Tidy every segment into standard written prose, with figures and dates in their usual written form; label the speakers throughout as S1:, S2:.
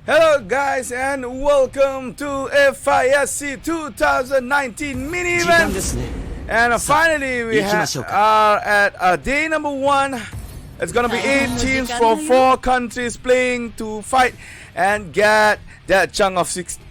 S1: Hello guys and welcome to FISC 2019 mini event. And finally we are at day number 1. It's gonna be 8 teams for 4 countries playing to fight and get that chunk of 6,000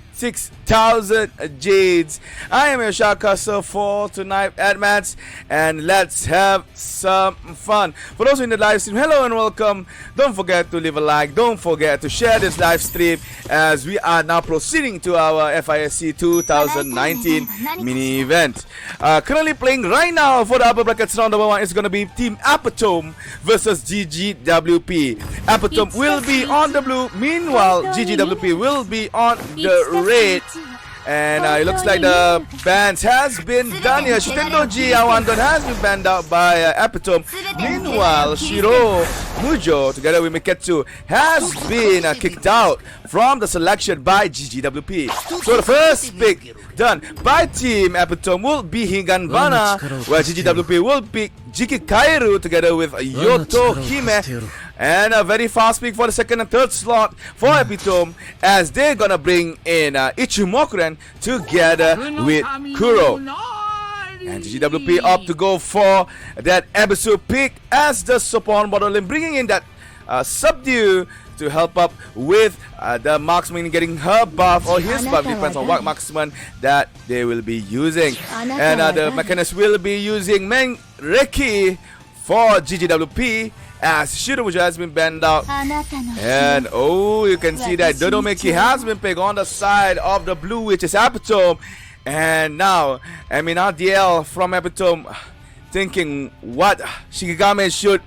S1: Jades. I am your Shoutcaster for tonight, AddMaths, and let's have some fun. For those in the live stream, hello and welcome. Don't forget to leave a like. Don't forget to share this live stream as we are now proceeding to our FISC 2019 mini event. Currently playing right now for the upper brackets round number 1 is going to be Team Epitome versus GGWP. Epitome will be on the blue, meanwhile GGWP will be on the red. And it looks like the bans has been done here. Shitendoji Awandon has been banned out by Epitome. Meanwhile, Shiro Mujo together with Miketsu has been kicked out from the selection by GGWP. So the first pick done by Team Epitome will be Higanbana, where GGWP will pick Jiki Kairu together with Yoto Hime. And a very fast pick for the second and third slot for Epitome as they're gonna bring in Ichimokuren together with Kuro. And GGWP up to go for that Ebisu pick as the support model and bringing in that Subdue to help up with the marksman getting her buff or his buff, depends on what marksman that they will be using. And the mechanist will be using Menreki for GGWP as Shiro has been banned out. And oh, you can see that Dodomeki has been picked on the side of the blue, which is Epitome. And now DL from Epitome thinking what Shikigami should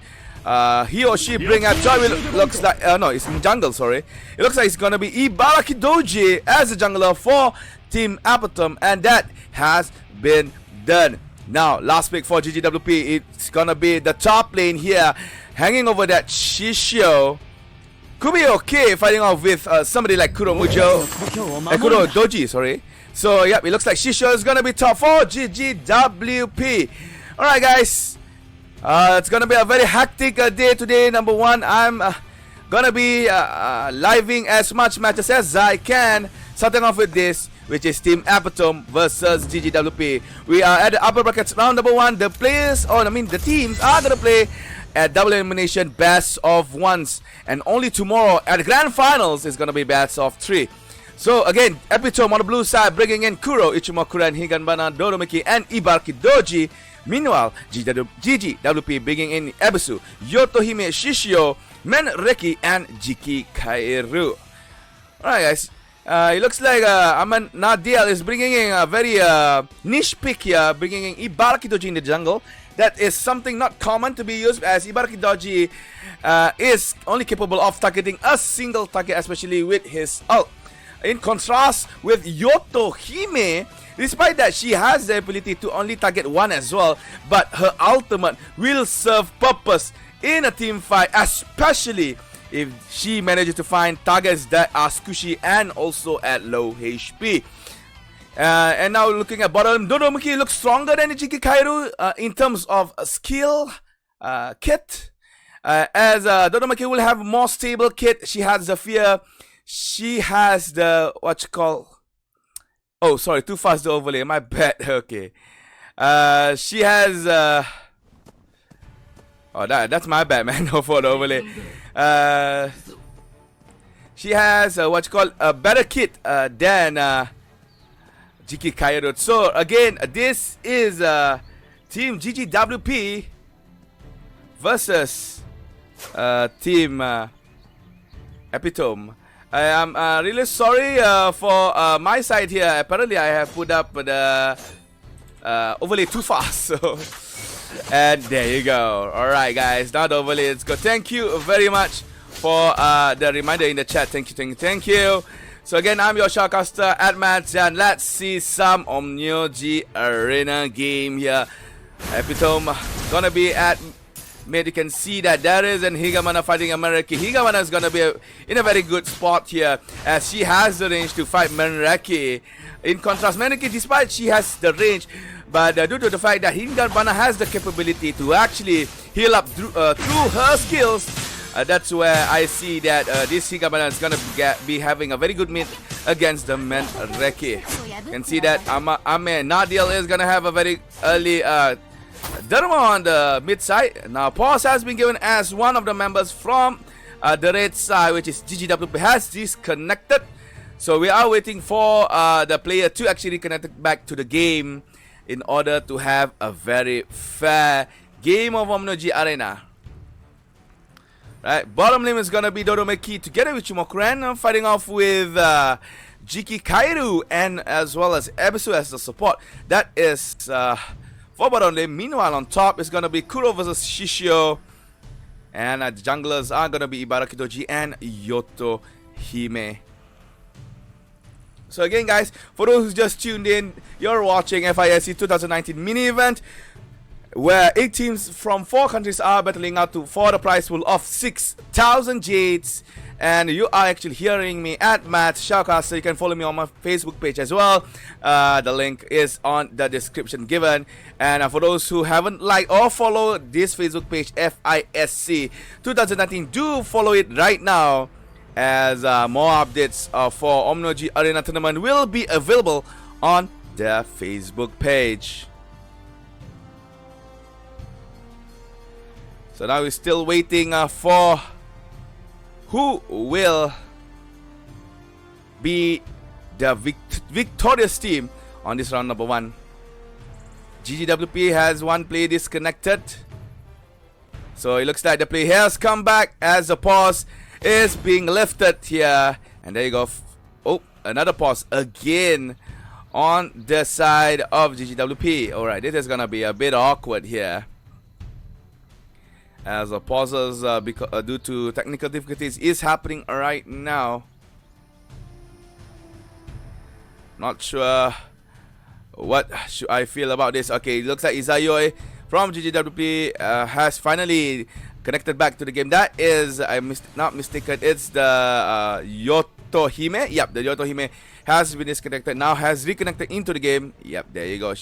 S1: he or she bring up. It looks like no, it's in jungle, sorry. It looks like it's gonna be Ibaraki Doji as the jungler for Team Epitome, and that has been done. Now, last pick for GGWP, it's gonna be the top lane here, hanging over that Shishio. Could be okay fighting off with somebody like Kuro Mujo, Kuro Doji, sorry. So, yeah, it looks like Shishio is gonna be top for GGWP. Alright, guys. It's gonna be a very hectic day today. Number 1, I'm gonna be living as much matches as I can. Starting off with this, which is Team Epitome versus GGWP. We are at the upper brackets round number 1. The players, the teams are gonna play at double elimination best of 1s, and only tomorrow at the grand finals is gonna be best of 3. So again, Epitome on the blue side bringing in Kuro, Ichimokuren, Higanbana, Dodomeki, and Ibaraki Doji. Meanwhile, GGWP bringing in Ebisu, Yotohime, Shishio, Menreki, and Jiki Kairu. Alright, guys. It looks like Nadiel is bringing in a very niche pick here, bringing in Ibaraki Doji in the jungle. That is something not common to be used, as Ibaraki Doji is only capable of targeting a single target, especially with his ult. In contrast with Yoto Hime, despite that she has the ability to only target one as well, but her ultimate will serve purpose in a team fight, especially if she manages to find targets that are squishy and also at low HP. And now looking at bottom, Dodomeki looks stronger than Jiki Kairu in terms of skill kit. As Dodomeki will have more stable kit. She has the fear. She has the oh, sorry, too fast the overlay. My bad. Okay. She has oh, that's my bad, man. No, for the overlay. She has a better kit than Jiki Kairu. So again, this is Team GGWP versus Team Epitome. I am really sorry for my side here. Apparently, I have put up the overlay too fast. So, and there you go. All right, guys. Now the overlay is good. Thank you very much for the reminder in the chat. Thank you. So again, I'm your Shoutcaster, AddMaths, and let's see some Omnioji Arena game here. Epitome gonna be at mid. You can see that there is an Higamana fighting Menreki. Higamana is gonna be in a very good spot here as she has the range to fight Menreki. In contrast, Menreki, despite she has the range, but due to the fact that Hingarbana has the capability to actually heal up through her skills, that's where I see that this Hingarbana is gonna be having a very good mid against the Menreki. You can see that Ame Nadil is gonna have a very early Dharma on the mid side. Now pause has been given as one of the members from the red side, which is GGWP, has disconnected. So we are waiting for the player to actually reconnect back to the game in order to have a very fair game of Omnoji Arena. Right, bottom lane is gonna be Dodomeki together with Chimokren fighting off with Jiki Kairu and as well as Ebisu as the support. That is for bottom lane. Meanwhile, on top is gonna be Kuro versus Shishio, and the junglers are gonna be Ibaraki Doji and Yoto Hime. So again, guys, for those who just tuned in, you're watching FISC 2019 mini event, where 8 teams from 4 countries are battling out for the prize pool of 6,000 Jades. And you are actually hearing me at AddMaths Shoutcaster. You can follow me on my Facebook page as well. The link is on the description given. And for those who haven't liked or followed this Facebook page, FISC 2019, do follow it right now, as more updates for Omnoji Arena Tournament will be available on their Facebook page. So now we're still waiting for who will be the victorious team on this round number 1. GGWP has one play disconnected. So it looks like the play has come back as the pause is being lifted here. And there you go. Oh, another pause again on the side of GGWP. Alright, this is going to be a bit awkward here, as the pauses due to technical difficulties is happening right now. Not sure what should I feel about this. Okay, it looks like Izayoi from GGWP has finally connected back to the game. That is, I'm not mistaken, it's the Yotohime. Yep, the Yotohime has been disconnected, now has reconnected into the game. Yep, there you go.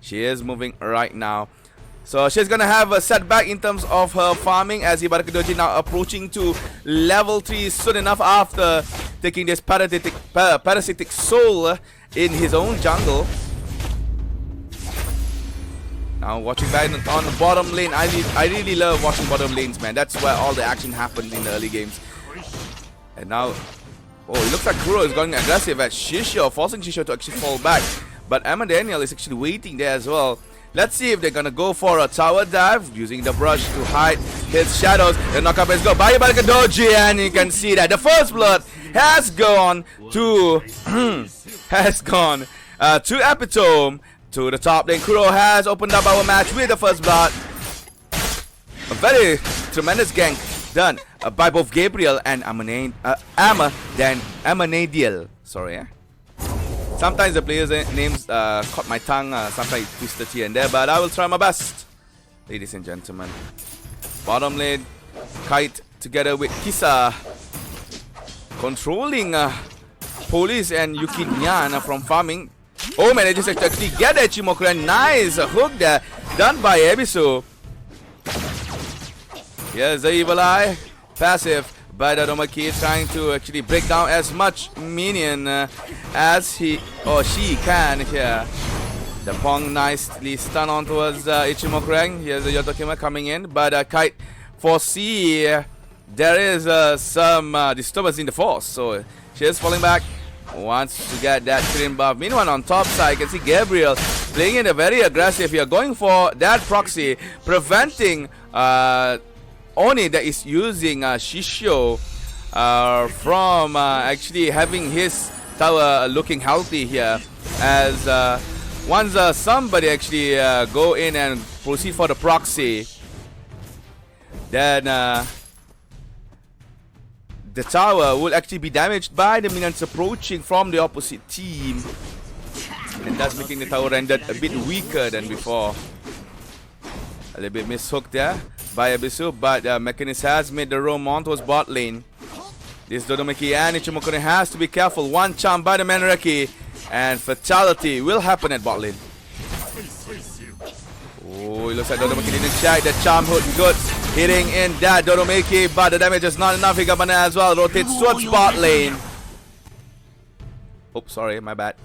S1: She is moving right now. So she's gonna have a setback in terms of her farming, as Ibaraki Doji now approaching to level 3 soon enough after taking this parasitic soul in his own jungle. Now watching back on the bottom lane, I really love watching bottom lanes, man. That's where all the action happens in the early games. And now, oh, it looks like Kuro is going aggressive at Shishio, forcing Shishio to actually fall back. But Emma Daniel is actually waiting there as well. Let's see if they're gonna go for a tower dive using the brush to hide his shadows. The knockup is go by Ibaraki Doji, and you can see that the first blood has gone to to Epitome. To the top lane, Kuro has opened up our match with the first blood. A very tremendous gank done by both Gabriel and Amanadiel. Sorry, sometimes the players' names caught my tongue, sometimes twisted here and there, but I will try my best. Ladies and gentlemen, bottom lane, Kite together with Kisa controlling Police and Yuki Nyan from farming. Oh, manages to actually get that Chimokuren. Nice hook there, done by Ebisu. Here's the Evil Eye, passive by the Domaki, trying to actually break down as much minion as he or she can here. The Pong nicely stun on towards Ichimokuren. Here's the Yotokima coming in, but Kite foresee there is some disturbance in the force, so she is falling back. Wants to get that clean buff. Meanwhile, on top side, you can see Gabriel playing in a very aggressive here, going for that proxy, preventing Oni that is using Shishio from actually having his tower looking healthy here. As once somebody actually go in and proceed for the proxy, then the tower will actually be damaged by the minions approaching from the opposite team, and that's making the tower rendered a bit weaker than before. A little bit mishooked there by Abisu, but Mechanist has made the roam on towards bot lane. This Dodomeki and Ichimokuren has to be careful. One charm by the Manreki, and fatality will happen at bot lane. Oh, it looks like Dodomeki didn't check. The charm hook good. Hitting in that Dodomeki, but the damage is not enough. Higamana as well. Rotates towards bot lane. Oops, sorry, my bad.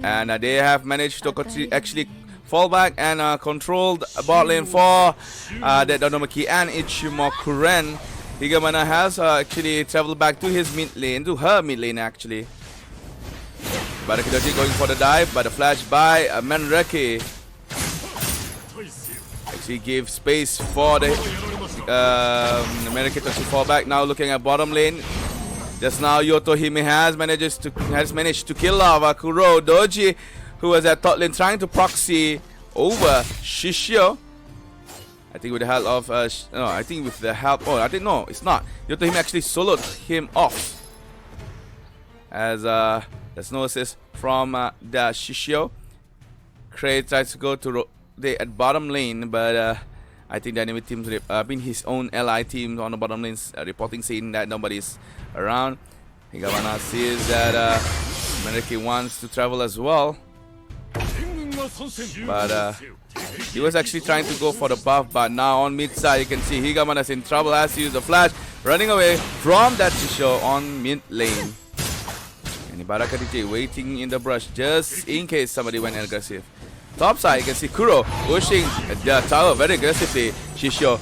S1: And they have managed to actually fall back and control the bot lane for that Dodomeki and Ichimokuren. Higamana has actually traveled back to his mid lane, to her mid lane actually. Barakidoji going for the dive, but the flash by Menreki actually gave space for the Menreki to fall back. Now looking at bottom lane. Just now Yotohime has managed to kill off Kuro Doji, who was at top lane trying to proxy over Shishio. I think with the help of no, it's not. Yotohime actually soloed him off. As there's no assist from the Shishio. Cray tries to go to at bottom lane, but I think the enemy team's been his own ally team on the bottom lane reporting, saying that nobody's around. Higamana sees that Menreki wants to travel as well, but he was actually trying to go for the buff. But now on mid side, you can see Higamana's in trouble, has to use the flash, running away from that Shishio on mid lane. And Ibaraka DJ waiting in the brush just in case somebody went aggressive. Top side, you can see Kuro pushing the tower very aggressively. Shishio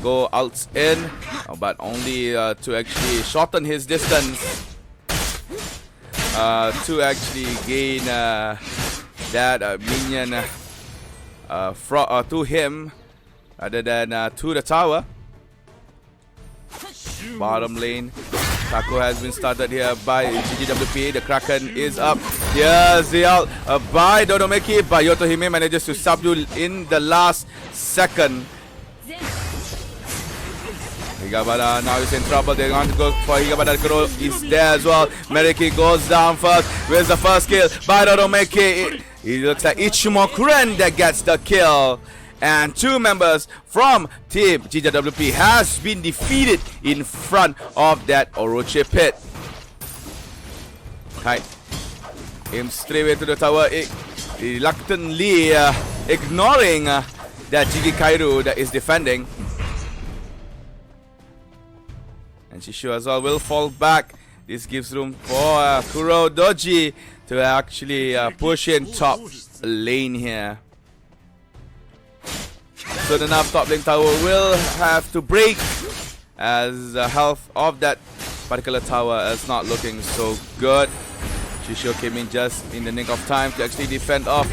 S1: go out in, but only to actually shorten his distance to actually gain that minion to him rather than to the tower. Bottom lane, Taco has been started here by GGWP. The Kraken is up. Here's the ult by Dodomeki, but Yotohime manages to subdue in the last second. Higabada now is in trouble. They're going to go for Higabada. Kuro is there as well. Menreki goes down first. Where's the first kill by Dodomeki? It looks like Ichimokuren that gets the kill. And two members from Team GGWP has been defeated in front of that Orochi pit. Kite aims straight away to the tower, reluctantly ignoring that Jigi Kairu that is defending. And Shishio as well will fall back. This gives room for Kuro Doji to actually push in top lane here. Soon enough, top lane tower will have to break, as the health of that particular tower is not looking so good. Shishio came in just in the nick of time to actually defend off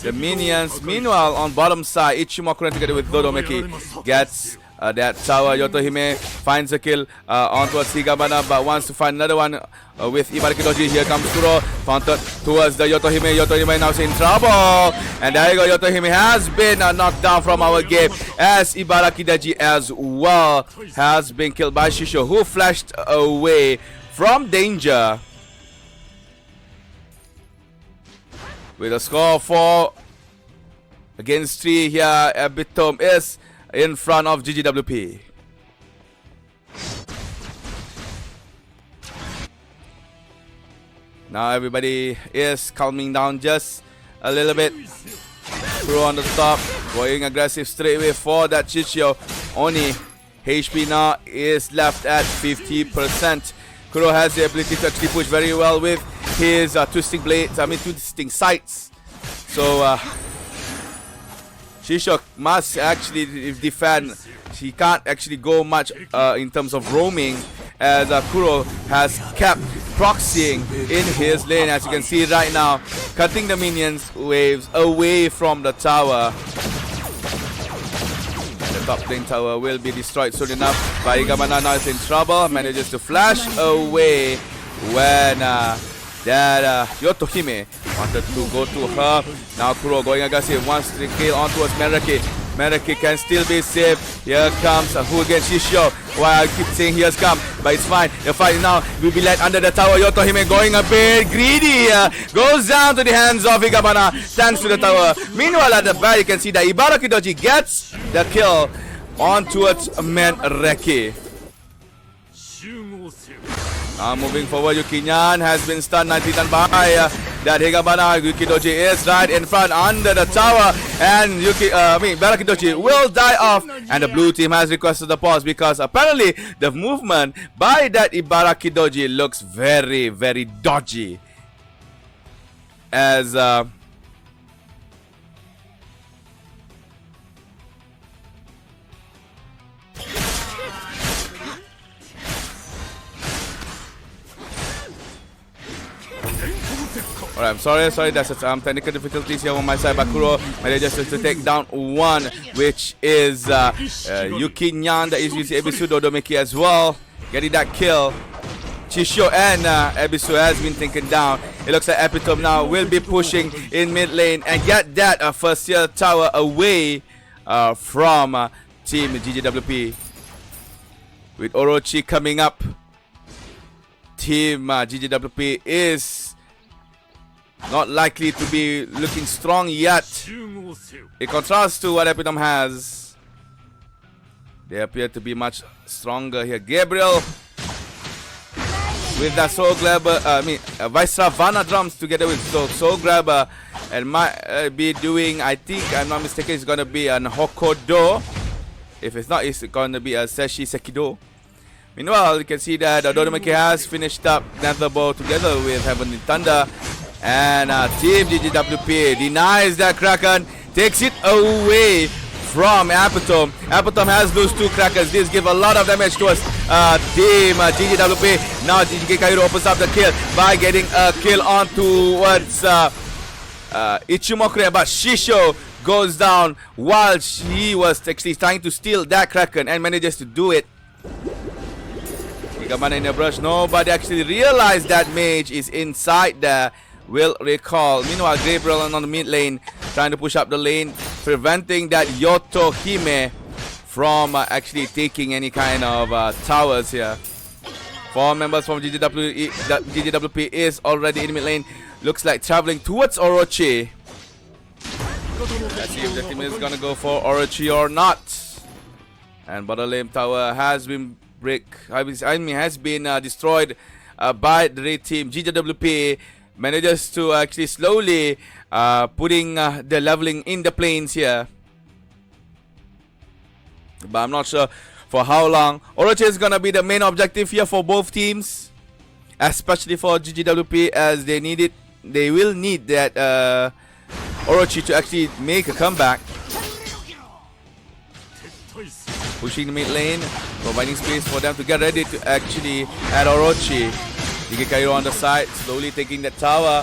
S1: the minions. Meanwhile, on bottom side, Ichimokuren together with Dodomeki gets that tower. Yotohime finds a kill on towards Higamana, but wants to find another one with Ibaraki Doji. Here comes Kuro, taunted towards the Yotohime. Yotohime now in trouble, and there you go. Yotohime has been knocked down from our game, as Ibaraki Doji as well has been killed by Shishio, who flashed away from danger. With a score of 4 against 3 here, Abitom is in front of GGWP. Now everybody is calming down just a little bit. Kuro on the top, going aggressive straight away for that Shishio. Only HP now is left at 50%. Kuro has the ability to actually push very well with his twisting blades, twisting sights. So Shishio must actually defend. He can't actually go much in terms of roaming, as Kuro has kept proxying in his lane, as you can see right now, cutting the minions waves away from the tower. The top lane tower will be destroyed soon enough. But Higamana now is in trouble, manages to flash away when that Yotohime wanted to go to her. Now Kuro going aggressive, wants to kill on towards Menreki. Menreki can still be saved. Here comes who against Shishio. Well, I keep saying he has come, but it's fine. The fight now will be led under the tower. Yotohime going a bit greedy. Goes down to the hands of Higamana, thanks to the tower. Meanwhile, at the back, you can see that Ibaraki Doji gets the kill on towards Menreki. Now moving forward, Yukinyan has been stunned, nicely done by that Higabana Yukidoji is right in front under the tower, and Barakidoji will die off, and the blue team has requested the pause because apparently the movement by that Ibarakidoji looks very, very dodgy. As Alright, I'm sorry, that's some technical difficulties here on my side. Bakuro manages to take down one, which is Yuki Nyan, that is using Ebisu Dodomeki as well, getting that kill. Chisho and Ebisu has been taken down. It looks like Epitome now will be pushing in mid lane and get that first tier tower away from Team GGWP. With Orochi coming up, Team GGWP is not likely to be looking strong yet. In contrast to what Epitome has, they appear to be much stronger here. Gabriel with that Soul Grabber, Vaisravana drums together with Soul Grabber, and might be doing, I think, I'm not mistaken, it's going to be an Hokodo. If it's not, it's going to be a Seshi Sekido. Meanwhile, you can see that Dodomeki has finished up Nether Ball together with Heavenly Thunder. And Team GGWP denies that Kraken, takes it away from Epitome. Epitome has those two Krakens. This give a lot of damage towards Team GGWP. Now GGK Kairo opens up the kill by getting a kill on towards Ichimokure, but Shisho goes down while he was actually trying to steal that Kraken and manages to do it. Gigamana in the brush. Nobody actually realized that Mage is inside there. Will recall. Meanwhile, Gabriel on the mid lane trying to push up the lane, preventing that Yoto Hime from actually taking any kind of towers here. 4 members from GGWP is already in mid lane. Looks like traveling towards Orochi. Let's see if the team is gonna go for Orochi or not. And bottom lane tower has been destroyed by the red team. GGWP manages to actually slowly putting the leveling in the planes here, but I'm not sure for how long. Orochi is gonna be the main objective here for both teams, especially for GGWP, as they need it. They will need that Orochi to actually make a comeback. Pushing the mid lane, providing space for them to get ready to actually add Orochi. Yuki Kairo on the side, slowly taking that tower,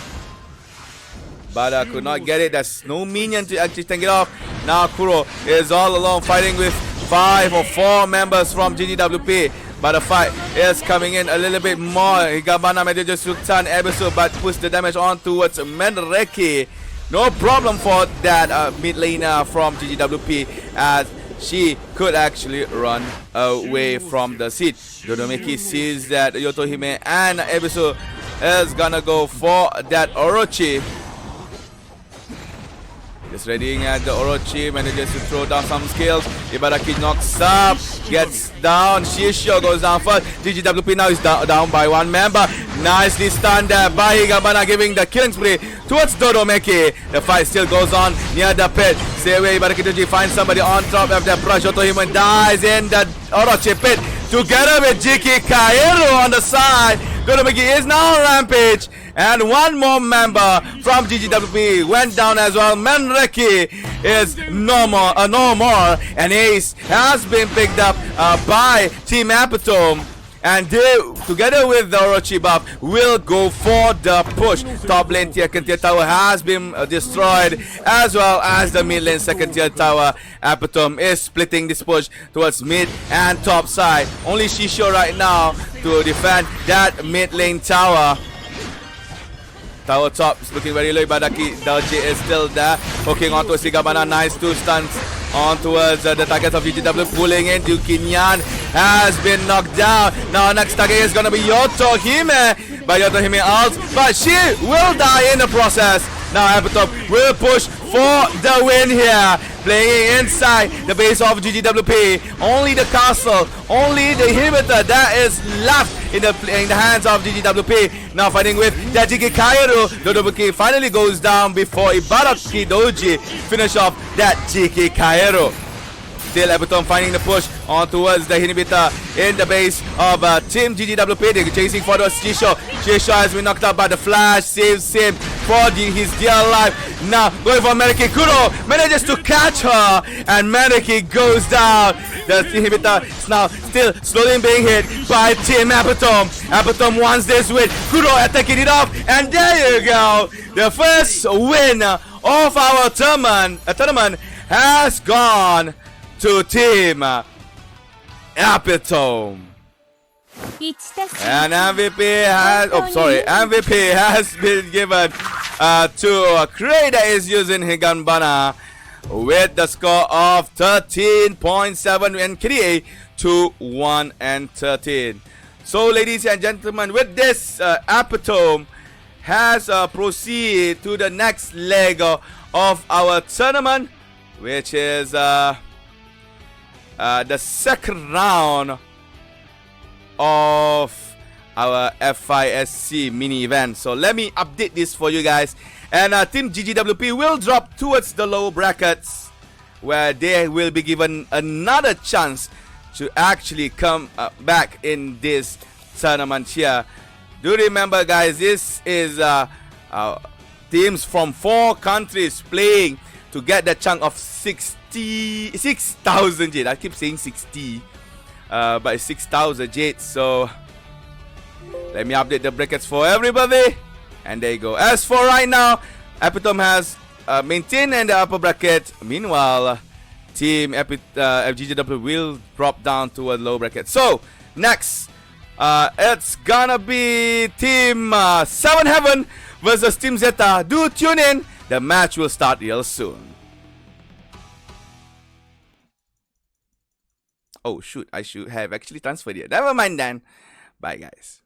S1: but could not get it. There's no minion to actually take it off. Now Kuro is all alone fighting with 5 or 4 members from GGWP, but the fight is coming in a little bit more. Higabana manages to turn Ebisu, but puts the damage on towards Menreki. No problem for that mid laner from GGWP, as she could actually run away from the seat. Dodomeki sees that Yotohime and Ebisu is gonna go for that Orochi. Just readying at the Orochi, manages to throw down some skills. Ibaraki knocks up, gets down. Shisho goes down first. GGWP now is down by 1 member. Nicely stunned there by Higabana, giving the killing spree towards Dodomeki. The fight still goes on near the pit. Sewe Ibaraki finds somebody on top of the brush. Yotohime dies in the Orochi pit together with Jiki Kairo on the side. Dodomeki is now on rampage. And 1 more member from GGWP went down as well. Menreki is no more. And Ace has been picked up by Team Epitome. And they, together with the Orochi buff, will go for the push. Top lane tier, second tier tower has been destroyed, as well as the mid lane second tier tower. Epitome is splitting this push towards mid and top side. Only Shisho right now to defend that mid lane tower. Tower top is looking very low. Badaki Dalji is still there. Hooking onto Sigabana. Nice 2 stuns on towards the targets of GGW. Pulling in. Yukinyan has been knocked down. Now next target is going to be Yotohime. But Yotohime ults. But she will die in the process. Now Epitome will push for the win here. playing inside the base of GGWP. Only the castle, only the inhibitor that is left in the hands of GGWP. Now fighting with that GK Kairu. Dodobuki finally goes down before Ibaraki Doji finish off that GK Kairu. Still Epitome finding the push on towards the inhibitor in the base of Team GGWP. They're chasing for the Shisho. Shisho has been knocked out by the flash. Saves him for his dear life. Now going for Meriki. Kuro manages to catch her, and Meriki goes down. The inhibitor is now still slowly being hit by Team Epitome. Epitome wants this win. Kuro attacking it off, and there you go. The first win of our tournament has gone to Team Epitome. And MVP has been given to Cray that is using Higanbana with the score of 13.7 and KDA to 1 and 13. So ladies and gentlemen, with this Epitome has proceeded to the next leg of our tournament, which is the second round of our FISC mini event. So let me update this for you guys. And Team GGWP will drop towards the low brackets, where they will be given another chance to actually come back in this tournament here. Do remember, guys, this is teams from 4 countries playing to get the chunk of 6,000 Jades. I keep saying 60, but it's 6,000 Jades. So let me update the brackets for everybody, and there you go. As for right now, Epitome has maintained in the upper bracket. Meanwhile, Team GGW will drop down to a low bracket. So next, it's gonna be Team 7 Heaven versus Team Zeta. Do tune in. The match will start real soon. Oh shoot, I should have actually transferred it. Never mind then. Bye guys.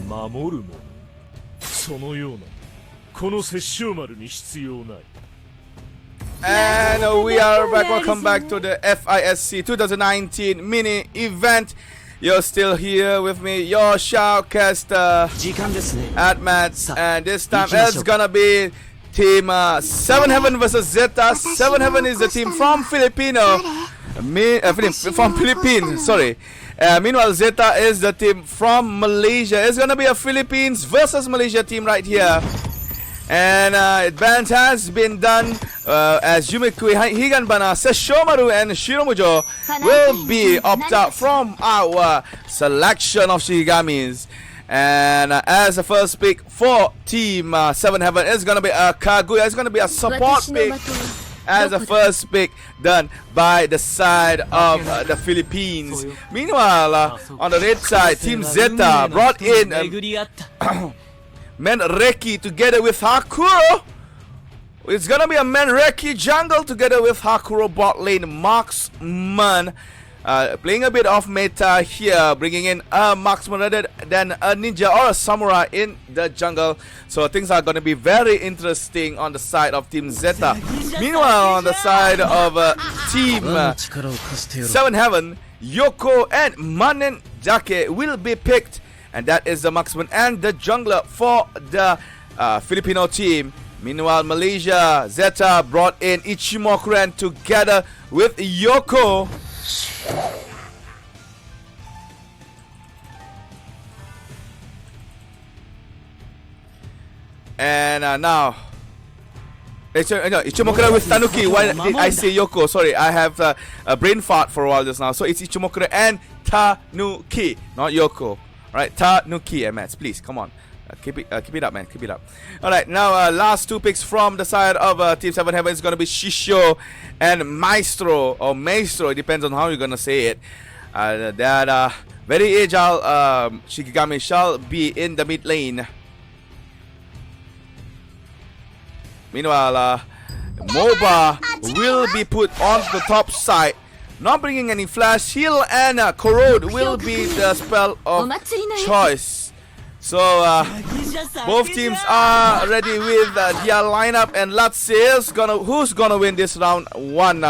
S2: 守るものそのようなこの殺生丸に必要ない
S1: And we are back. Welcome back to the FISC 2019 mini event. You're still here with me, your Shoutcaster, AddMaths, and this time it's gonna be Team 7 Heaven versus Zeta. 7 Heaven is the team from Philippines. Sorry. Meanwhile, Zeta is the team from Malaysia. It's gonna be a Philippines versus Malaysia team right here. And advance has been done as Yumikui, Higanbana, Sesshomaru and Shiromujo will be opt out from our selection of Shigamis. And as the first pick for Team 7 Heaven is going to be a Kaguya. It's going to be a support pick as the first pick done by the side of the Philippines. Meanwhile, on the red side, Team Zeta brought in Menreki together with Hakuro. It's gonna be a Menreki jungle together with Hakuro bot lane marksman. Playing a bit of meta here, bringing in a marksman rather than a ninja or a samurai in the jungle. So things are gonna be very interesting on the side of Team Zeta. Meanwhile, on the side of Team 7 Heaven, Yoko and Manen Jake will be picked. And that is the marksman and the jungler for the Filipino team. Meanwhile, Malaysia, Zeta brought in Ichimokuren together with Yoko. And now, Ichimokuren with Tanuki. Why did I say Yoko? Sorry, I have a brain fart for a while just now. So it's Ichimokuren and Tanuki, not Yoko. Alright, Tanuki, AddMaths, please, come on. Keep it up, man. Keep it up. Alright, now last two picks from the side of Team 7 Heaven is going to be Shisho and Maestro, or Maestro, it depends on how you're going to say it. That very agile Shikigami shall be in the mid lane. Meanwhile, MOBA will be put on the top side. Not bringing any flash, heal and corrode will be the spell of choice. So both teams are ready with their lineup, and let's see who's gonna win this round one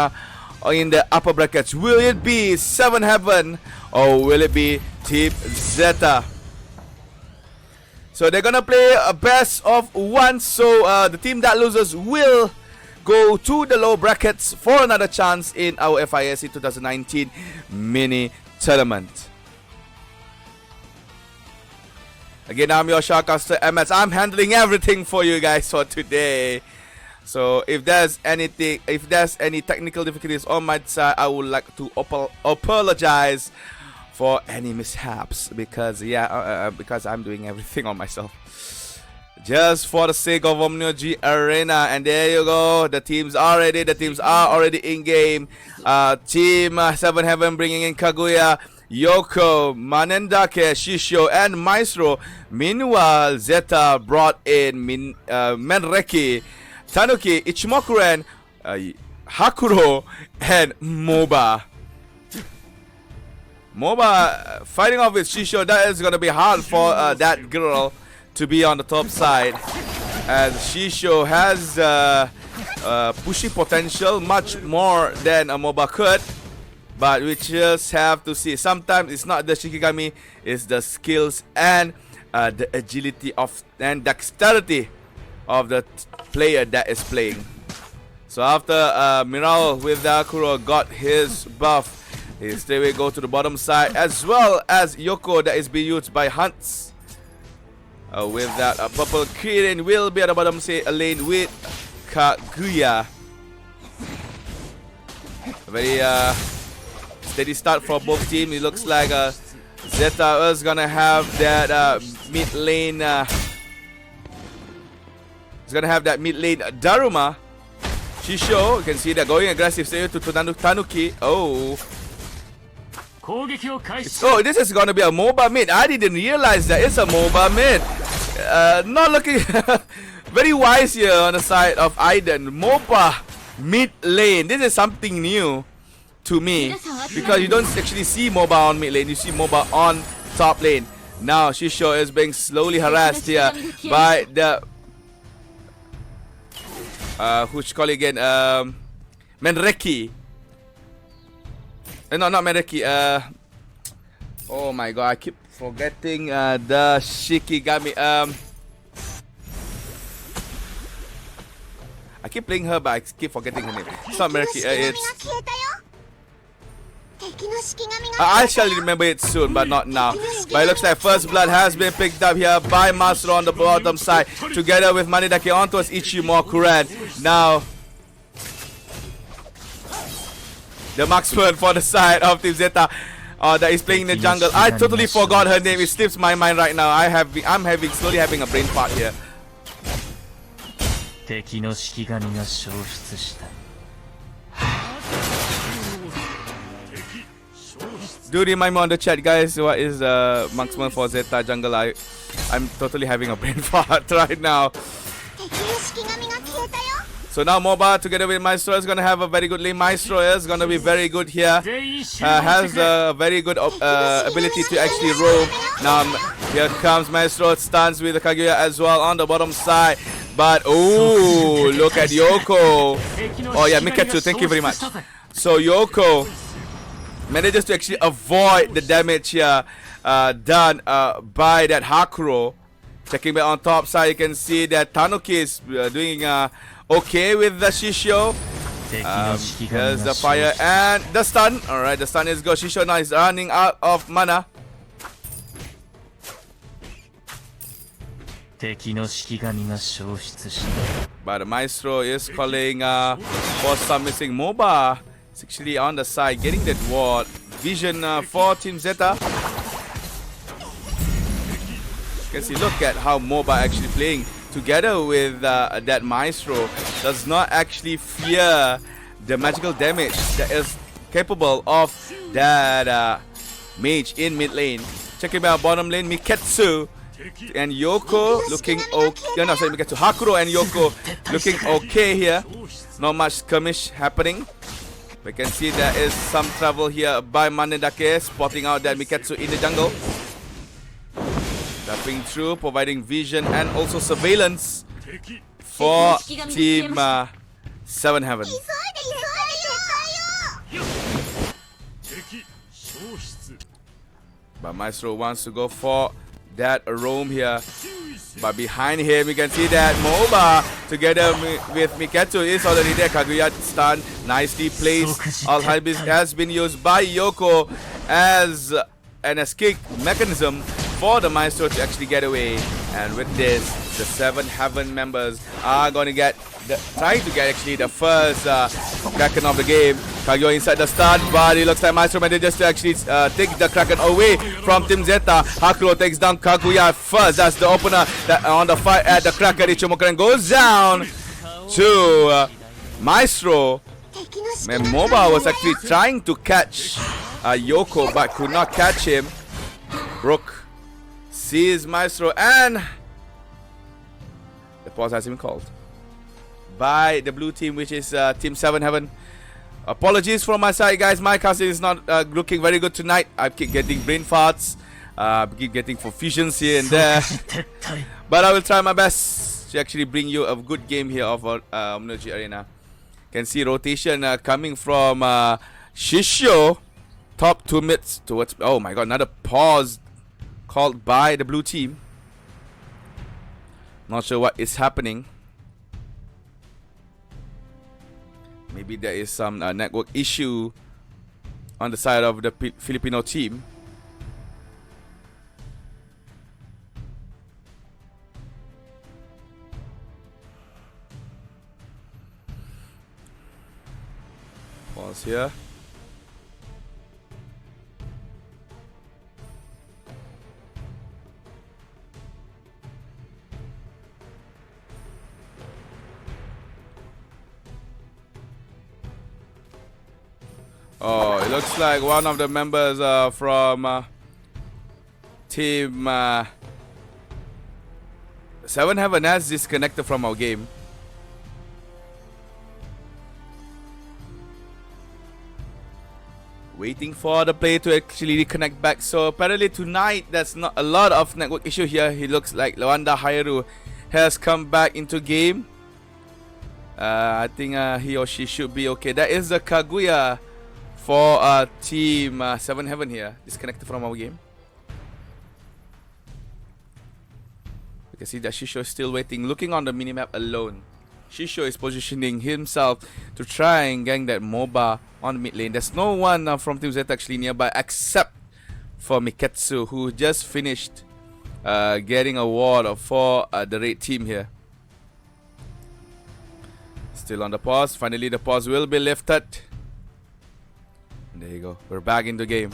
S1: in the upper brackets. Will it be 7 Heaven or will it be Team Zeta? So they're gonna play a best of one. So the team that loses will go to the low brackets for another chance in our FISC 2019 mini tournament. Again, I'm your Shoutcaster AddMaths. I'm handling everything for you guys for today. So if there's any technical difficulties on my side, I would like to apologize for any mishaps because because I'm doing everything on myself. Just for the sake of Omnio Arena. And there you go. The teams are ready. The teams are already in game. Team 7 Heaven bringing in Kaguya, Yoko, Manendake, Shisho, and Maestro. Meanwhile, Zeta brought in Menreki, Tanuki, Ichimokuren, Hakuro, and MOBA. MOBA fighting off with Shisho. That is going to be hard for that girl to be on the top side, as Shisho has pushing potential much more than a MOBA could, but we just have to see. Sometimes it's not the Shikigami, it's the skills and the agility of and dexterity of the player that is playing. So after Miral with the Akuro got his buff, he straight away go to the bottom side, as well as Yoko that is being used by Hunts. With that, purple Kirin will be at the bottom lane with Kaguya. A very steady start for both teams. It looks like Zeta is gonna have that mid lane. He's gonna have that mid lane Daruma. Shisho, you can see they're going aggressive to Tanuki. Oh, this is gonna be a MOBA mid. I didn't realize that it's a MOBA mid. Not looking very wise here on the side of Aiden. MOBA mid lane. This is something new to me because you don't actually see MOBA on mid lane. You see MOBA on top lane. Now Shisho is being slowly harassed here by the who's call again? Menreki. No, not Menreki. Oh my god, I keep forgetting the Shikigami. I keep playing her, but I keep forgetting her name. It's not Menreki. It's I shall remember it soon, but not now. But it looks like first blood has been picked up here by Masuro on the bottom side, together with Manidake on towards Ichimokuren. Now, the marksman for the side of Team Zeta that is playing in the jungle. I totally forgot her name. It slips my mind right now. I'm slowly having a brain fart here. Do remind me on the chat, guys, what is marksman for Zeta jungle? I'm totally having a brain fart right now. So now MOBA together with Maestro is going to have a very good lane. Maestro is going to be very good here. Has a very good ability to actually roam. Now here comes Maestro. Stuns with the Kaguya as well on the bottom side. But oh, look at Yoko. Oh yeah, Miketsu, thank you very much. So Yoko manages to actually avoid the damage here done by that Hakuro. Checking back on top side, you can see that Tanuki is doing okay with the Shisho. Here's the fire and the stun. Alright, the stun is go. Shisho now is running out of mana. But the Maestro is calling for some missing MOBA. It's actually on the side, getting that ward. Vision for Team Zeta. You can see, look at how MOBA actually playing together with that Maestro. Does not actually fear the magical damage that is capable of that mage in mid lane. Checking out bottom lane, Miketsu and Yoko looking okay. No, sorry, Miketsu, Hakuro and Yoko looking okay here. Not much skirmish happening. We can see there is some trouble here by Manedake, spotting out that Miketsu in the jungle. Tapping through, providing vision and also surveillance for Team 7 Heaven. But Maestro wants to go for that roam here. But behind him, you can see that MOBA together with Miketsu is already there. Kaguya stun, nicely placed. All has been used by Yoko as an escape mechanism for the Maestro to actually get away. And with this, the 7 Heaven members are going to trying to get actually the first Kraken of the game. Kaguya inside the stun, but it looks like Maestro manages to actually take the Kraken away from Team Zeta. Hakuro takes down Kaguya first. That's the opener on the fight at the Kraken. Ichimokuren goes down to Maestro. And MOBA was actually trying to catch Yoko, but could not catch him. Rook sees Maestro, and the pause has been called by the blue team, which is Team 7 Heaven. Apologies from my side, guys. My casting is not looking very good tonight. I keep getting brain farts. I keep getting fusions here and there. But I will try my best to actually bring you a good game here of Omnoji Arena. Can see rotation coming from Shisho. Top 2 mids towards... Oh my god, another pause called by the blue team. Not sure what is happening. Maybe there is some network issue on the side of the Filipino team. Pause here. Oh, it looks like one of the members from Team 7 Heaven has disconnected from our game. Waiting for the player to actually reconnect back. So apparently tonight there's not a lot of network issue here. He looks like Lwanda Hairu has come back into game. I think he or she should be okay. That is the Kaguya for Team 7 Heaven here. Disconnected from our game. You can see that Shisho is still waiting, looking on the minimap alone. Shisho is positioning himself to try and gang that MOBA on the mid lane. There's no one from Team Z actually nearby except for Miketsu, who just finished getting a ward for the red team here. Still on the pause. Finally, the pause will be lifted. And there you go. We're back in the game.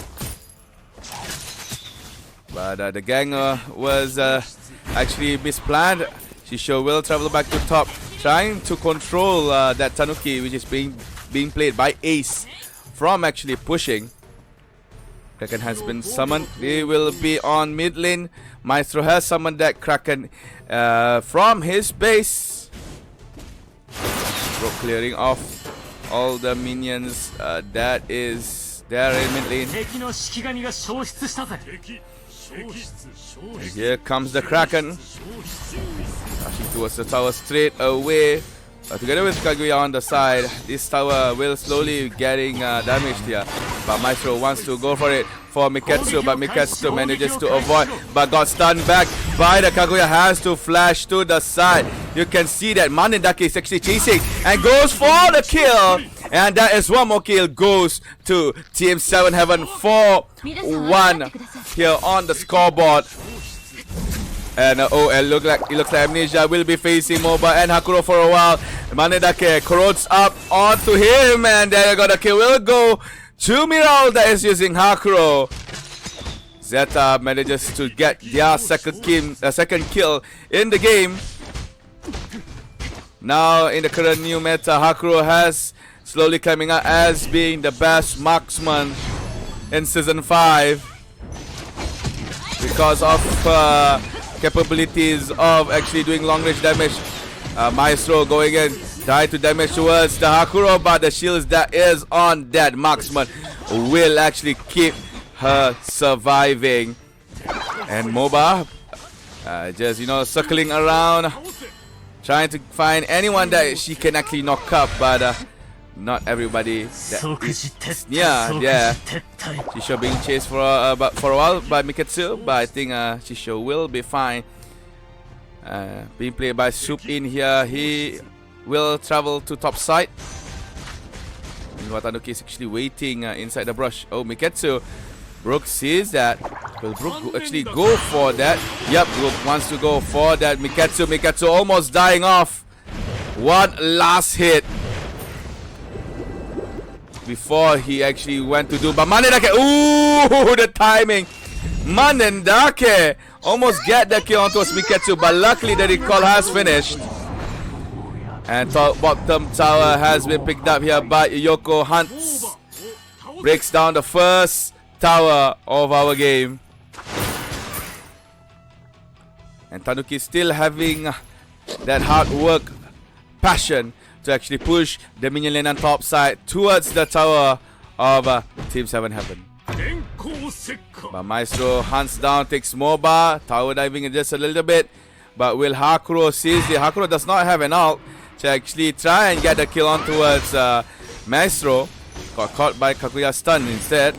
S1: But the gang was actually misplanned. Shisho will travel back to top, trying to control that Tanuki, which is being played by Ace from actually pushing. Kraken has been summoned. He will be on mid lane. Maestro has summoned that Kraken from his base. Bro, clearing off all the minions that is there in mid lane. And here comes the Kraken, rushing towards the tower straight away. Together with Kaguya on the side, this tower will slowly getting damaged here. But Maestro wants to go for it for Miketsu, but Miketsu manages to avoid, but got stunned back by the Kaguya. Has to flash to the side. You can see that Manendake is actually chasing and goes for the kill. And that is one more kill goes to Team 7 Heaven 4-1 here on the scoreboard. And it looks like Amnesia will be facing MOBA and Hakuro for a while. Manedake corrodes up onto him, and there you go. The kill will go to Miral that is using Hakuro. Zeta manages to get their second kill in the game. Now in the current new meta, Hakuro has slowly climbing up as being the best marksman in Season 5 because of capabilities of actually doing long range damage. Maestro going in, try to damage towards the Hakuro, but the shields that is on that marksman will actually keep her surviving. And MOBA just circling around, trying to find anyone that she can actually knock up, but not everybody that is near. Yeah, Shisho being chased for a while by Miketsu, but I think Shisho will be fine. Being played by Soup in here. He will travel to top side. Tanuki is actually waiting inside the brush. Oh, Miketsu. Brook sees that. Will Brook actually go for that? Yep, Brook wants to go for that. Miketsu almost dying off. One last hit before he actually went to do. But Manendake, ooh, the timing. Manendake almost get the kill onto Miketsu, but luckily the recall has finished. And top bottom tower has been picked up here by Yoko Hunts. Breaks down the first tower of our game. And Tanuki still having that hard work, passion to actually push the minion lane on top side towards the tower of Team 7 Heaven. But Maestro hunts down, takes MOBA, tower diving in just a little bit. But will Hakuro seize it? Hakuro does not have an ult to actually try and get the kill on towards Maestro. Got caught by Kaguya's stun instead.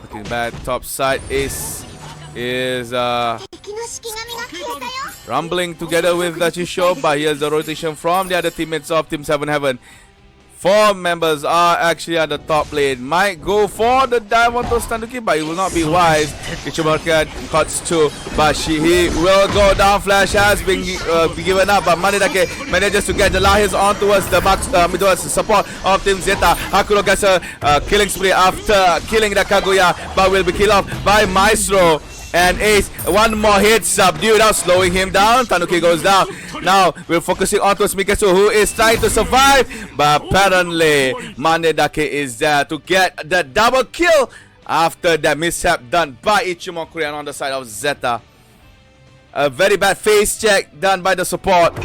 S1: Looking back, top side Ace is rumbling together with Chisho, but here's the rotation from the other teammates of Team 7 Heaven. 4 members are actually at the top lane. Might go for the dive onto Tanuki, but it will not be wise. Ichimarkan cuts to, but he will go down. Flash has been given up, but Manedake manages to get the Lahis on towards the towards the support of Team Zeta. Hakuro gets a killing spree after killing the Kaguya, but will be killed off by Maestro. And Ace, one more hit, subdued out, slowing him down. Tanuki goes down. Now we're focusing on to Miketsu, who is trying to survive. But apparently, Manedake is there to get the double kill after that mishap done by Ichimoku on the side of Zeta. A very bad face check done by the support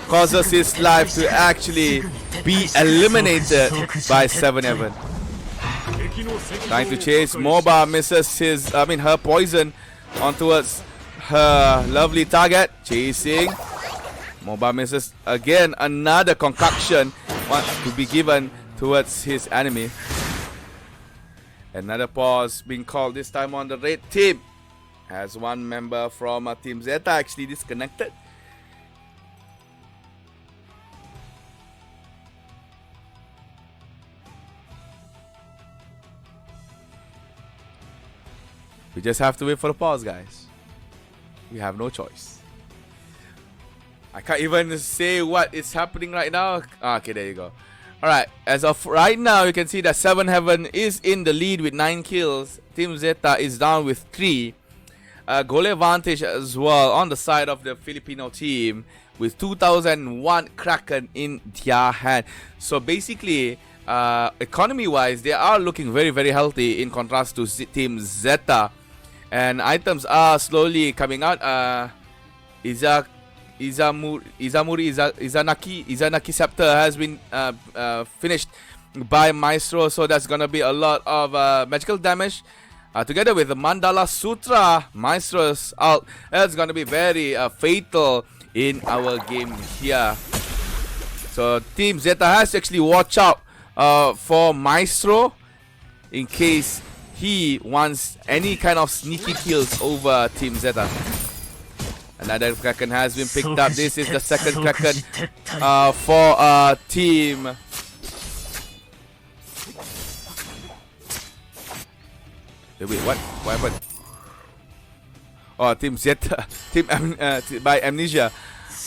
S1: causes his life to actually be eliminated by 7-Heaven. Trying to chase. MOBA misses her poison on towards her lovely target. Chasing. MOBA misses again. Another concoction wants to be given towards his enemy. Another pause being called this time on the red team, as one member from Team Zeta actually disconnected. We just have to wait for the pause, guys. We have no choice. I can't even say what is happening right now. Okay, there you go. Alright, as of right now, you can see that 7-Heaven is in the lead with 9 kills. Team Zeta is down with 3. Goal advantage as well on the side of the Filipino team with 2001 Kraken in their hand. So basically, economy-wise, they are looking very, very healthy in contrast to Team Zeta. And items are slowly coming out. Izanaki Scepter has been finished by Maestro, so that's gonna be a lot of magical damage. Together with the Mandala Sutra, Maestro's ult, that's gonna be very fatal in our game here. So Team Zeta has to actually watch out for Maestro in case he wants any kind of sneaky kills over Team Zeta. Another Kraken has been picked up. This is the second Kraken for Team. Wait, what? What happened? Oh, Team Zeta. By Amnesia.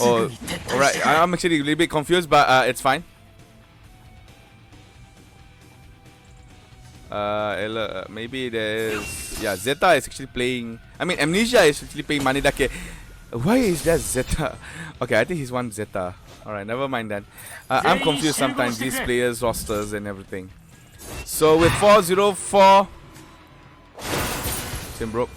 S1: Oh, alright. I'm actually a little bit confused, but it's fine. Maybe there's... Yeah, Zeta is actually playing... Amnesia is actually playing Manidake. Why is that Zeta? Okay, I think he's one Zeta. Alright, never mind that. I'm confused sometimes, these players' rosters and everything. So with 4-0-4... Timbrook.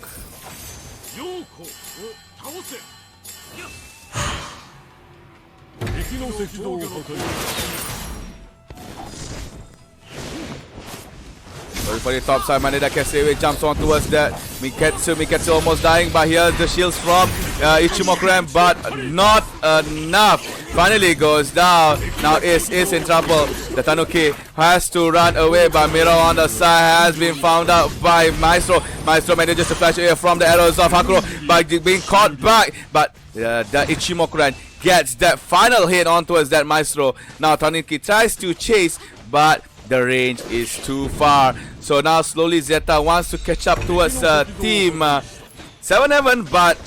S1: Sorry for the top side, Manidake Sewe jumps on towards that. Miketsu almost dying, but here's the shields from Ichimokuren, but not enough. Finally goes down. Now is in trouble. The Tanuki has to run away, but Miro on the side has been found out by Maestro. Maestro manages to flash away from the arrows of Hakuro by being caught back, but the Ichimokuren gets that final hit on towards that Maestro. Now Tanuki tries to chase, but the range is too far. So now slowly Zeta wants to catch up towards Team 7-Heaven, but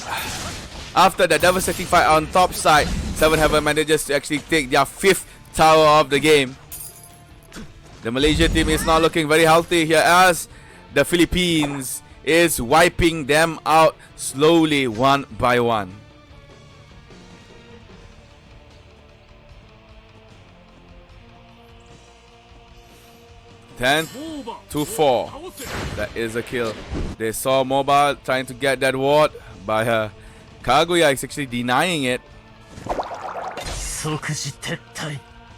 S1: after the devastating fight on top side, 7-Heaven manages to actually take their 5th tower of the game. The Malaysia team is not looking very healthy here as the Philippines is wiping them out slowly one by one. Ten to 4. That is a kill. They saw MOBA trying to get that ward by her. Kaguya is actually denying it.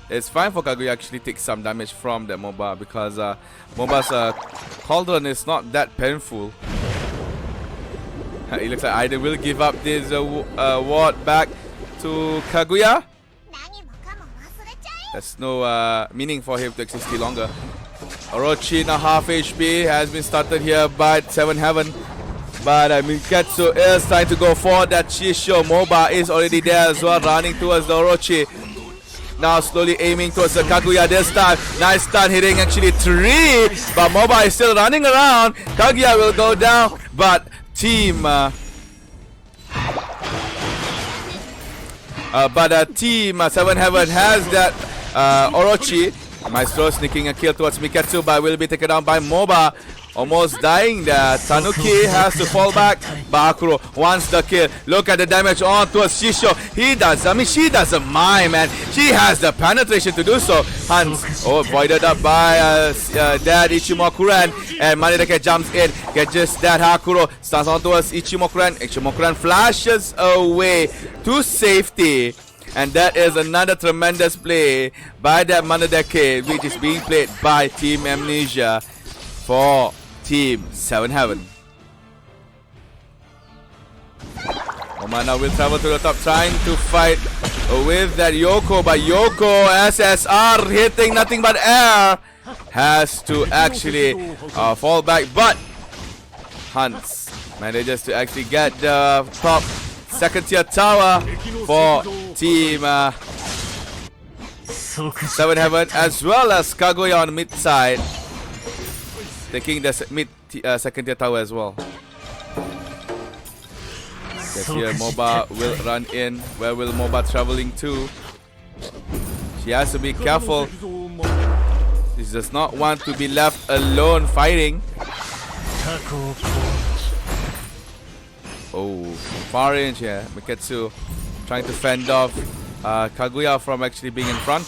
S1: It's fine for Kaguya actually take some damage from the MOBA because MOBA's cauldron is not that painful. It looks like Aiden will give up this ward back to Kaguya. There's no meaning for him to actually stay longer. Orochi now half HP has been started here by 7-Heaven, but Miketsu is trying to go for that Shisho. MOBA is already there as well, running towards the Orochi. Now slowly aiming towards the Kaguya this time. Nice stun, hitting actually 3, but MOBA is still running around. Kaguya will go down, but Team Team 7-Heaven has that Orochi. Maestro sneaking a kill towards Miketsu, but will be taken down by MOBA. Almost dying there. Tanuki has to fall back. Bakuro wants the kill. Look at the damage on towards Shisho. She doesn't mind, man. She has the penetration to do so. Hans, avoided up by that Ichimokuren. And Manidake jumps in. Gets just that Hakuro. Starts on towards Ichimokuren. Ichimokuren flashes away to safety. And that is another tremendous play by that Mana Decade, which is being played by Team Amnesia for Team 7 Heaven. Omana will travel to the top trying to fight with that Yoko, but Yoko SSR hitting nothing but air has to actually fall back, but Hans manages to actually get the top second tier tower for Team 7 Heaven, as well as Kaguya on mid side taking the mid second tier tower as well. Yes, here MOBA will run in. Where will MOBA traveling to? She has to be careful. She does not want to be left alone fighting. Oh, far range here. Miketsu trying to fend off Kaguya from actually being in front.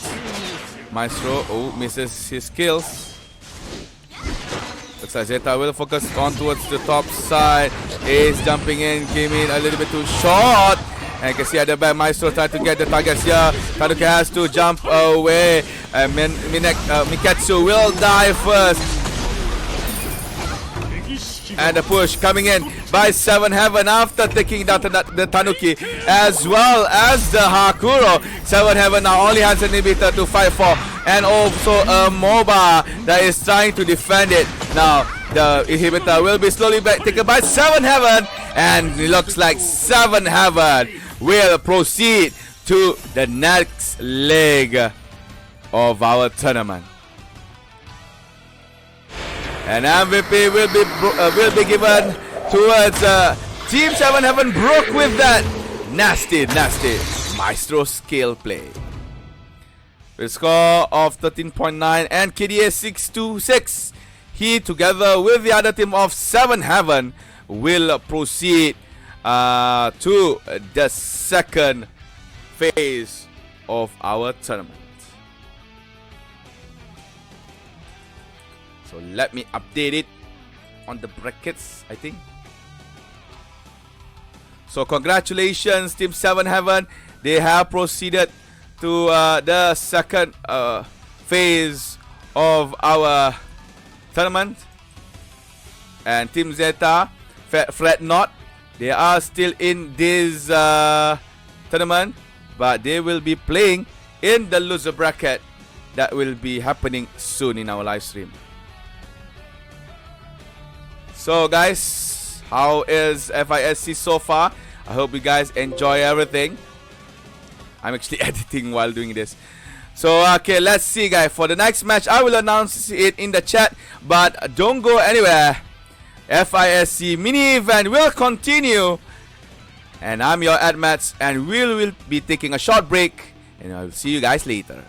S1: Maestro, misses his kills. Looks like Zeta will focus on towards the top side. Ace jumping in, came in a little bit too short. And you can see at the back, Maestro trying to get the targets here. Tanuki has to jump away. Miketsu will die first. And the push coming in by 7 Heaven after taking down the Tanuki as well as the Hakuro. 7 Heaven now only has an inhibitor to fight for, and also a MOBA that is trying to defend it. Now the inhibitor will be slowly back taken by 7 Heaven, and it looks like 7 Heaven will proceed to the next leg of our tournament. And MVP will be given towards Team 7 Heaven. Broke with that nasty Maestro skill play. With a score of 13.9 and KDA 626. He together with the other team of 7 Heaven will proceed to the second phase of our tournament. So let me update it on the brackets, I think. So congratulations Team 7 Heaven. They have proceeded to the second phase of our tournament. And Team Zeta, fret not, they are still in this tournament, but they will be playing in the loser bracket that will be happening soon in our live stream. So guys, how is FISC so far? I hope you guys enjoy everything. I'm actually editing while doing this. So okay, let's see guys. For the next match, I will announce it in the chat, but don't go anywhere. FISC mini event will continue. And I'm your AddMaths, and we will be taking a short break, and I'll see you guys later.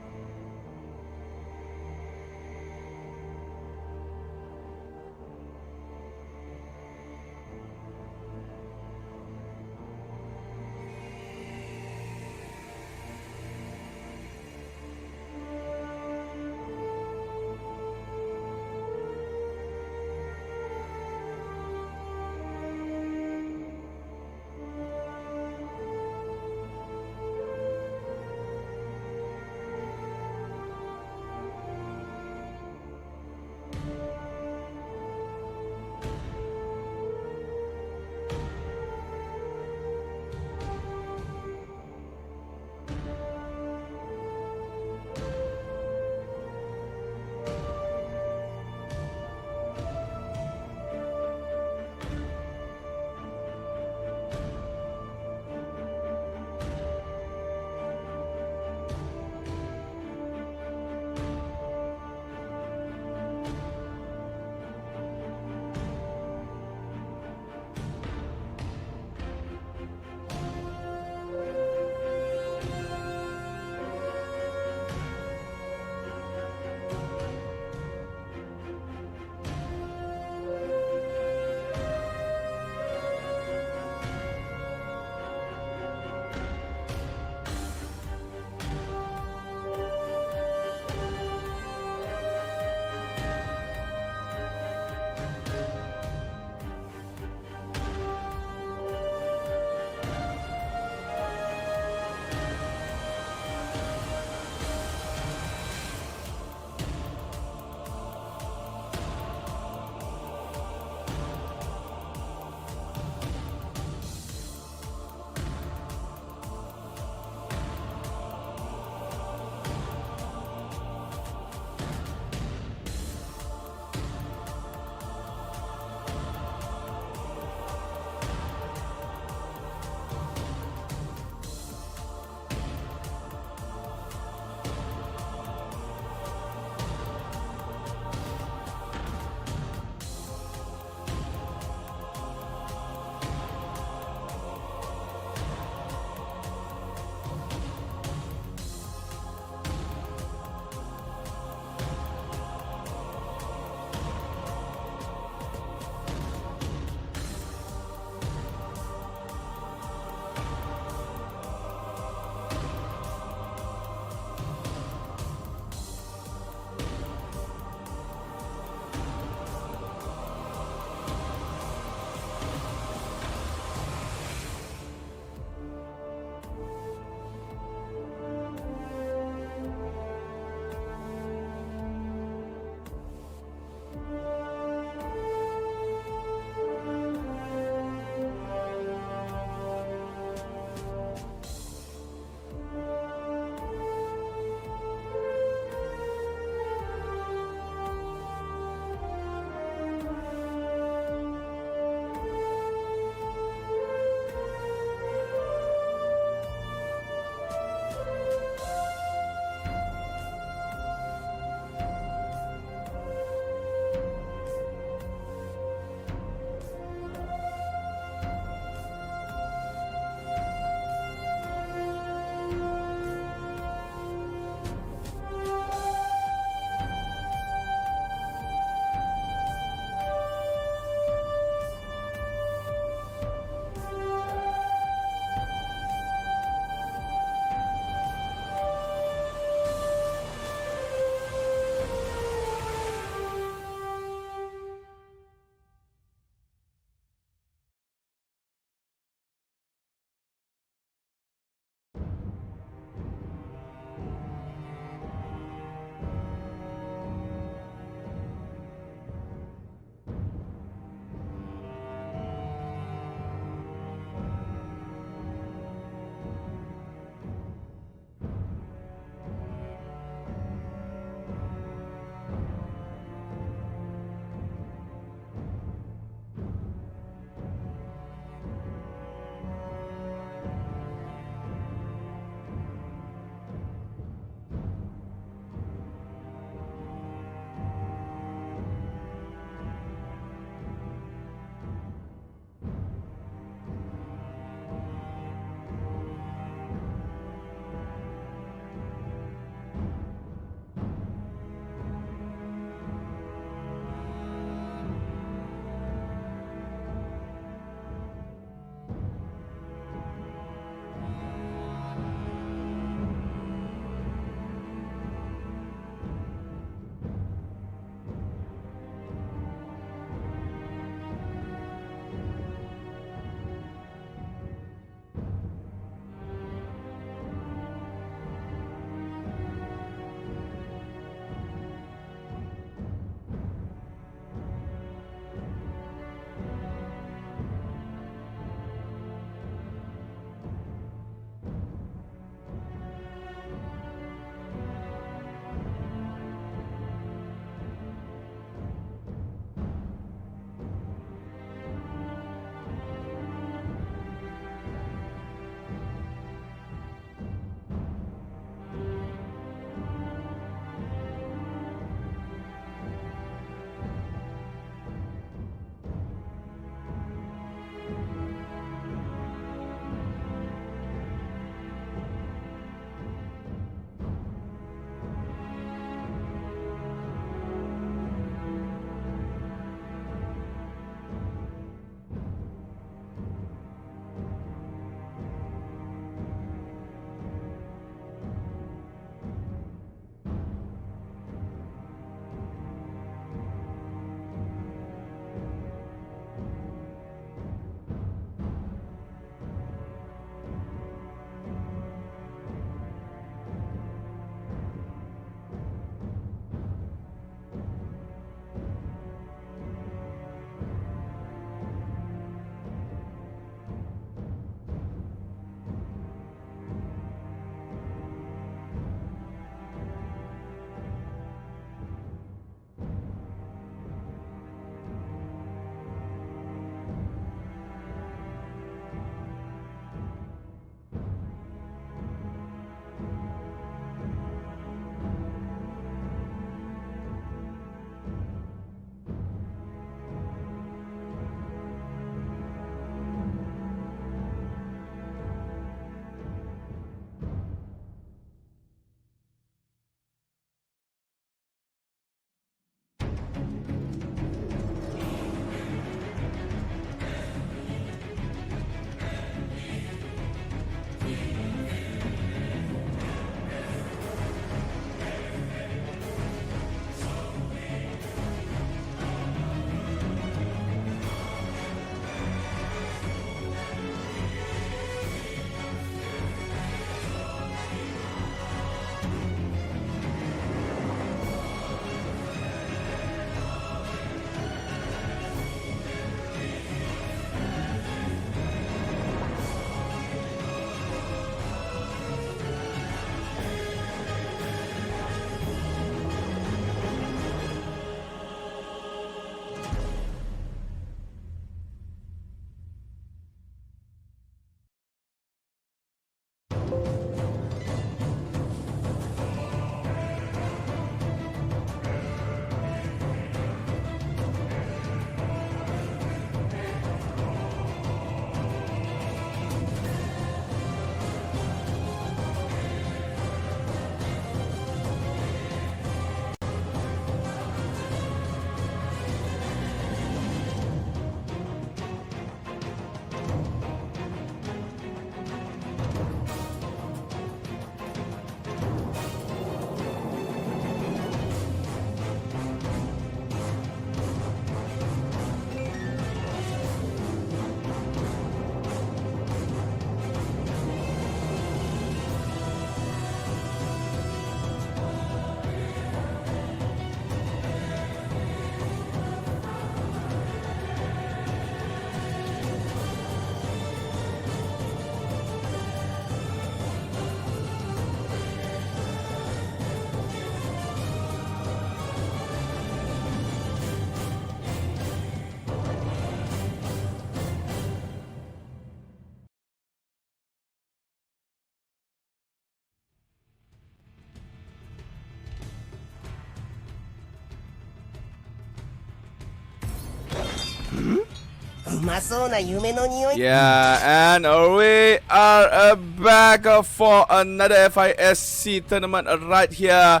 S1: Yeah, and we are back for another FISC tournament right here.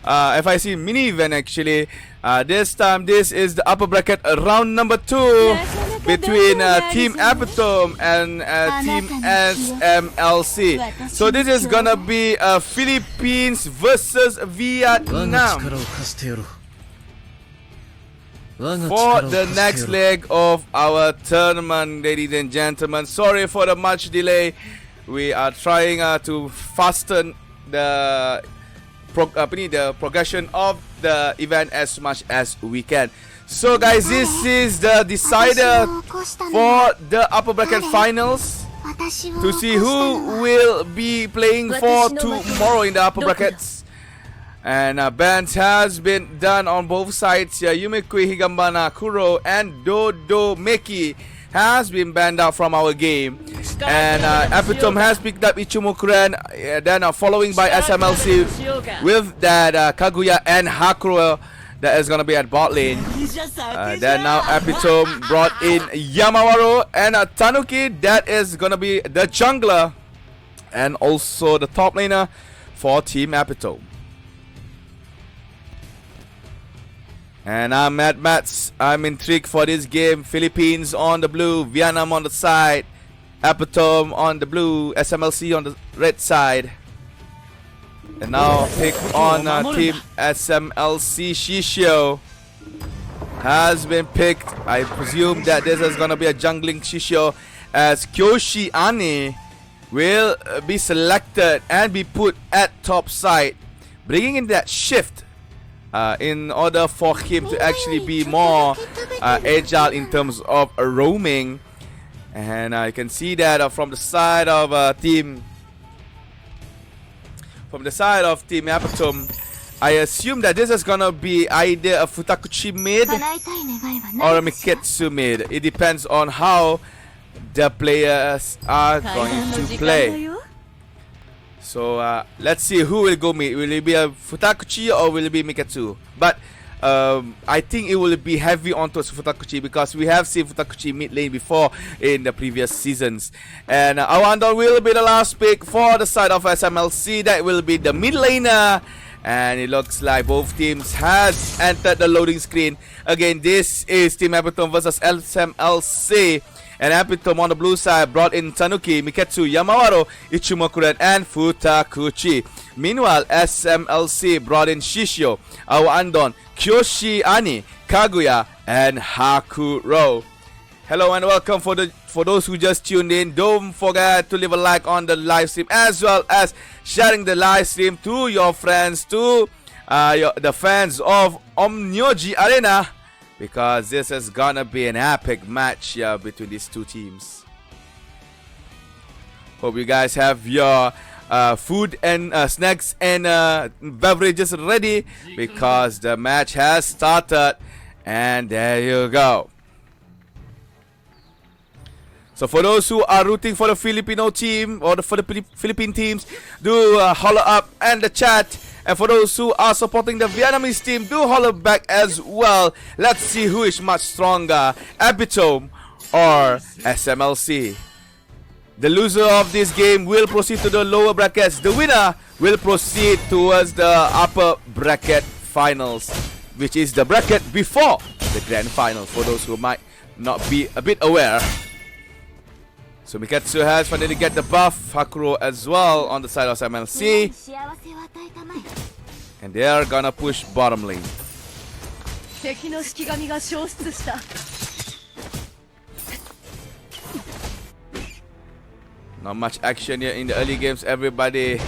S1: FIC mini event actually. This time this is the upper bracket round number 2 between Team Epitome and Team SMLC. So this is gonna be Philippines versus Vietnam for the next leg of our tournament, ladies and gentlemen. Sorry for the much delay. We are trying to fasten the progression of the event as much as we can. So guys, this is the decider for the upper bracket finals to see who will be playing for tomorrow in the upper brackets. And bans has been done on both sides. Yumekui Higambana Kuro and Dodo Meki has been banned out from our game. And Epitome has picked up Ichimokuren, then following by SMLC with that Kaguya and Hakuro that is going to be at bot lane. Then now Epitome brought in Yamawaro and Tanuki, that is going to be the jungler and also the top laner for Team Epitome. And I'm AddMaths. I'm intrigued for this game. Philippines on the blue, Vietnam on the side, Epitome on the blue, SMLC on the red side. And now pick on Team SMLC. Shishio has been picked. I presume that this is gonna be a jungling Shishio, as Kyoshi Ani will be selected and be put at top side, bringing in that shift in order for him to actually be more agile in terms of roaming. And you can see that from the side of Team Epitome, I assume that this is gonna be either a Futakuchi mid or a Miketsu mid. It depends on how the players are going to play. So let's see who will go mid. Will it be a Futakuchi or will it be Miketsu? But I think it will be heavy onto Futakuchi because we have seen Futakuchi mid lane before in the previous seasons. And Awandon will be the last pick for the side of SMLC. That will be the mid laner. And it looks like both teams has entered the loading screen. Again, this is Team Epitome versus SMLC. And Epitome on the blue side brought in Tanuki, Miketsu, Yamawaro, Ichimokuren, and Futakuchi. Meanwhile, SMLC brought in Shishio, Awandon, Kyoshi Ani, Kaguya, and Hakuro. Hello and welcome for those who just tuned in. Don't forget to leave a like on the live stream as well as sharing the live stream to your friends, to the fans of Omnyoji Arena, because this is gonna be an epic match between these two teams. Hope you guys have your food and snacks and beverages ready, because the match has started. And there you go. So for those who are rooting for the Filipino team or for the Philippine teams, do holler up in the chat. And for those who are supporting the Vietnamese team, do holler back as well. Let's see who is much stronger, Epitome or SMLC. The loser of this game will proceed to the lower brackets. The winner will proceed towards the upper bracket finals, which is the bracket before the grand final, for those who might not be a bit aware. So Miketsu has finally get the buff, Hakuro as well on the side of SMLC. And they are gonna push bottom lane. Not much action here in the early games. Everybody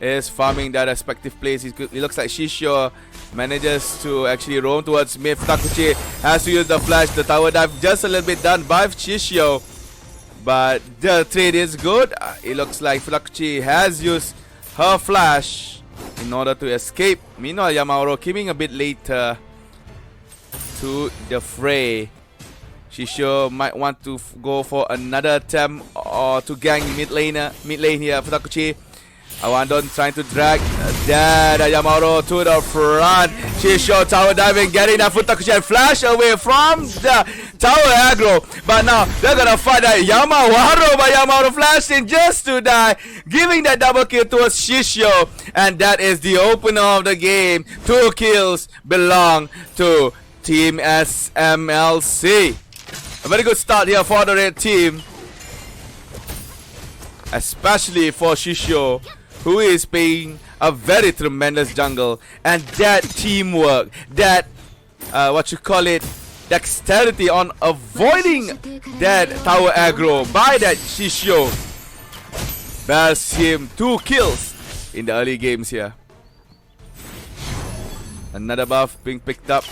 S1: is farming their respective places. It looks like Shishio manages to actually roam towards mid. Futakuchi has to use the flash. The tower dive just a little bit done by Shishio, but the trade is good. It looks like Futakuchi has used her flash in order to escape. Meanwhile, Yamawaro coming a bit later to the fray. Shishio might want to go for another attempt or to gang mid lane here. Futakuchi Awandon trying to drag that Yamamoto to the front. Shisho tower diving, getting that Futakuchi and flash away from the tower aggro. But now they're gonna fight that Yamamoto, but Yamamoto flashing just to die, giving that double kill towards Shisho. And that is the opener of the game. 2 kills belong to Team SMLC. A very good start here for the red team, especially for Shisho, who is playing a very tremendous jungle. And that teamwork, that dexterity on avoiding that tower aggro by that Shisho bears him 2 kills in the early games here. Another buff being picked up.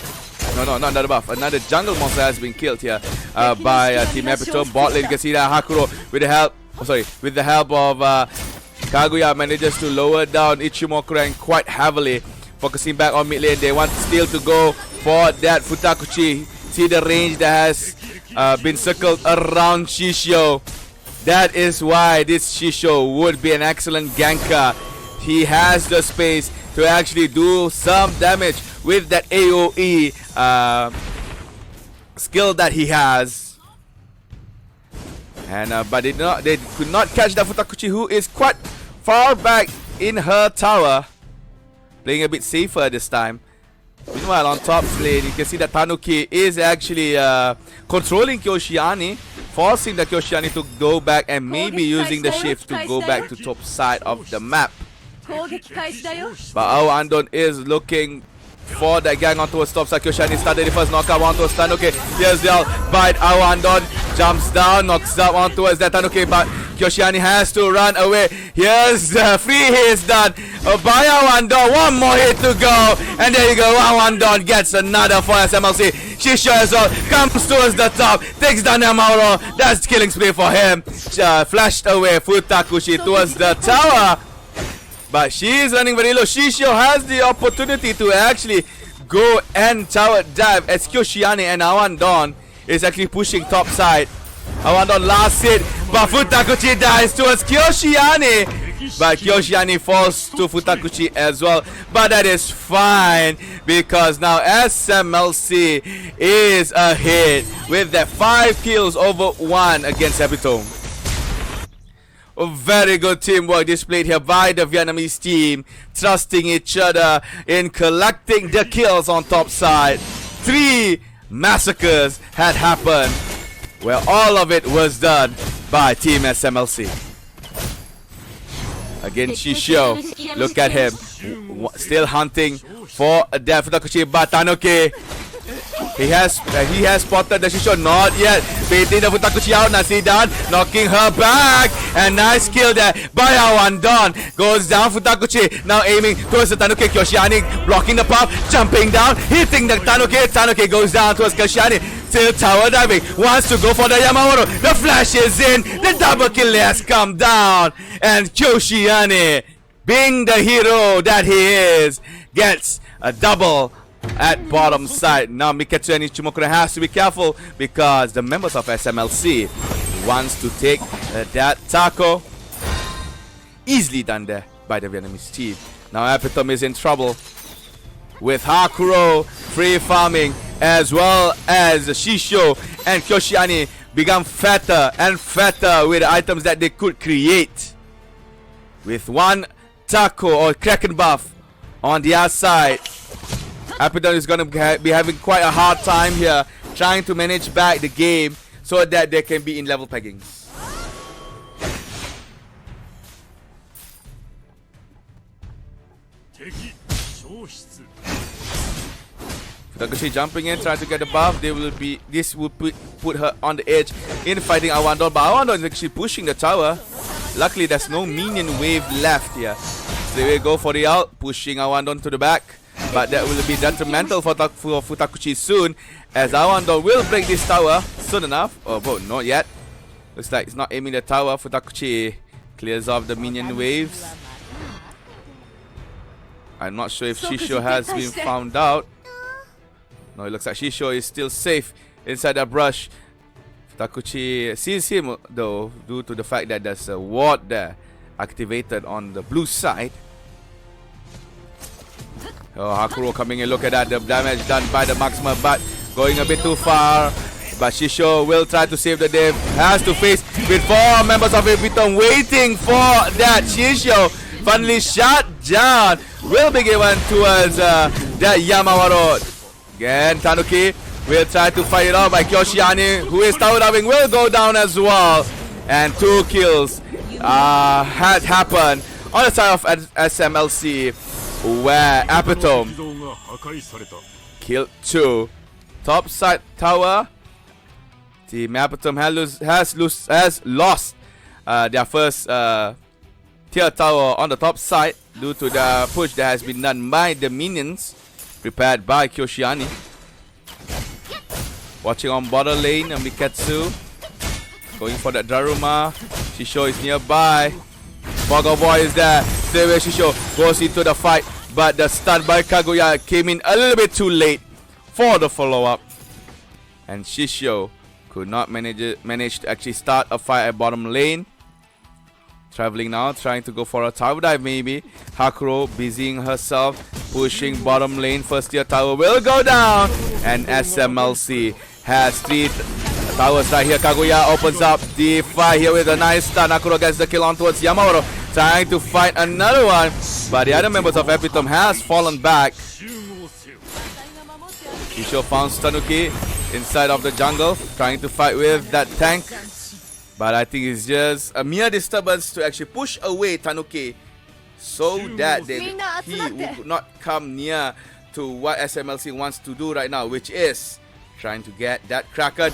S1: No, not another buff. Another jungle monster has been killed here by Team Epitome. Bot lane, you can see that Hakuro with the help of Kaguya manages to lower down Ichimoku quite heavily. Focusing back on mid lane, they want still to go for that Futakuchi. See the range that has been circled around Shisho. That is why this Shisho would be an excellent ganker. He has the space to actually do some damage with that AoE skill that he has. And but they could not catch that Futakuchi, who is quite far back in her tower, playing a bit safer this time. Meanwhile, on top lane, you can see that Tanuki is actually controlling Kyoshiani, forcing the Kyoshiani to go back and maybe using the shift to go back to top side of the map. But Awandon is looking for that gang onto a stop side. Kyoshiani started the first knockout onto a Tanuki. Here's the bite. Awandon jumps down, knocks up onto us that Tanuki, but Kyoshiani has to run away. Here's the free hit done by Awandon. One more hit to go, and there you go. Awandon gets another for SMLC. Shisho as well comes towards the top, takes down Yamamoto. That's killing spree for him. Flashed away Futakuchi towards the tower, but she is running very low. Shisho has the opportunity to actually go and tower dive as Kyoshiani and Awandon is actually pushing top side. Awandon last hit, but Futakuchi dies towards Kyoshiani. But Kyoshiani falls to Futakuchi as well. But that is fine, because now SMLC is ahead with that 5 kills over 1 against Epitome. A very good teamwork displayed here by the Vietnamese team, trusting each other in collecting the kills on top side. 3 massacres had happened, where all of it was done by Team SMLC. Again, Shisho, look at him, still hunting for a death Futakuchi, but Tanuki, he has spotted the Shisho, not yet, beating the Futakuchi out. Nasidan knocking her back, and nice kill there by Awandon. Goes down Futakuchi, now aiming towards the Tanuki. Kyoshiani blocking the path, jumping down, hitting the Tanuki. Tanuki goes down towards Kyoshiani, still tower diving, wants to go for the Yamamoto. The flash is in, the double kill has come down, and Kyoshiani, being the hero that he is, gets a double at bottom side. Now Miketsu and Ichimoku has to be careful, because the members of SMLC wants to take that taco. Easily done there by the Vietnamese team. Now Epitome is in trouble with Hakuro free farming, as well as Shisho and Kyoshiani become fatter and fatter with the items that they could create. With one taco or Kraken buff on the outside, Epitome is going to be having quite a hard time here, trying to manage back the game so that they can be in level peggings. Futakuchi jumping in, trying to get the buff. This will put her on the edge in fighting Awandon, but Awandon is actually pushing the tower. Luckily, there's no minion wave left here. So they will go for the ult, pushing Awandon to the back. But that will be detrimental for Futakuchi soon, as Awandon will break this tower soon enough. Oh, but not yet. Looks like it's not aiming the tower. Futakuchi clears off the minion waves. I'm not sure if Shisho has been found out. No, it looks like Shisho is still safe inside the brush. Futakuchi sees him though, due to the fact that there's a ward there. activated on the blue side. Oh, Hakuro coming in. Look at that. The damage done by the marksman, but going a bit too far. But Shisho will try to save the day. Has to face with 4 members of Epitom waiting for that. Shisho finally shot down. Will be given towards that Yamawaro. Again, Tanuki will try to fight it out by Kyoshiani, who is tower diving, will go down as well. And 2 kills had happened on the side of SMLC, where Epitome killed 2. Top side tower. Team Epitome has lost their first tier tower on the top side due to the push that has been done by the minions prepared by Kyoshiani. Watching on border lane, Miketsu going for that Daruma. Shisho is nearby. Bogo Boy is there. Stay away, Shisho goes into the fight, but the stun by Kaguya came in a little bit too late for the follow-up. And Shisho could not manage to actually start a fight at bottom lane. Traveling now, trying to go for a tower dive maybe. Hakuro busying herself, pushing bottom lane. First tier tower will go down. And SMLC has 3 towers right here. Kaguya opens up the fight here with a nice stun. Hakuro gets the kill on towards Yamawaro, trying to fight another one. But the other members of Epitome has fallen back. Shisho found Tanuki inside of the jungle, trying to fight with that tank. But I think it's just a mere disturbance to actually push away Tanuki so that he would not come near to what SMLC wants to do right now, which is trying to get that Kraken.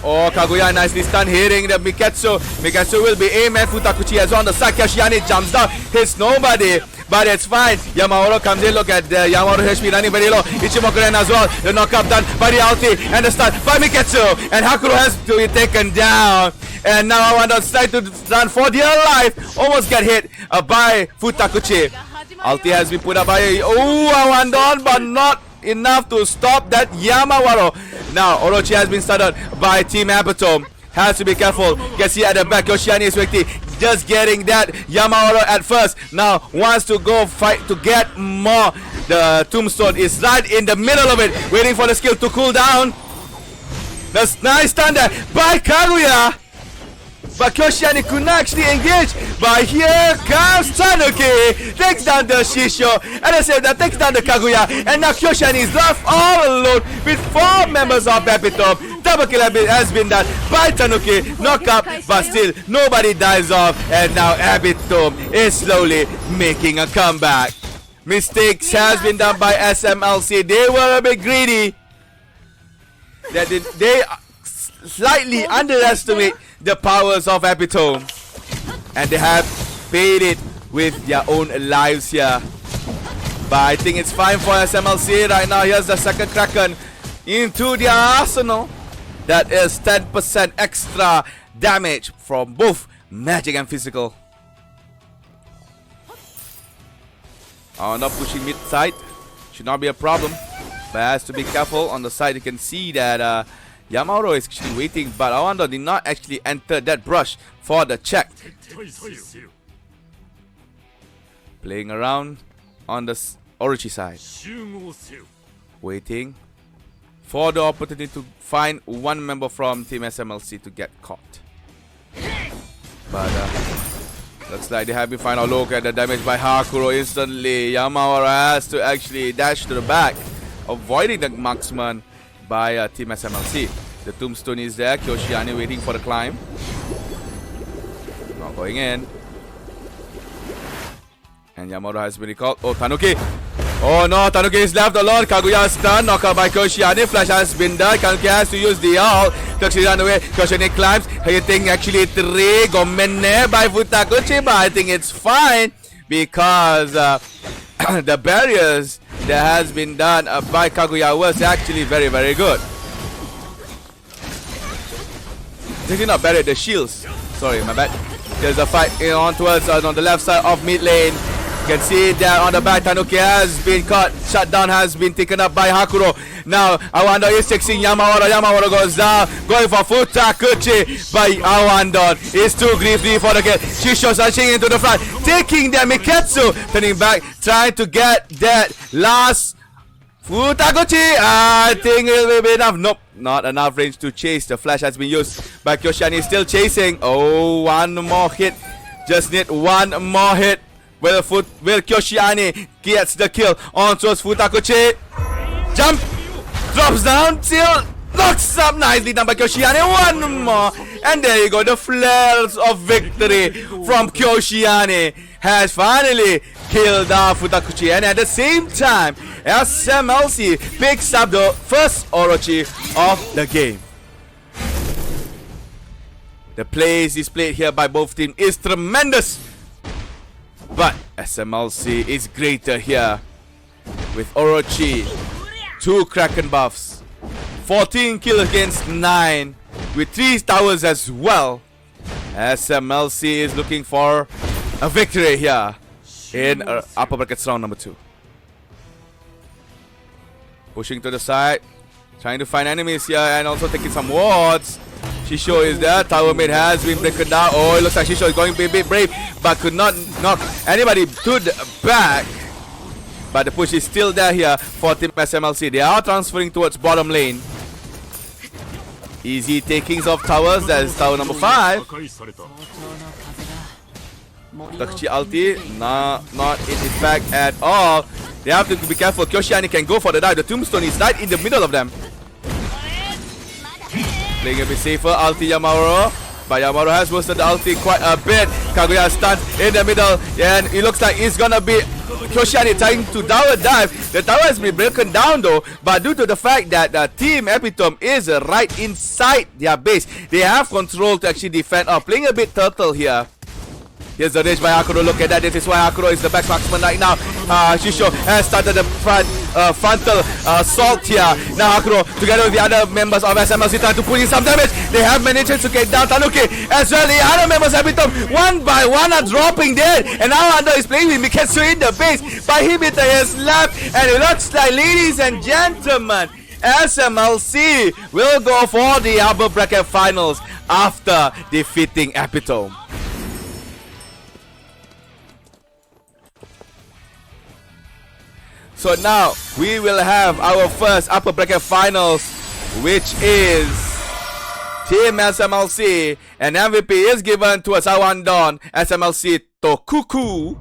S1: Oh, Kaguya nicely stun, hitting the Miketsu. Miketsu will be aimed at Futakuchi as on the side. Kashiani jumps down, hits nobody, but it's fine. Yamawaro comes in. Look at Yamawaro HP running very low. Ichimoku as well. The knockup done by the ulti and the stun by Miketsu. And Hakuro has to be taken down. And now on the side to run for dear life. Almost get hit by Futakuchi. Ulti has been put up by Awandon, but not enough to stop that Yamawaro. Now Orochi has been started by Team Epitome. Has to be careful. Gets here at the back. Yoshiani is waiting. Just getting that Yamawaro at first. Now wants to go fight to get more. The tombstone is right in the middle of it, waiting for the skill to cool down. That's nice stun there by Kaguya. But Kyoshiani could not actually engage. But here comes Tanuki. Takes down the Shisho. At the same time, takes down the Kaguya. And now Kyoshiani is left all alone with 4 members of Epitome. Double kill has been done by Tanuki. Knock up, but still nobody dies off. And now Epitome is slowly making a comeback. Mistakes has been done by SMLC. They were a bit greedy. They slightly underestimate the powers of Epitome, and they have paid it with their own lives here. But I think it's fine for SMLC right now. Here's the second Kraken into their arsenal. That is 10% extra damage from both magic and physical. Not pushing mid side should not be a problem, but has to be careful. On the side you can see that Yamawaro is actually waiting, but Awando did not actually enter that brush for the check. Playing around on the Orochi side. Waiting for the opportunity to find one member from Team SMLC to get caught. But looks like they have been found. Look at the damage by Hakuro instantly. Yamawaro has to actually dash to the back, avoiding the marksman by Team SMLC. The tombstone is there. Kyoshiani waiting for the climb. Not going in. And Yamawaro has been recalled. Oh, Tanuki. Oh no, Tanuki is left alone. Kaguya is stunned. Knocked out by Kyoshiani. Flash has been done. Tanuki has to use the ult to actually run away. Kyoshiani climbs. Hitting actually 3. Gomenne by Futakuchi. But I think it's fine because the barriers that has been done by Kaguya was actually very, very good. This is not barrier, the shields. Sorry, my bad. There's a fight on towards on the left side of mid lane. can see that on the back, Tanuki has been caught. Shutdown has been taken up by Hakuro. Now, Awando is chasing Yamawara. Yamawara goes down, going for Futakuchi. But Awando is too greedy for the kill. Shisho's rushing into the front, taking the Miketsu. Turning back, trying to get that last Futakuchi. I think it will be enough. Nope, not enough range to chase. The flash has been used by Kyoshani. Still chasing. Oh, one more hit. Just need one more hit. Will Kyoshani gets the kill on towards Futakuchi. Jump, drops down, till knocks up nicely done by Kyoshani. One more, and there you go. The flares of victory from Kyoshani has finally killed off Futakuchi, and at the same time, SMLC picks up the first Orochi of the game. The plays displayed here by both teams is tremendous. But SMLC is greater here with Orochi, 2 Kraken buffs, 14 kills against 9 with 3 towers as well. SMLC is looking for a victory here in upper brackets round number 2. Pushing to the side, trying to find enemies here and also taking some wards. Shisho is there. Tower mid has been broken down. Oh, it looks like Shisho is going to be a bit brave, but could not knock anybody to the back. But the push is still there here for Team SMLC. They are transferring towards bottom lane. Easy takings of towers. That is tower number 5. Takuchi ulti, not in effect at all. They have to be careful. Kyoshani can go for the dive. The tombstone is right in the middle of them. Playing a bit safer, ulti Yamaro. But Yamaro has boosted the ulti quite a bit. Kaguya stunned in the middle, and it looks like it's gonna be Kyoshani trying to tower dive. The tower has been broken down though, but due to the fact that the Team Epitome is right inside their base, they have control to actually defend. Playing a bit turtle here. Here's the rage by Hakuro. Look at that. This is why Hakuro is the back marksman right now. Shisho has started the frontal assault here. Now Hakuro, together with the other members of SMLC, trying to put in some damage. They have managed to get down Tanuki as well. The other members of Epitome, one by one, are dropping dead. And now Ando is playing with Miketsu in the base. But Hibita has left. And it looks like, ladies and gentlemen, SMLC will go for the upper bracket finals after defeating Epitome. So now we will have our first upper bracket finals, which is Team SMLC, and MVP is given to Asawandon SMLC Tokuku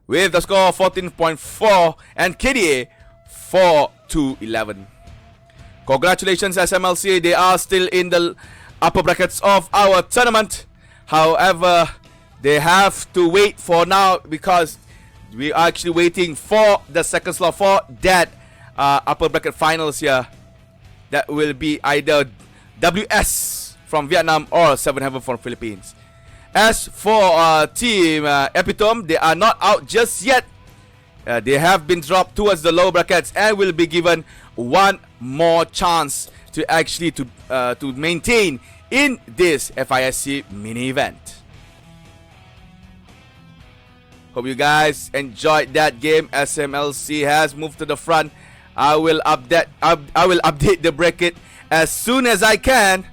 S1: with the score of 14.4 and KDA 4-11. Congratulations SMLC, they are still in the upper brackets of our tournament. However, they have to wait for now because we are actually waiting for the second slot for that upper bracket finals here. That will be either WS from Vietnam or Seven Heaven from Philippines. As for Team Epitome, they are not out just yet. They have been dropped towards the lower brackets and will be given one more chance to actually to maintain in this FISC mini event. Hope you guys enjoyed that game. SMLC has moved to the front. I will update the bracket as soon as I can.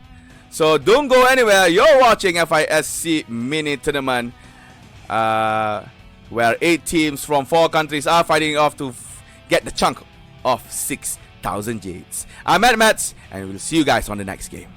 S1: So don't go anywhere. You're watching FISC mini tournament, where 8 teams from 4 countries are fighting off to get the chunk of 6,000 Jades. I'm AddMaths, and we'll see you guys on the next game.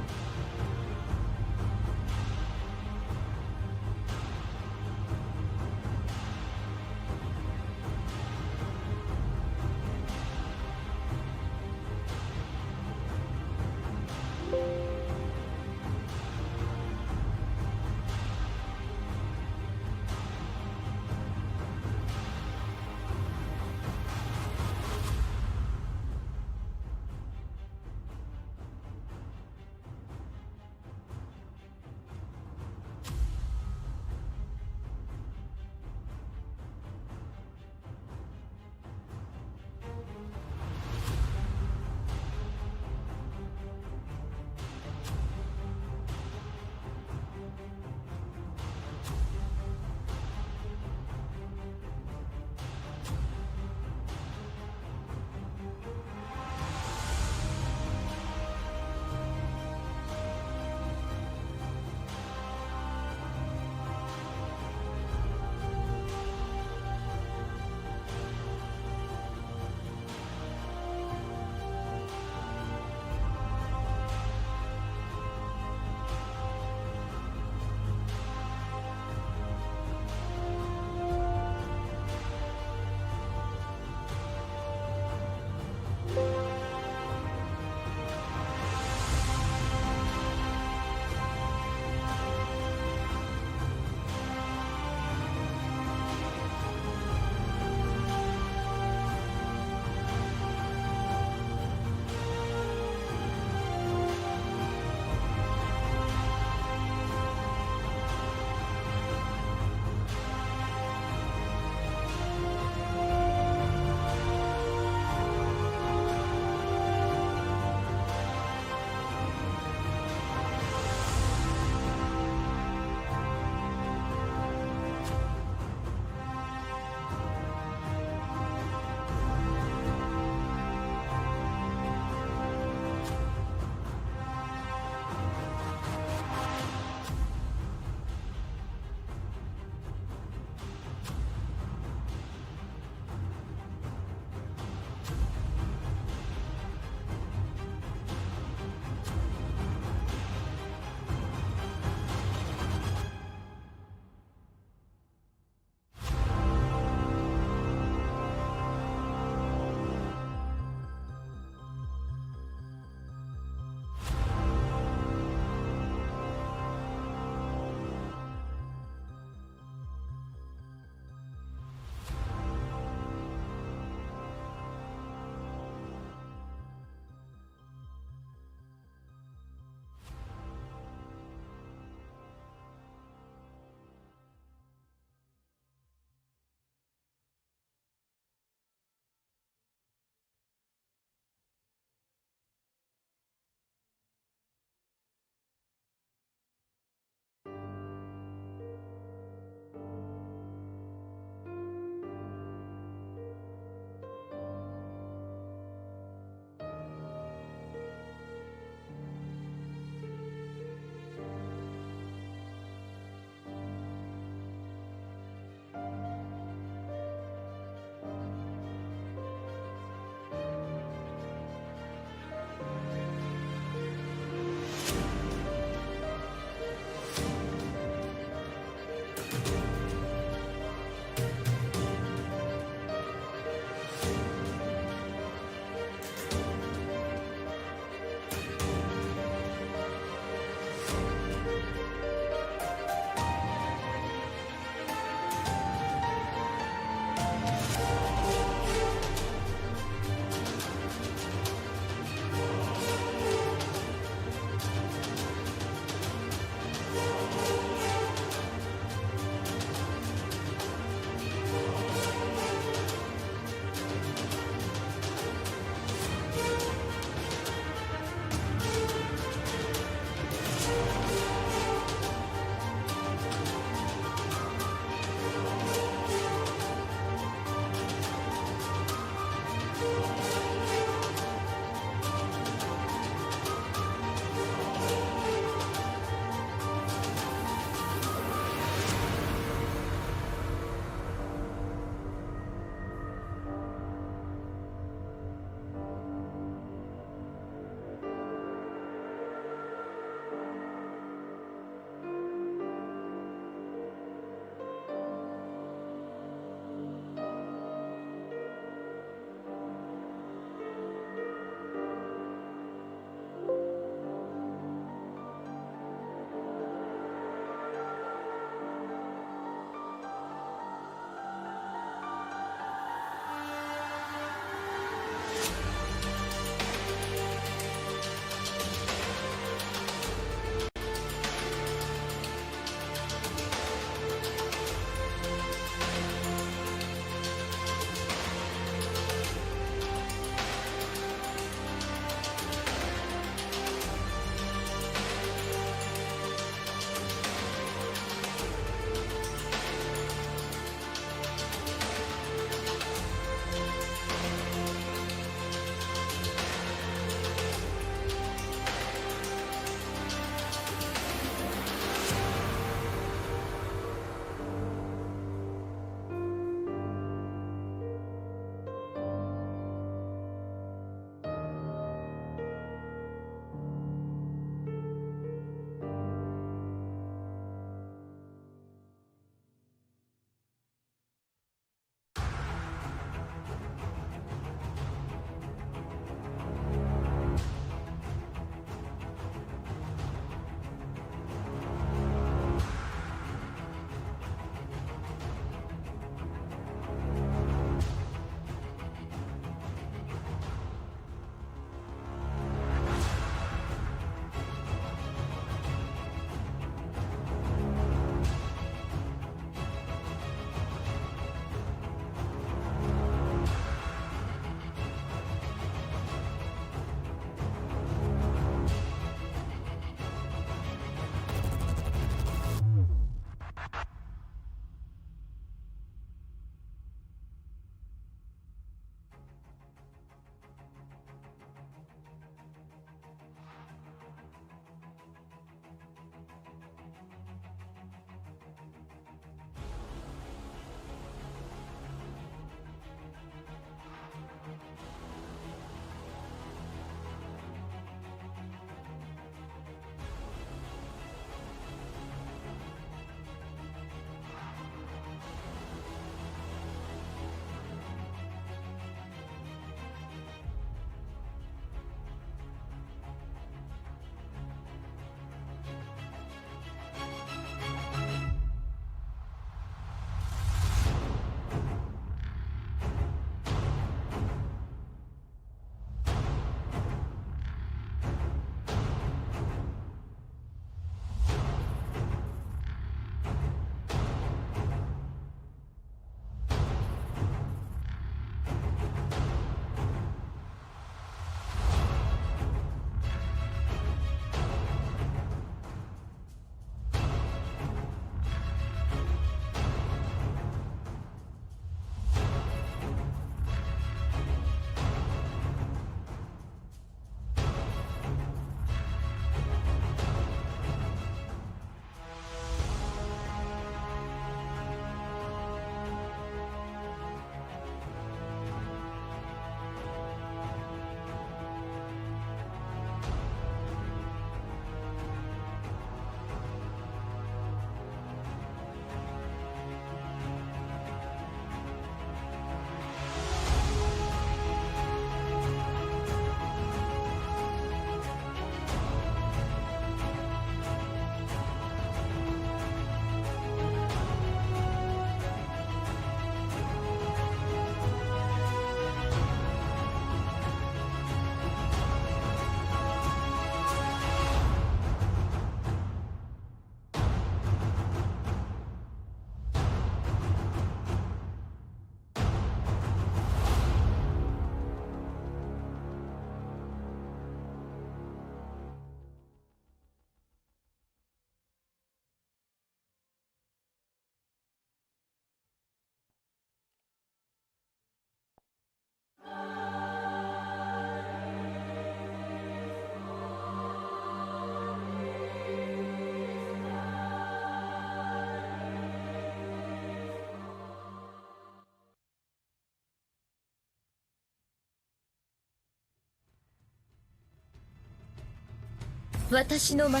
S3: 私の的は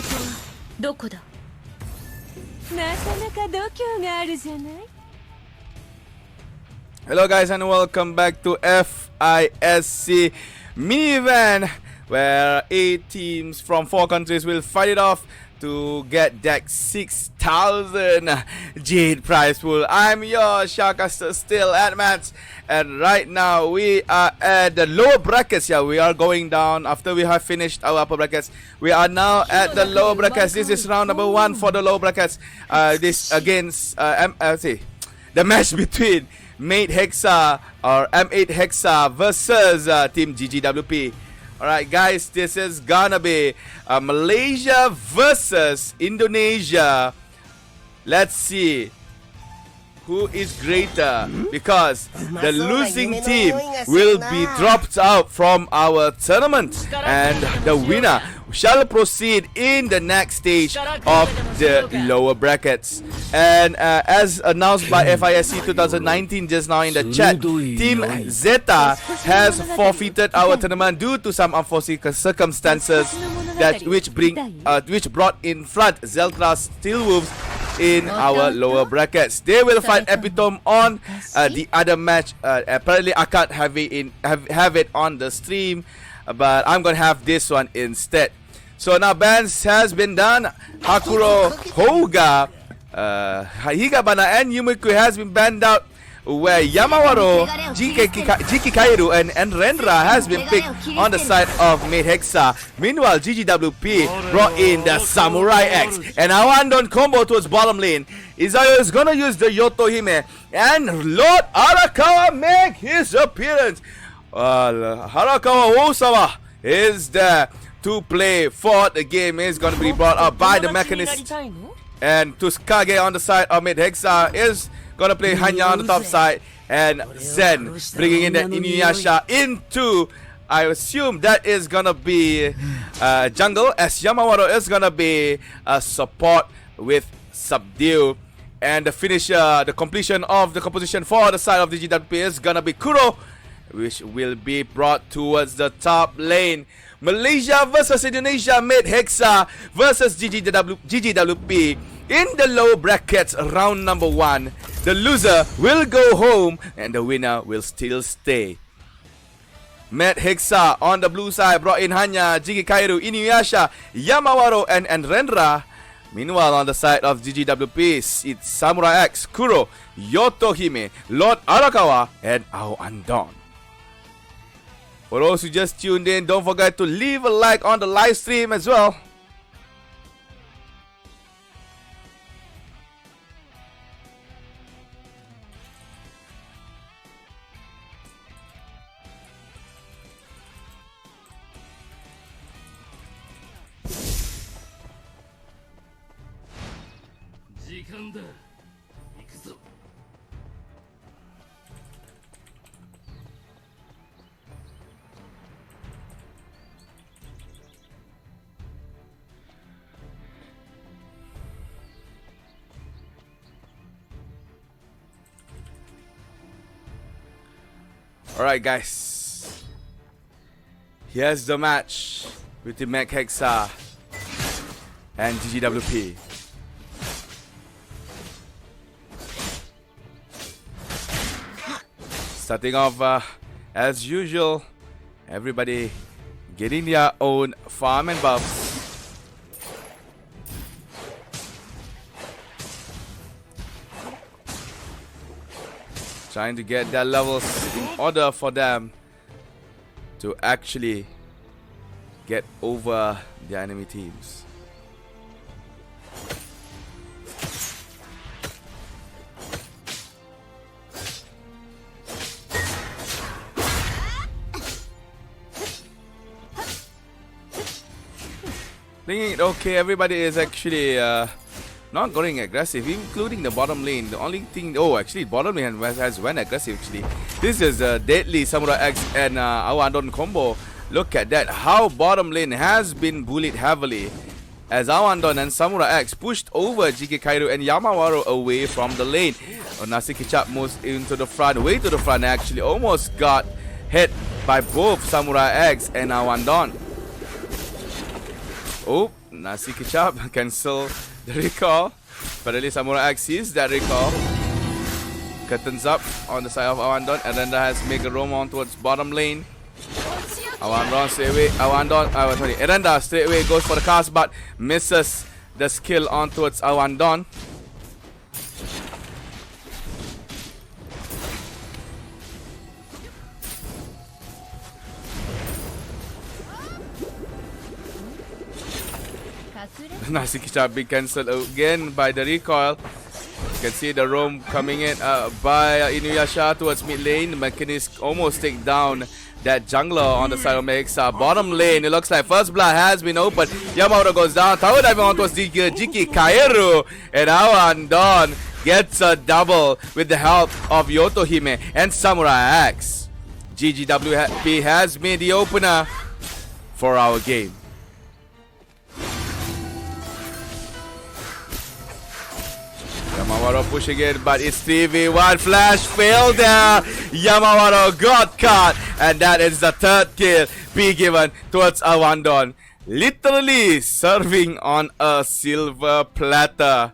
S3: どこだ。なかなか度胸があるじゃない。
S1: Hello guys and welcome back to FISC mini event where 8 teams from 4 countries will fight it off to get that 6,000 Jade prize pool. I'm your Shoutcaster, still AddMaths, and right now we are at the lower brackets. Yeah, we are going down after we have finished our upper brackets. We are now at the lower brackets. This is round number 1 for the lower brackets. This against the match between Mate Hexa or M8 Hexa versus Team GGWP. Alright guys, this is gonna be Malaysia versus Indonesia. Let's see who is greater, because the losing team will be dropped out from our tournament and the winner shall proceed in the next stage of the lower brackets. And as announced by FISC 2019 just now in the chat, Team Zeta has forfeited our tournament due to some unforeseen circumstances which brought in front Zeltra Steelwolves in our lower brackets. They will fight Epitome on the other match. Apparently I can't have it on the stream, but I'm gonna have this one instead. So now bans has been done. Hakuro Hoga, Higabana and Yumiko has been banned out, where Yamawaro, Jiki Kairu and Rendra has been picked on the side of Mate Hexa. Meanwhile, GGWP brought in the Samurai X, and Awandon combo towards bottom lane. Izayo is gonna use the Yotohime, and Lord Arakawa make his appearance. Harakawa Osawa is there to play for the game. Is gonna be brought up by the Mechanist, and Tuskage on the side of Mate Hexa is gonna play Hanya on the top side, and Zen bringing in the Inuyasha into, I assume that is gonna be jungle, as Yamawaro is gonna be support with Subdue. And the finisher, the completion of the composition for the side of the GWP is gonna be Kuro, which will be brought towards the top lane. Malaysia versus Indonesia, Mate Hexa versus GGWP in the low brackets, round number 1. The loser will go home and the winner will still stay. Mate Hexa on the blue side brought in Hanya, Jiki Kairu, Inuyasha, Yamawaro and Rendra. Meanwhile on the side of GGWP, it's Samurai X, Kuro, Yotohime, Lord Arakawa and Ao Andon. For those who just tuned in, don't forget to leave a like on the live stream as well. Alright guys, here's the match between Mate Hexa and GGWP. Starting off as usual, everybody getting their own farm and buffs. Trying to get their levels in order for them to actually get over the enemy teams. Thinking, okay, everybody is actually not going aggressive, including the bottom lane. The only thing, actually bottom lane has went aggressive actually. This is a deadly Samurai X and Awandon combo. Look at that, how bottom lane has been bullied heavily, as Awandon and Samurai X pushed over GK Kairu and Yamawaro away from the lane. Nasi Kicap moves into the front, way to the front, actually almost got hit by both Samurai X and Awandon. Oh, Nasi Kechap cancel the recall. But at least Samurai X sees that recall. Curtains up on the side of Awandon. Arenda has made a roam on towards bottom lane. Awandon straight away. Arenda straight away goes for the cast but misses the skill on towards Awandon. Nasi Kechap being cancelled again by the recoil. You can see the roam coming in by Inuyasha towards mid lane. The Mechanist almost take down that jungler on the side of Mexa. Bottom lane, it looks like first blood has been opened. Yamamoto goes down. Tower diving on towards Jiki Kaeru. And Awandon gets a double with the help of Yotohime and Samurai X. GGWP has made the opener for our game. Yamamoto pushing it, but it's 3v1. Flash failed there. Yamamoto got caught, and that is the third kill be given towards Awandon. Literally serving on a silver platter.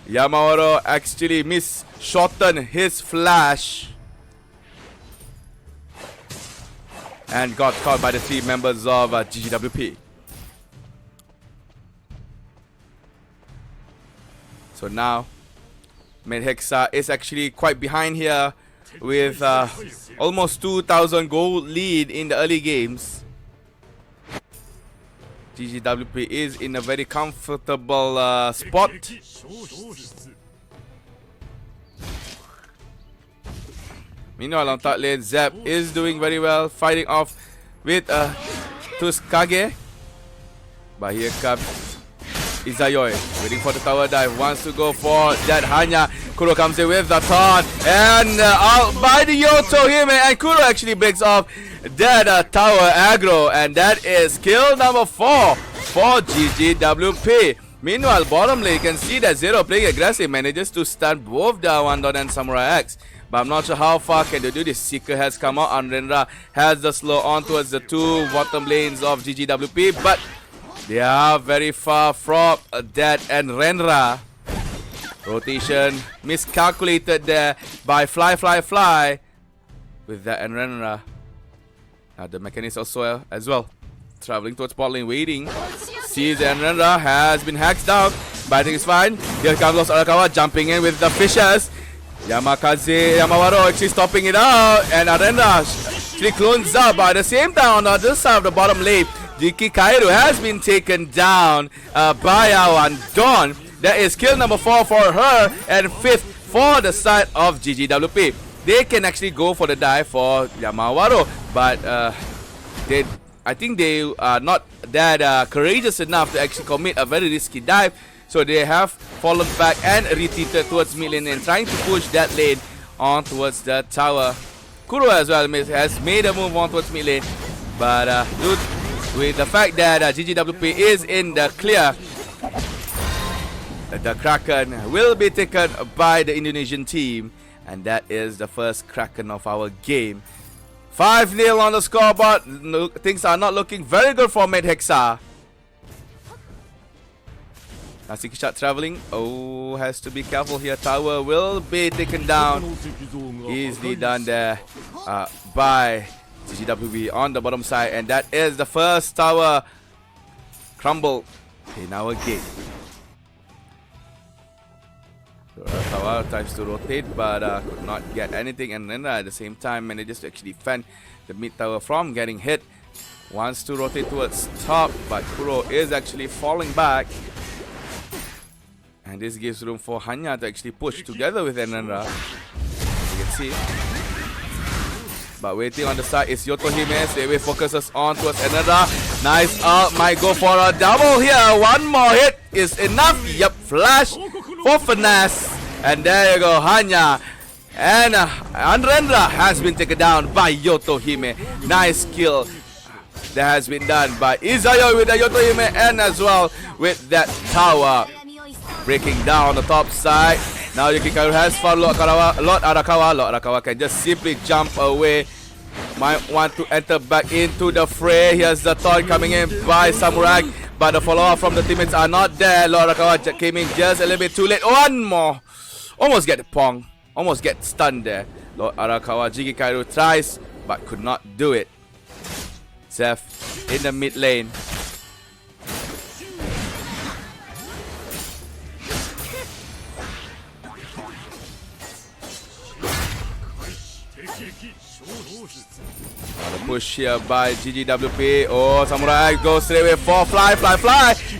S1: Yamamoto actually shortened his flash and got caught by the 3 members of GGWP. So now, Medhexa is actually quite behind here with almost 2,000 gold lead in the early games. GGWP is in a very comfortable spot. Meanwhile, on top lane, Zep is doing very well, fighting off with Tuskage. But here comes Izayoi, waiting for the tower dive, wants to go for that Hanya. Kuro comes in with the taunt, and out by the Yotohime, and Kuro actually breaks off that tower aggro, and that is kill number 4 for GGWP. Meanwhile, bottom lane, you can see that Zero playing aggressive, manages to stun both the Awandon and Samurai X. But I'm not sure how far can they do this. Seeker has come out, and Renra has the slow on towards the 2 bottom lanes of GGWP, but they are very far from that, and Renra. Rotation miscalculated there by Fly with that, and Renra. Now the Mechanist also as well. Traveling towards bot lane, waiting. Sees and Renra has been hacked down, but I think it's fine. Here comes Los Arakawa jumping in with the Fishers. Yamawaro actually stopping it out, and Renra actually clones up, but at the same time on the other side of the bottom lane, Jiki Kaeru has been taken down by Awandon. That is kill number 4 for her, and 5th for the side of GGWP. They can actually go for the dive for Yamawaro, but I think they are not that courageous enough to actually commit a very risky dive. So they have fallen back and retreated towards mid lane and trying to push that lane on towards the tower. Kuro as well has made a move on towards mid lane, but with the fact that GGWP is in the clear, the Kraken will be taken by the Indonesian team, and that is the first Kraken of our game. 5-0 on the scoreboard. No, things are not looking very good for Medhexa. Nasi Kechap traveling. Oh, has to be careful here. Tower will be taken down. Easily done there by GGWB on the bottom side, and that is the first tower crumble in our game. Tower tries to rotate, but could not get anything, and then at the same time manages to actually defend the mid tower from getting hit. Wants to rotate towards top, but Kuro is actually falling back, and this gives room for Hanya to actually push together with Enenra. You can see. But waiting on the side is Yotohime. Straightway focuses on towards Enenra. Nice ult. Might go for a double here. One more hit is enough. Yep, flash for finesse. And there you go, Hanya. And Anrendra has been taken down by Yotohime. Nice kill that has been done by Izayo with the Yotohime, and as well with that tower. Breaking down the top side. Now Yukikaru has found Lord Arakawa. Lord Arakawa can just simply jump away. Might want to enter back into the fray. Here's the taunt coming in by Samurai. but the follow-up from the teammates are not there. Lord Arakawa came in just a little bit too late. One more. Almost get the Pong. Almost get stunned there. Lord Arakawa, Jiki Kaido tries, but could not do it. Zeph in the mid lane. The push here by GGWP. Oh, Samurai goes straight away for fly.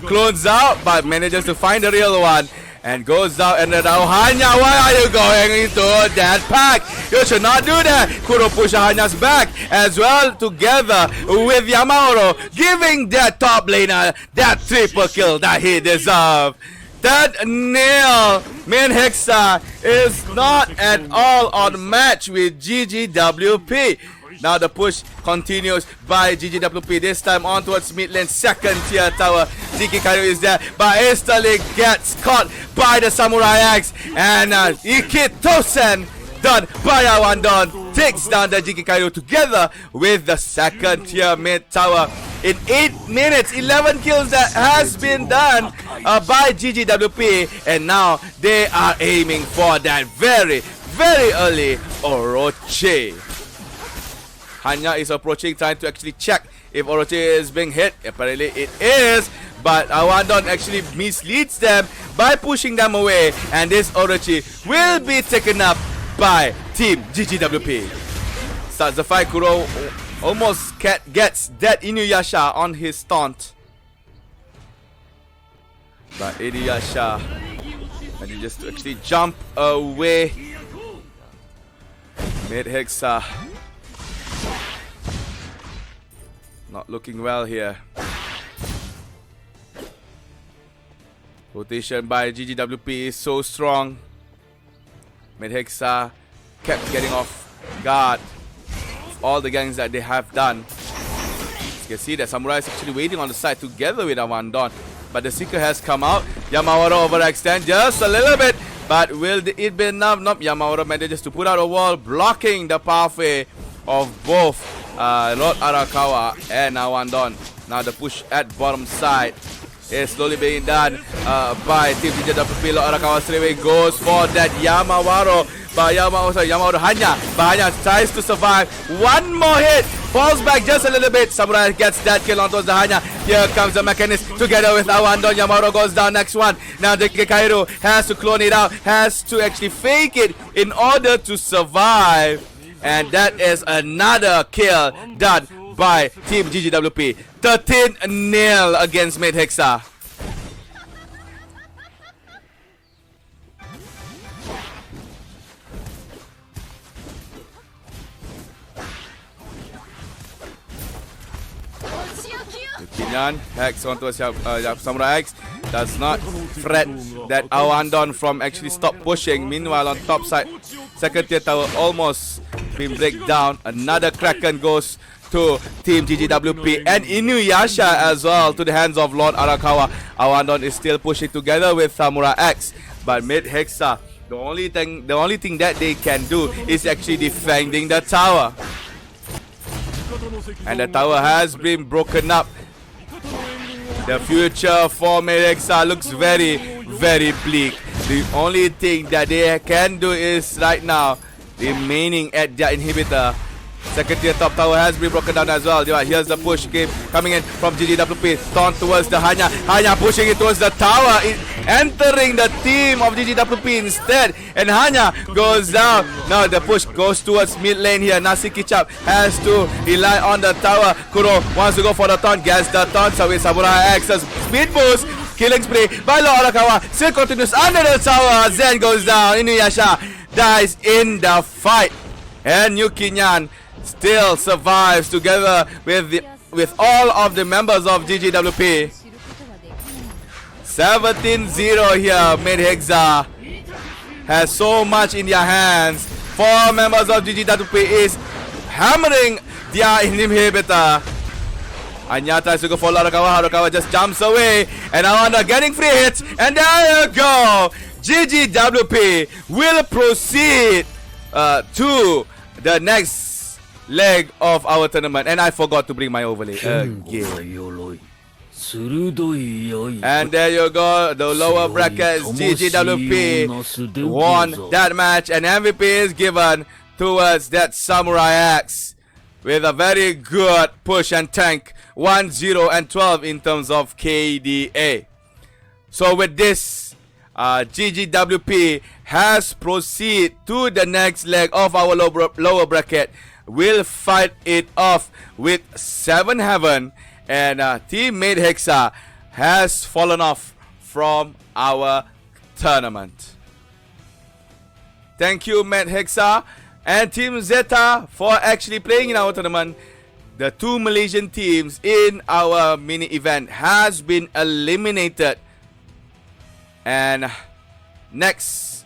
S1: Clones out, but manages to find the real one. And goes down and then Hanya, why are you going into that pack? You should not do that. Kuro push Hanya's back as well together with Yamamoto, giving that top laner that triple kill that he deserved. That nail, Main Hexa is not at all on match with GGWP. Now the push continues by GGWP. This time on towards mid lane, second tier tower. Jiki Kaido is there, but instantly gets caught by the Samurai Axe. And Ikitosen done by Awandon takes down the Jiki Kaido together with the second tier mid tower. In 8 minutes, 11 kills that has been done by GGWP. And now they are aiming for that very early Orochi. Hanya is approaching, trying to actually check if Orochi is being hit. Apparently it is, but Awandon actually misleads them by pushing them away. And this Orochi will be taken up by Team GGWP. Starts the fight. Kuro almost gets that Inuyasha on his taunt. But Inuyasha manages to actually jump away. Mid Hexa not looking well here. Rotation by GGWP is so strong. Mid Hexa kept getting off guard. All the gangs that they have done. You can see that Samurai is actually waiting on the side together with Awandon. But the Seeker has come out. Yamamoto overextend just a little bit. But will it be enough? Nope. Yamamoto manages to put out a wall, blocking the pathway of both Lord Arakawa and Awandon. Now the push at bottom side is slowly being done by Team GGWP. Lord Arakawa straight away goes for that Yamamoto. But Yamamoto Hanya. But Hanya tries to survive. One more hit. Falls back just a little bit. Samurai gets that kill onto the Hanya. Here comes the Mechanist together with Awandon. Yamamoto goes down. Next one. Now the Kaido has to clone it out. Has to actually fake it in order to survive. And that is another kill done by Team GGWP. 13-0 against Mid Hexa. Kinyan hacks onto a Samurai X. Does not threat that Awandon from actually stop pushing. Meanwhile on top side, second tier tower almost been break down. Another Kraken goes to Team GGWP and Inuyasha as well to the hands of Lord Arakawa. Awandon is still pushing together with Samurai X, but Mid Hexa, the only thing that they can do is actually defending the tower. And the tower has been broken up. The future for Mid Hexa looks very bleak. The only thing that they can do is right now remaining at their inhibitor. Second tier top tower has been broken down as well. Here's the push game coming in from GGWP. Taunt towards the Hanya. Hanya pushing it towards the tower. Entering the team of GGWP instead. And Hanya goes down. Now the push goes towards mid lane here. Nasi Kichap has to rely on the tower. Kuro wants to go for the taunt. Gets the taunt. So with Samurai X's speed boost. Killing spree by Lord Arakawa. Still continues under the tower. Zen goes down. Inuyasha dies in the fight. And Yukinyan still survives together with all of the members of GGWP. 17-0 here. Mid Hexa has so much in their hands. 4 members of GGWP is hammering their inhibitor. Anya tries to go for Arakawa. Arakawa just jumps away. And Awanda getting free hits. And there you go. GGWP will proceed to the next leg of our tournament. And I forgot to bring my overlay again. And there you go, the lower brackets, GGWP won that match, and MVP is given towards that Samurai Axe with a very good push and tank, 1-0 and 12 in terms of KDA. So with this, GGWP has proceeded to the next leg of our lower bracket. We'll fight it off with 7 Heaven, and teammate Hexa has fallen off from our tournament. Thank you, Matt Hexa and Team Zeta, for actually playing in our tournament. The 2 Malaysian teams in our mini event has been eliminated, and next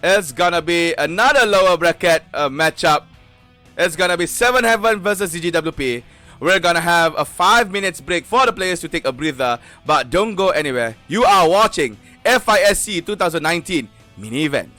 S1: is gonna be another lower bracket matchup. It's gonna be 7 Heaven versus GGWP. We're gonna have a 5 minutes break for the players to take a breather, but don't go anywhere. You are watching FISC 2019 mini event.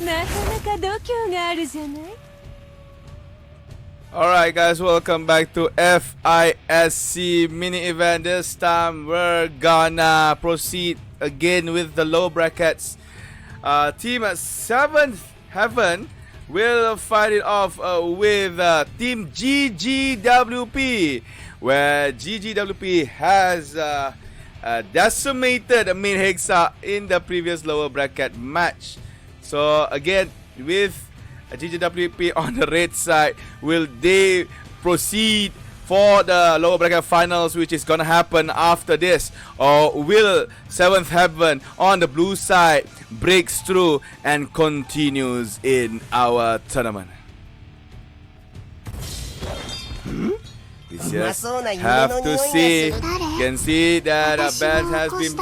S3: なかなか度胸があるじゃない。
S1: Alright guys, welcome back to FISC mini event. This time we're gonna proceed again with the low brackets. Team 7th Heaven will fight it off with Team GGWP, where GGWP has decimated Main Hexa in the previous lower bracket match. So again, with GGWP on the red side, will they proceed for the lower bracket finals, which is gonna happen after this, or will 7th Heaven on the blue side breaks through and continues in our tournament? We just have to see. You can see that a ban has been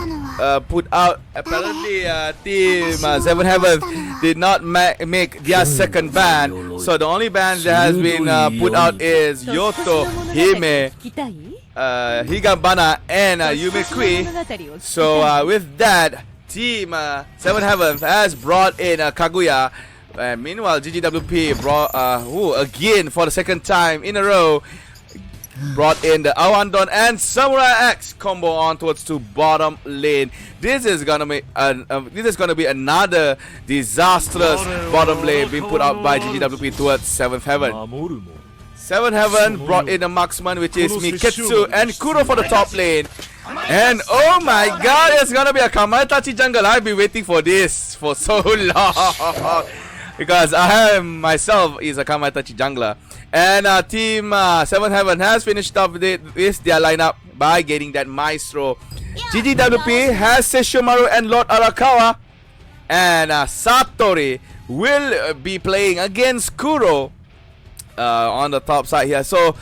S1: put out. Apparently, Team 7 Heaven did not make their second ban. So the only ban that has been put out is Yoto, Hime, Higabana, and Yume Kui. So with that, Team 7 Heaven has brought in Kaguya. Meanwhile, GGWP brought again for the second time in a row, brought in the Awandon and Samurai X combo on towards to bottom lane. This is gonna be another disastrous bottom lane being put out by GGWP towards 7th Heaven. 7th Heaven brought in a marksman, which is Miketsu and Kuro for the top lane. And oh my god, it's gonna be a Kamaitachi jungle. I've been waiting for this for so long because I am myself is a Kamaitachi jungler. And Team 7th Heaven has finished up with their lineup by getting that Maestro. GGWP has Sesshomaru and Lord Arakawa. And Satori will be playing against Kuro on the top side here. So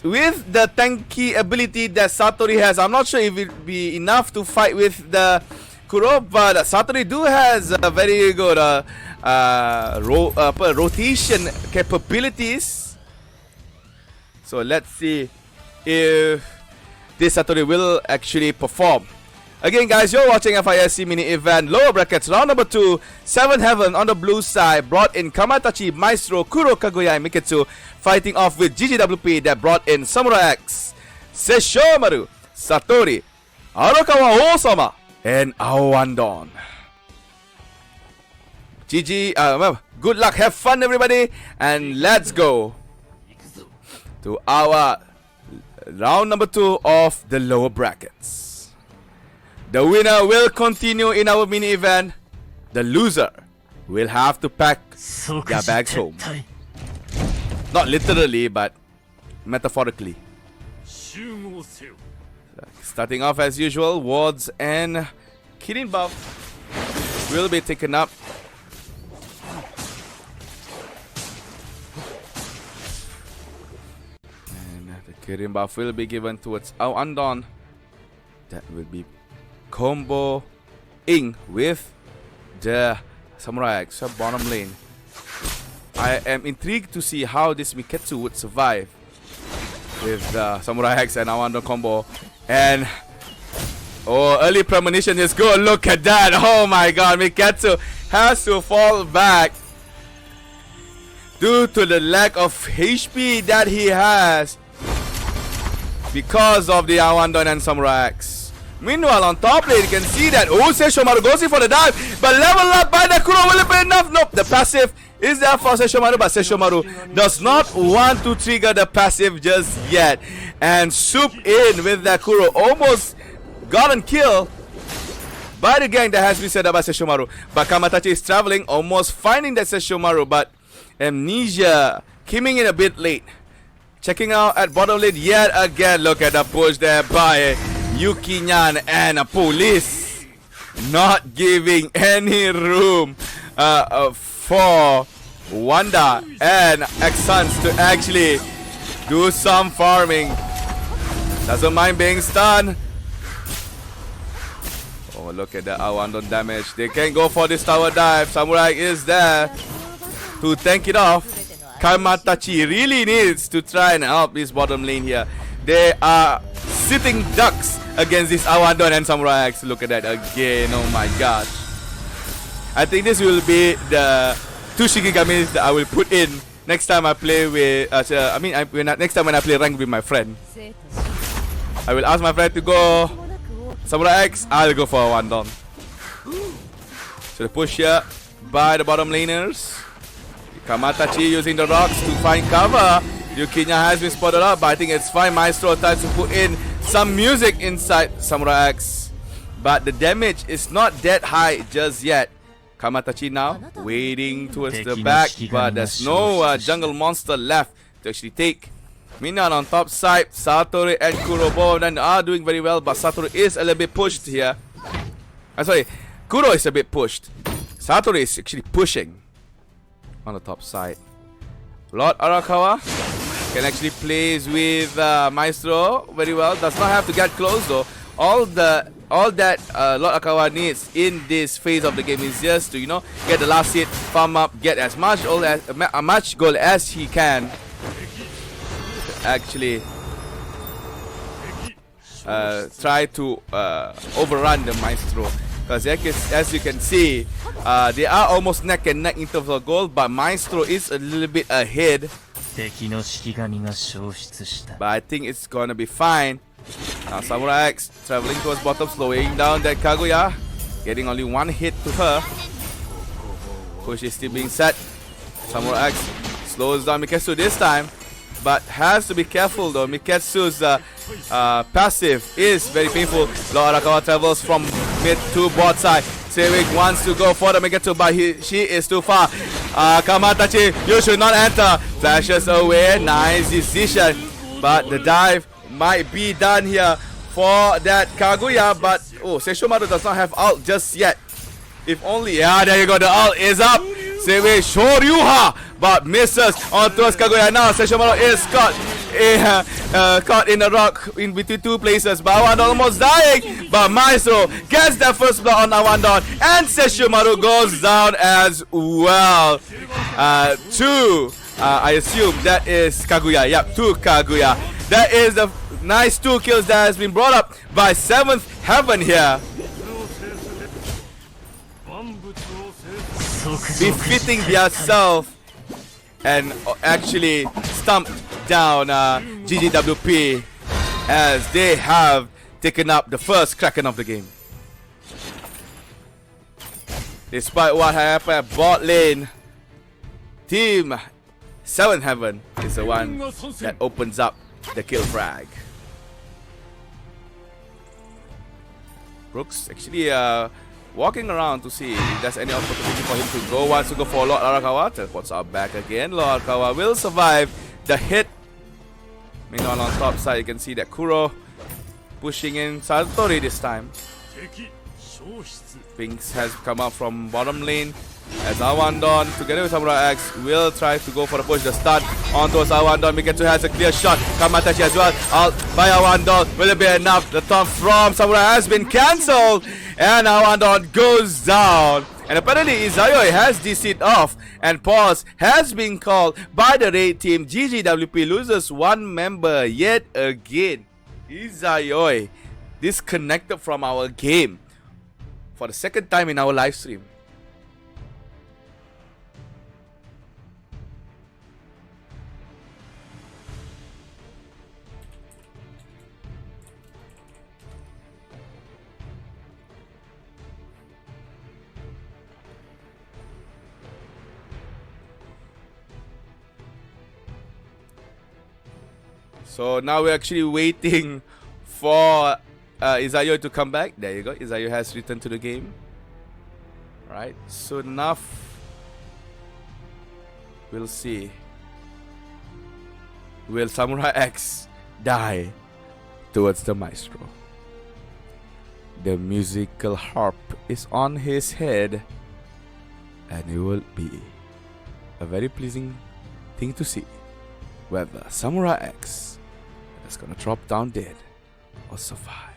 S1: with the tanky ability that Satori has, I'm not sure if it will be enough to fight with the Kuro, but Satori has a very good rotation capabilities. So let's see if this Satori will actually perform. Again guys, you're watching FISC mini event lower brackets round number 2. 7th Heaven on the blue side brought in Kamaitachi, Maestro, Kuro, Kaguya, and Miketsu, fighting off with GGWP that brought in Samurai X, Sesshomaru, Satori, Arakawa Osama, and Awandon. GG, good luck, have fun everybody, and let's go to our round number 2 of the lower brackets. The winner will continue in our mini event. The loser will have to pack their bags home. Not literally, but metaphorically. Starting off as usual, wards and Kirin buff will be taken up. Kirin buff will be given towards Awandon. That will be combo-ing with the Samurai X bottom lane. I am intrigued to see how this Miketsu would survive with the Samurai X and Awandon combo. And early premonition is good. Look at that. Oh my god, Miketsu has to fall back due to the lack of HP that he has because of the Awandon and Samurai X. Meanwhile, on top lane, you can see that Sesshomaru goes in for the dive, but level up by the Kuro, will it be enough? Nope, the passive is there for Sesshomaru, but Sesshomaru does not want to trigger the passive just yet. And swoop in with the Kuro, almost gotten killed by the gang that has been set up by Sesshomaru. But Kamaitachi is traveling, almost finding that Sesshomaru, but Amnesia coming in a bit late. Checking out at bottom lane yet again. Look at the push there by Yukinyan and Police. Not giving any room for Wanda and X-Suns to actually do some farming. Doesn't mind being stunned. Oh, look at the Awandon damage. They can go for this tower dive. Samurai is there to tank it off. Kamaitachi really needs to try and help this bottom lane here. They are sitting ducks against this Awandon and Samurai X. Look at that again. Oh my gosh. I think this will be the 2 Shikigamis that I will put in next time I play with. Next time when I play rank with my friend, I will ask my friend to go Samurai X. I'll go for a 1 down. So the push here by the bottom laners. Kamatachi using the rocks to find cover. Yukinya has been spotted up, but I think it's fine. Maestro tries to put in some music inside Samurai X, but the damage is not that high just yet. Kamatachi now waiting towards the back, but there's no jungle monster left to actually take. Minan on top side, Satoru and Kuro both are doing very well, but Satoru is a little bit pushed here. Kuro is a bit pushed. Satoru is actually pushing on the top side. Lord Arakawa can actually plays with Maestro very well. Does not have to get close though. All that Lord Arakawa needs in this phase of the game is just to get the last hit, farm up, get as much gold as he can. Actually, try to overrun the Maestro. Because as you can see, they are almost neck and neck in terms of gold, but Maestro is a little bit ahead. But I think it's gonna be fine. Now Samurai X traveling towards bottom, slowing down that Kaguya, getting only 1 hit to her. Push is still being set. Samurai X slows down Miketsu this time, but has to be careful though. Miketsu's passive is very painful. Lord Arakawa travels from mid to bot side. Sewik wants to go for the Miketsu, but she is too far. Kamatachi, you should not enter. Flashes away, nice decision. But the dive might be done here for that Kaguya, but Sesshomaru does not have ult just yet. If only, there you go, the ult is up. Sewik Shoryuha, but misses on towards Kaguya. Now Sesshomaru is caught in a rock in between 2 places. But Awandon almost dying, but Maestro gets that first blood on Awandon, and Sesshomaru goes down as well. I assume that is Kaguya. Yep, 2 Kaguya. That is the nice 2 kills that has been brought up by 7th Heaven here. Befitting themselves and actually stumped down GGWP as they have taken up the first Kraken of the game. Despite what happened at bot lane, Team 7th Heaven is the one that opens up the kill frag. Brooks actually walking around to see if there's any opportunity for him to go. Wants to go for Lord Arakawa. Teleports out back again. Lord Arakawa will survive the hit. Meanwhile on top side you can see that Kuro pushing in Satori this time. Pinks has come up from bottom lane as Awandon together with Samurai X will try to go for the push. The stun on towards Awandon. Miketsu has a clear shot. Kamatachi as well. Out by Awandon. Will it be enough? The taunt from Samurai has been cancelled. And Awandon goes down. And apparently Izayoi has DC'd off. And pause has been called by the raid team. GGWP loses 1 member yet again. Izayoi disconnected from our game for the 2nd time in our live stream. So now we're actually waiting for Izayoi to come back. There you go. Izayoi has returned to the game. Right. Soon enough, we'll see. Will Samurai X die towards the Maestro? The musical harp is on his head, and it will be a very pleasing thing to see whether Samurai X is gonna drop down dead or survive.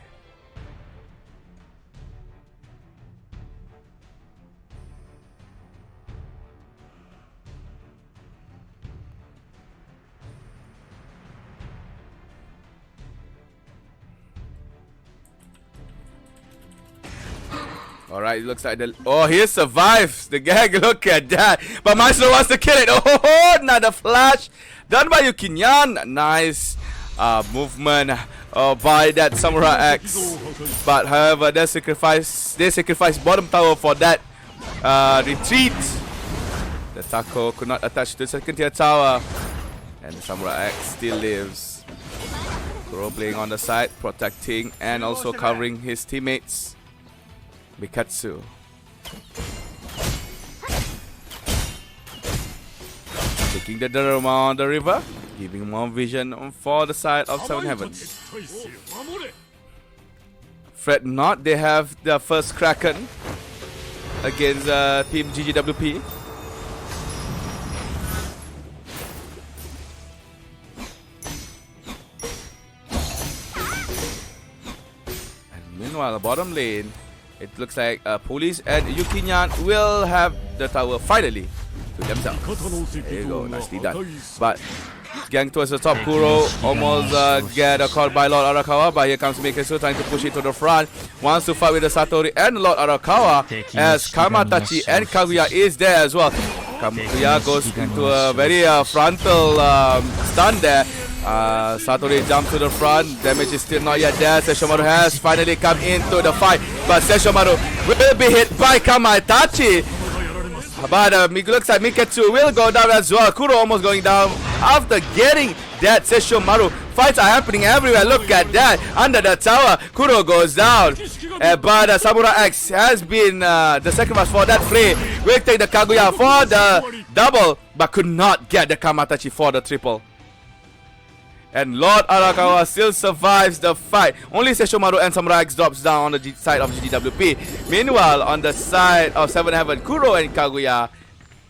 S1: Alright, it looks like he survives the gag. Look at that. But Maestro wants to kill it. Oh, another flash done by Yukinyan. Nice movement by that Samurai X. But however, they sacrificed bottom tower for that retreat. The Taco could not attach to the second tier tower. And the Samurai X still lives. Kuro playing on the side, protecting and also covering his teammates. Mikatsu. Taking the Dharma on the river, giving more vision for the side of Seven Heavens. Fret not, they have their first Kraken against Team GGWP. And meanwhile, the bottom lane, it looks like Police and Yukinyan will have the tower finally to themselves. There you go, nicely done. But gang towards the top, Kuro almost get caught by Lord Arakawa, but here comes Mikesu trying to push it to the front. Wants to fight with the Satori and Lord Arakawa as Kamatachi and Kaguya is there as well. Kaguya goes into a very frontal stun there. Satori jumps to the front. Damage is still not yet there. Sesshomaru has finally come into the fight, but Sesshomaru will be hit by Kamatachi. But it looks like Miketsu will go down as well. Kuro almost going down after getting that Sesshomaru. Fights are happening everywhere. Look at that. Under the tower, Kuro goes down. But Samurai X has been the sacrifice for that fray. Will take the Kaguya for the double, but could not get the Kamatachi for the triple. And Lord Arakawa still survives the fight. Only Sesshomaru and Samurai X drops down on the side of GGWP. Meanwhile, on the side of Seven Heaven, Kuro and Kaguya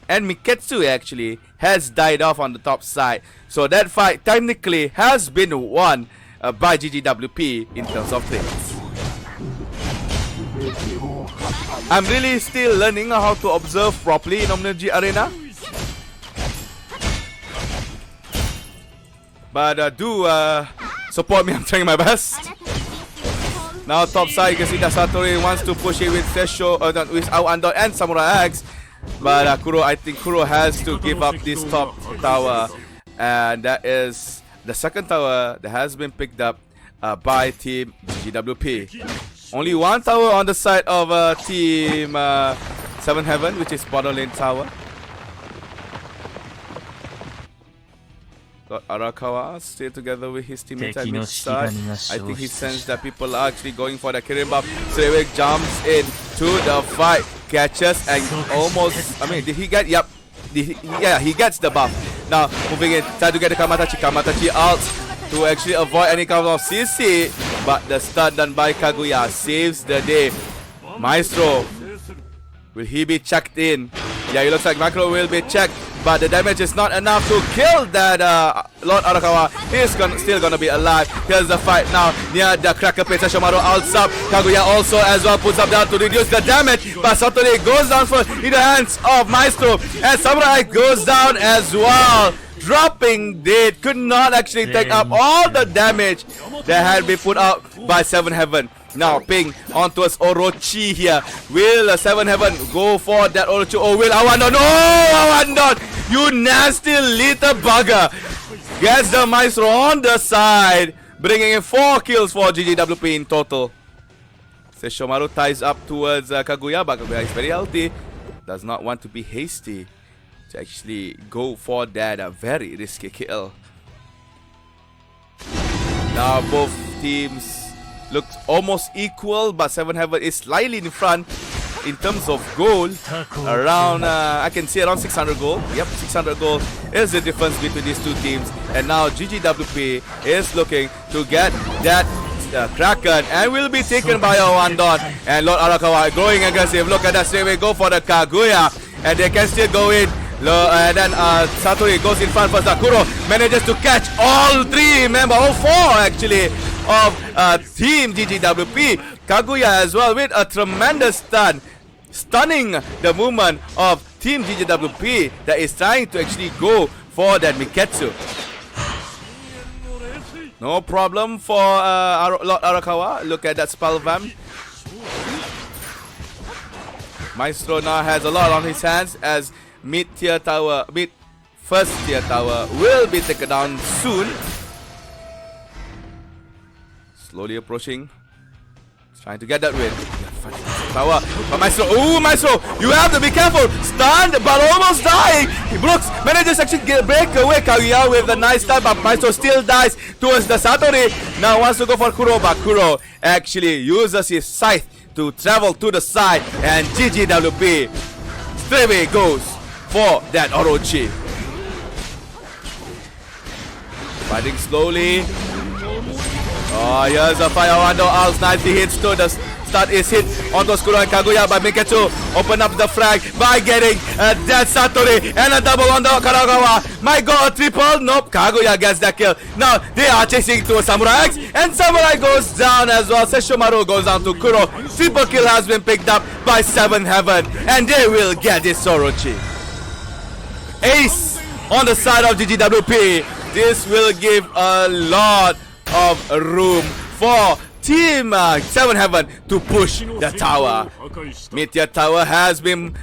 S1: and Miketsu actually has died off on the top side. So that fight technically has been won by GGWP in terms of things. I'm really still learning how to observe properly in Omnigy Arena. But do support me, I'm trying my best. Now top side, you can see that Satori wants to push it with Sessho, with Aoandon and Samurai X. But I think Kuro has to give up this top tower. And that is the second tower that has been picked up by Team GGWP. Only one tower on the side of Team Seven Heaven, which is bottom lane tower. Arakawa still together with his teammates at mid side. I think he sensed that people are actually going for the Kirin buff. Straight jumps into the fight, catches and almost, did he get, yep. Yeah, he gets the buff. Now moving in, try to get the Kamatachi. Kamatachi ults to actually avoid any kind of CC. But the stun done by Kaguya saves the day. Maestro, will he be checked in? Yeah, it looks like Macro will be checked. But the damage is not enough to kill that Lord Arakawa. He's still gonna be alive. Here's the fight now near the Cracker Pit. Sesshomaru ults up. Kaguya also as well puts up down to reduce the damage. But Satori goes down in the hands of Maestro. And Samurai goes down as well. Dropping dead. Could not actually take up all the damage that had been put out by Seven Heaven. Now ping on towards Orochi here. Will Seven Heaven go for that Orochi? Oh, will Aoandon? No, Aoandon! You nasty little bugger! Gets the Maestro on the side, bringing in 4 kills for GGWP in total. Sesshomaru ties up towards Kaguya, but Kaguya is very healthy. Does not want to be hasty to actually go for that very risky kill. Now both teams look almost equal, but Seven Heaven is slightly in front in terms of gold. Around, I can see around 600 gold. Yep, 600 gold is the difference between these two teams. And now GGWP is looking to get that Kraken and will be taken by Aoandon. And Lord Arakawa going aggressive. Look at that, straight away go for the Kaguya. And they can still go in. And then Satori goes in front first. Kuro manages to catch all 4 actually of Team GGWP. Kaguya as well with a tremendous stun, stunning the movement of Team GGWP that is trying to actually go for that Miketsu. No problem for Lord Arakawa. Look at that spell vamp. Maestro now has a lot on his hands as first tier tower will be taken down soon. Slowly approaching. Trying to get that win. Tower. But Maestro. Oh, Maestro. You have to be careful. Stunned, but almost dying. Brooks manages actually to break away Kaguya with a nice stun, but Maestro still dies towards the Satori. Now wants to go for Kuro, but Kuro actually uses his scythe to travel to the side. And GGWP straight away goes for that Orochi. Fighting slowly. Oh, here's a Fire Wando Owls. Nicely hits to the start is hit onto Skuro and Kaguya, but Miketsu open up the frag by getting that Satori and a double on the Karagawa. Might go a triple. Nope, Kaguya gets that kill. Now they are chasing to Samurai X, and Samurai goes down as well. Sesshomaru goes down to Kuro. Triple kill has been picked up by 7 Heaven, and they will get this Orochi. Ace on the side of GGWP. This will give a lot of room for Team 7 Heaven to push the tower. Mid-tier tower has been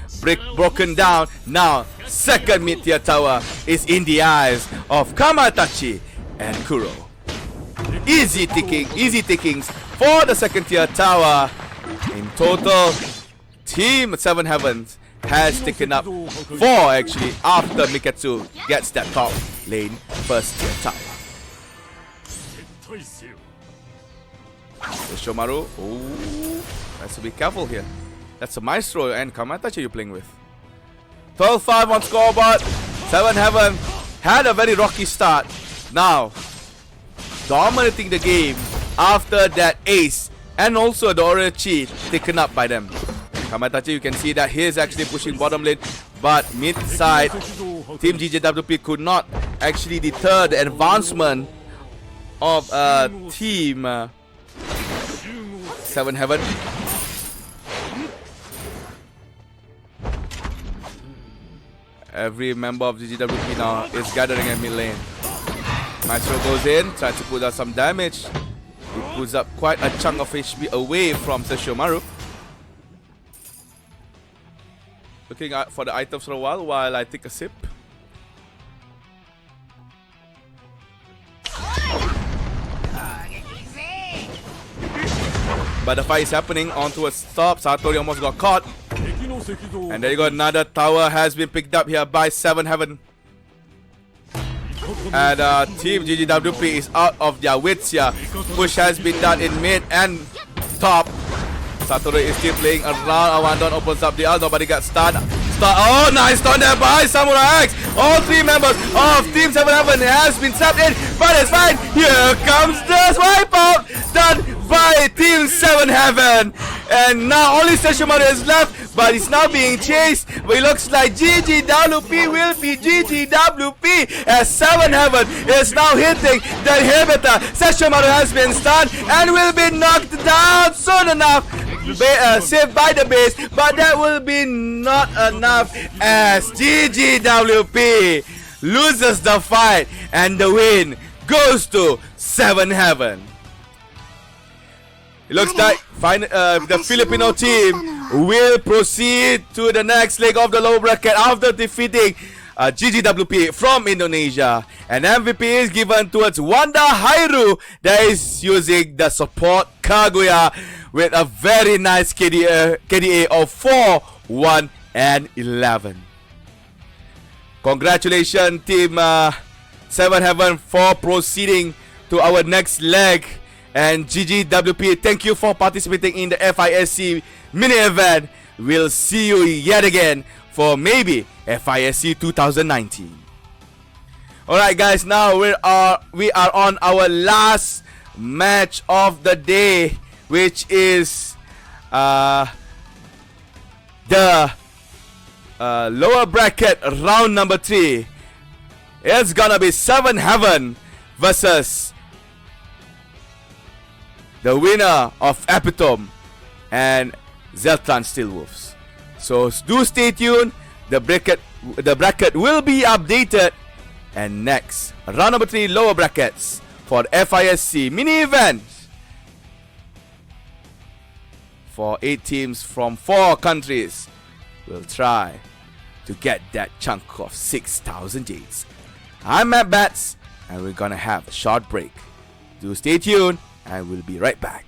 S1: broken down. Now, second mid-tier tower is in the eyes of Kamatachi and Kuro. Easy takings for the second tier tower. In total, Team 7 Heavens has taken up 4 actually after Miketsu gets that top lane first tier tower. Shomaru, oh, has to be careful here. That's a Maestro and Kamatachi you're playing with. 12-5 on scoreboard. 7 Heaven had a very rocky start. Now, dominating the game after that ace and also the Orochi taken up by them. Kamatachi, you can see that he is actually pushing bottom lane, but mid side, Team GGWP could not actually deter the advancement of Team 7 Heaven. Every member of GGWP now is gathering at mid lane. Maestro goes in, tries to put out some damage. He pulls up quite a chunk of HP away from Sesshomaru. Looking out for the items for a while I take a sip. But the fight is happening onto a stop. Satori almost got caught. And there you go, another tower has been picked up here by 7 Heaven. And Team GGWP is out of their wits here. Push has been done in mid and top. Satori is still playing around. Awandon opens up the other, nobody got stunned. Oh, nice stun there by Samurai X. All 3 members of Team 7 Heaven has been trapped in, but it's fine. Here comes the swipe out done by Team 7 Heaven. And now only Sesshomaru is left, but he's now being chased. But it looks like GGWP will be GGWP as 7 Heaven is now hitting the inhibitor. Sesshomaru has been stunned and will be knocked down soon enough. Saved by the base, but that will be not enough as GGWP loses the fight and the win goes to 7 Heaven. It looks like the Filipino team will proceed to the next leg of the lower bracket after defeating GGWP from Indonesia. And MVP is given towards Wanda Hairu that is using the support Kaguya with a very nice KDA of 4, 1, and 11. Congratulations Team 7 Heaven for proceeding to our next leg. And GGWP, thank you for participating in the FISC mini event. We'll see you yet again for maybe FISC 2019. Alright guys, now we are on our last match of the day, which is the lower bracket round number 3. It's gonna be 7 Heaven versus the winner of Epitome and Zeltran Steelwolves. So do stay tuned. The bracket will be updated. And next, round number 3 lower brackets for FISC mini event for 8 teams from 4 countries will try to get that chunk of 6,000 Jades. I'm AddMaths, and we're gonna have a short break. Do stay tuned, and we'll be right back.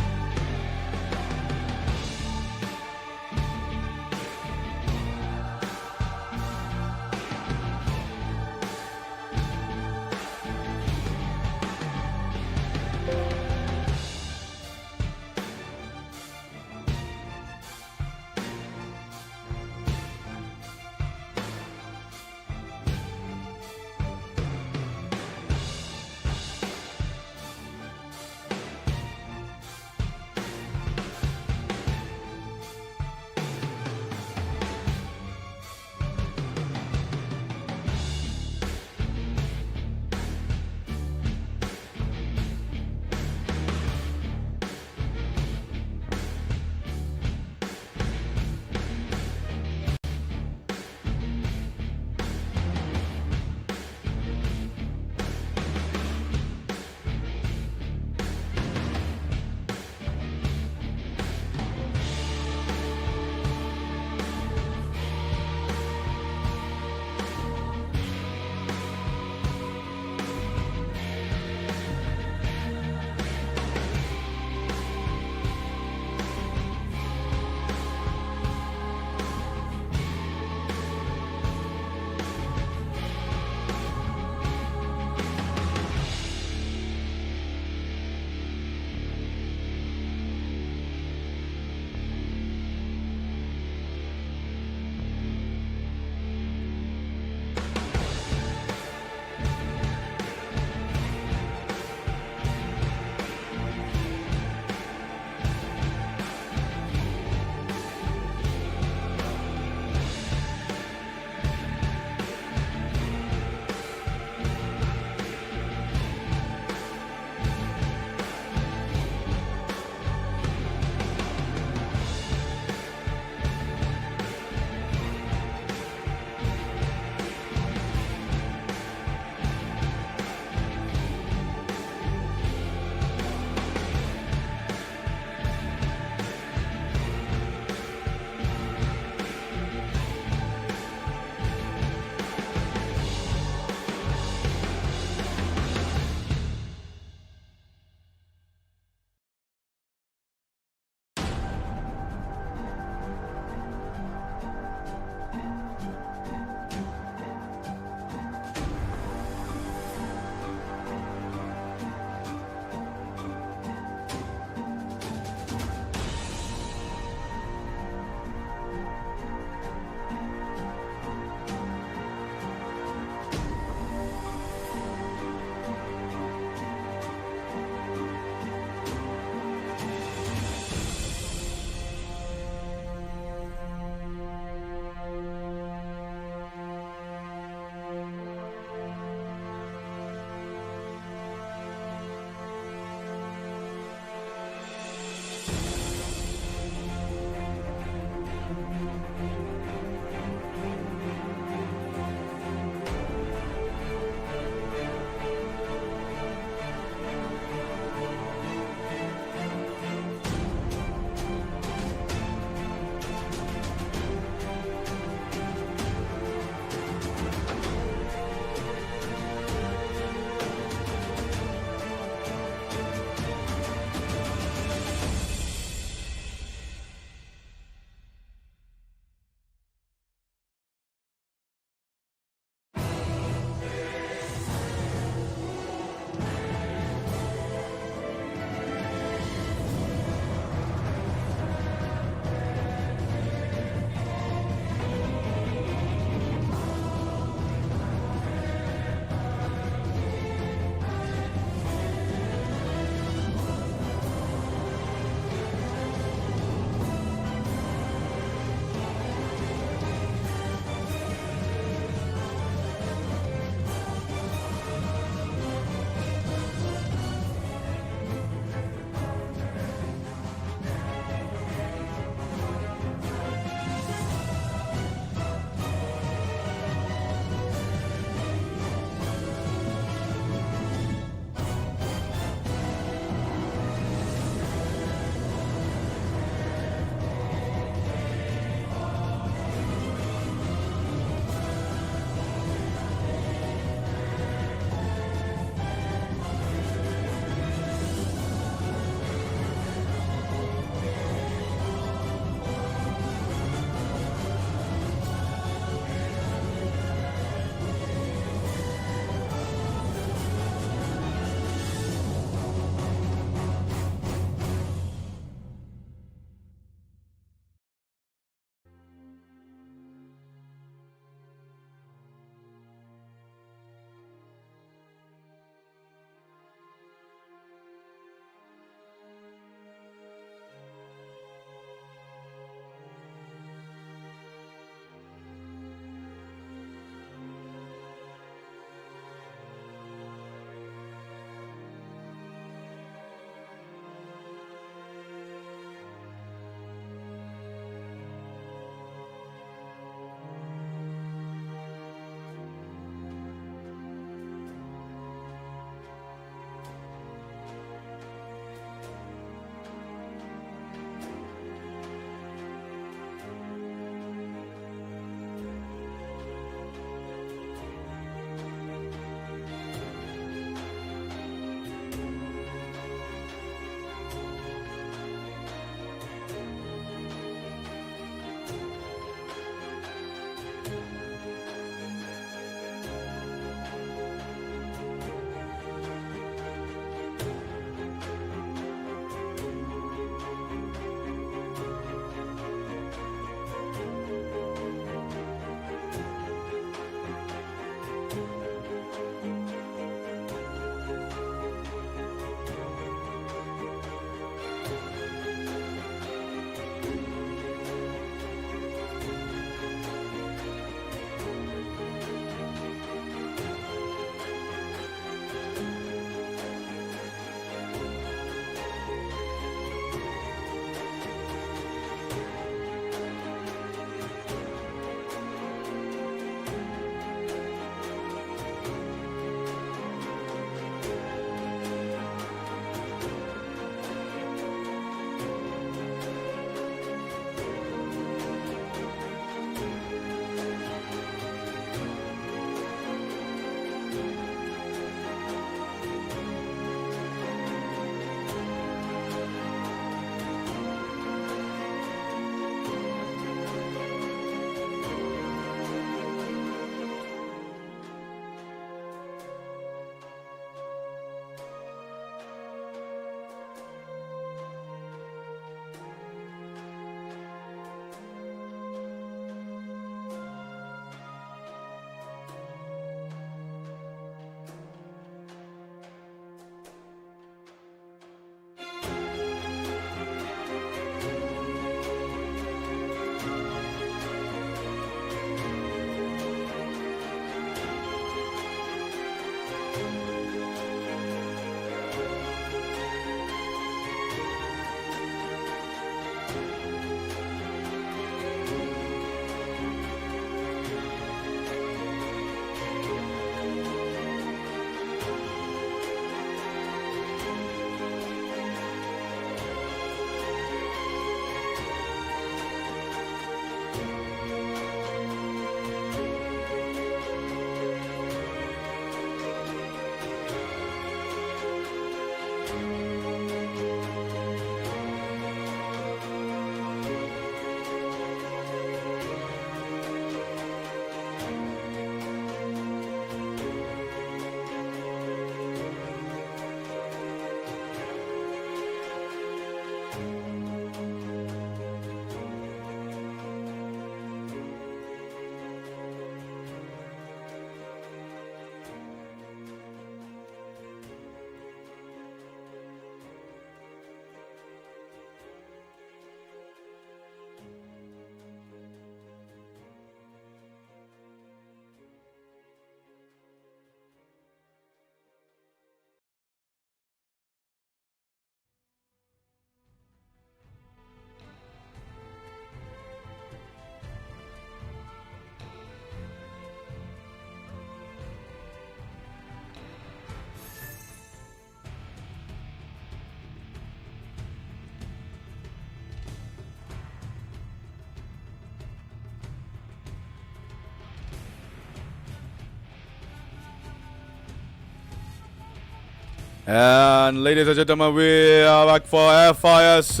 S1: And ladies and gentlemen, we are back for FISC